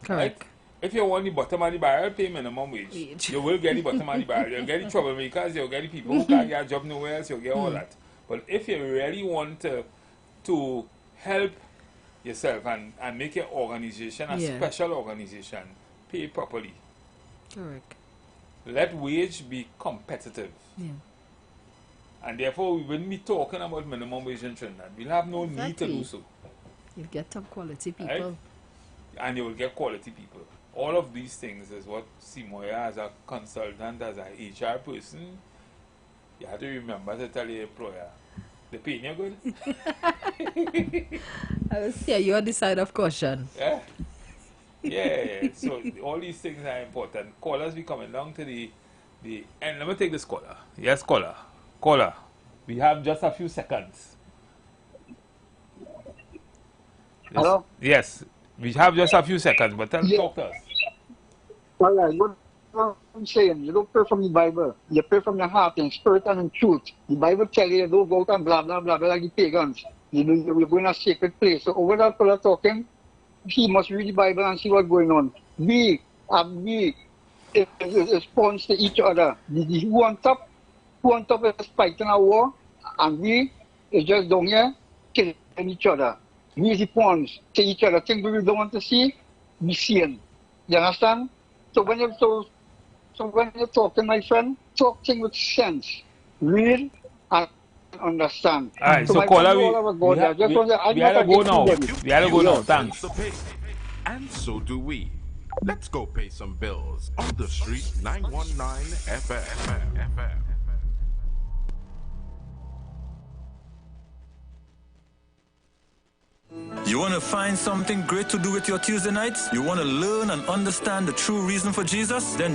Correct. Right? If you want the bottom of the barrel, pay minimum wage. You will get the bottom of the barrel. You'll get the troublemakers, you'll get the people who can't get a job nowhere else, you'll get all that. But if you really want to help yourself and make your organization a special organization, pay properly. Correct. Let wage be competitive. Yeah. And therefore, we wouldn't be talking about minimum wage in Trinidad. We'll have no need to do so. You'll get top quality people. Right? And you will get quality people. All of these things is what Simoya, as a consultant, as an HR person, you have to remember to tell your employer, the paying you good. I was you're on the side of caution. Yeah. Yeah. So all these things are important. Callers, we coming down to the and let me take this caller. Yes, caller. Caller. We have just a few seconds. Hello? Yes. We have just a few seconds, but talk to us. All right, what I'm saying, you don't pray from the Bible. You pray from your heart in spirit and in truth. The Bible tells you don't go out and blah, blah, blah, blah, like the pagans. You know, you're going to a sacred place. So over that fellow talking, he must read the Bible and see what's going on. We response to each other. Who on top is fighting a war, and we is just down here killing each other. We is the pawns to each other. Things we don't want to see, we see them. You understand? So when you're talking, my friend, talk things with sense. Read and understand. All right, so caller, we had to go now. We had to go now. Thanks. And so do we. Let's go pay some bills on the street 919 FM. You want to find something great to do with your Tuesday nights? You want to learn and understand the true reason for Jesus? Then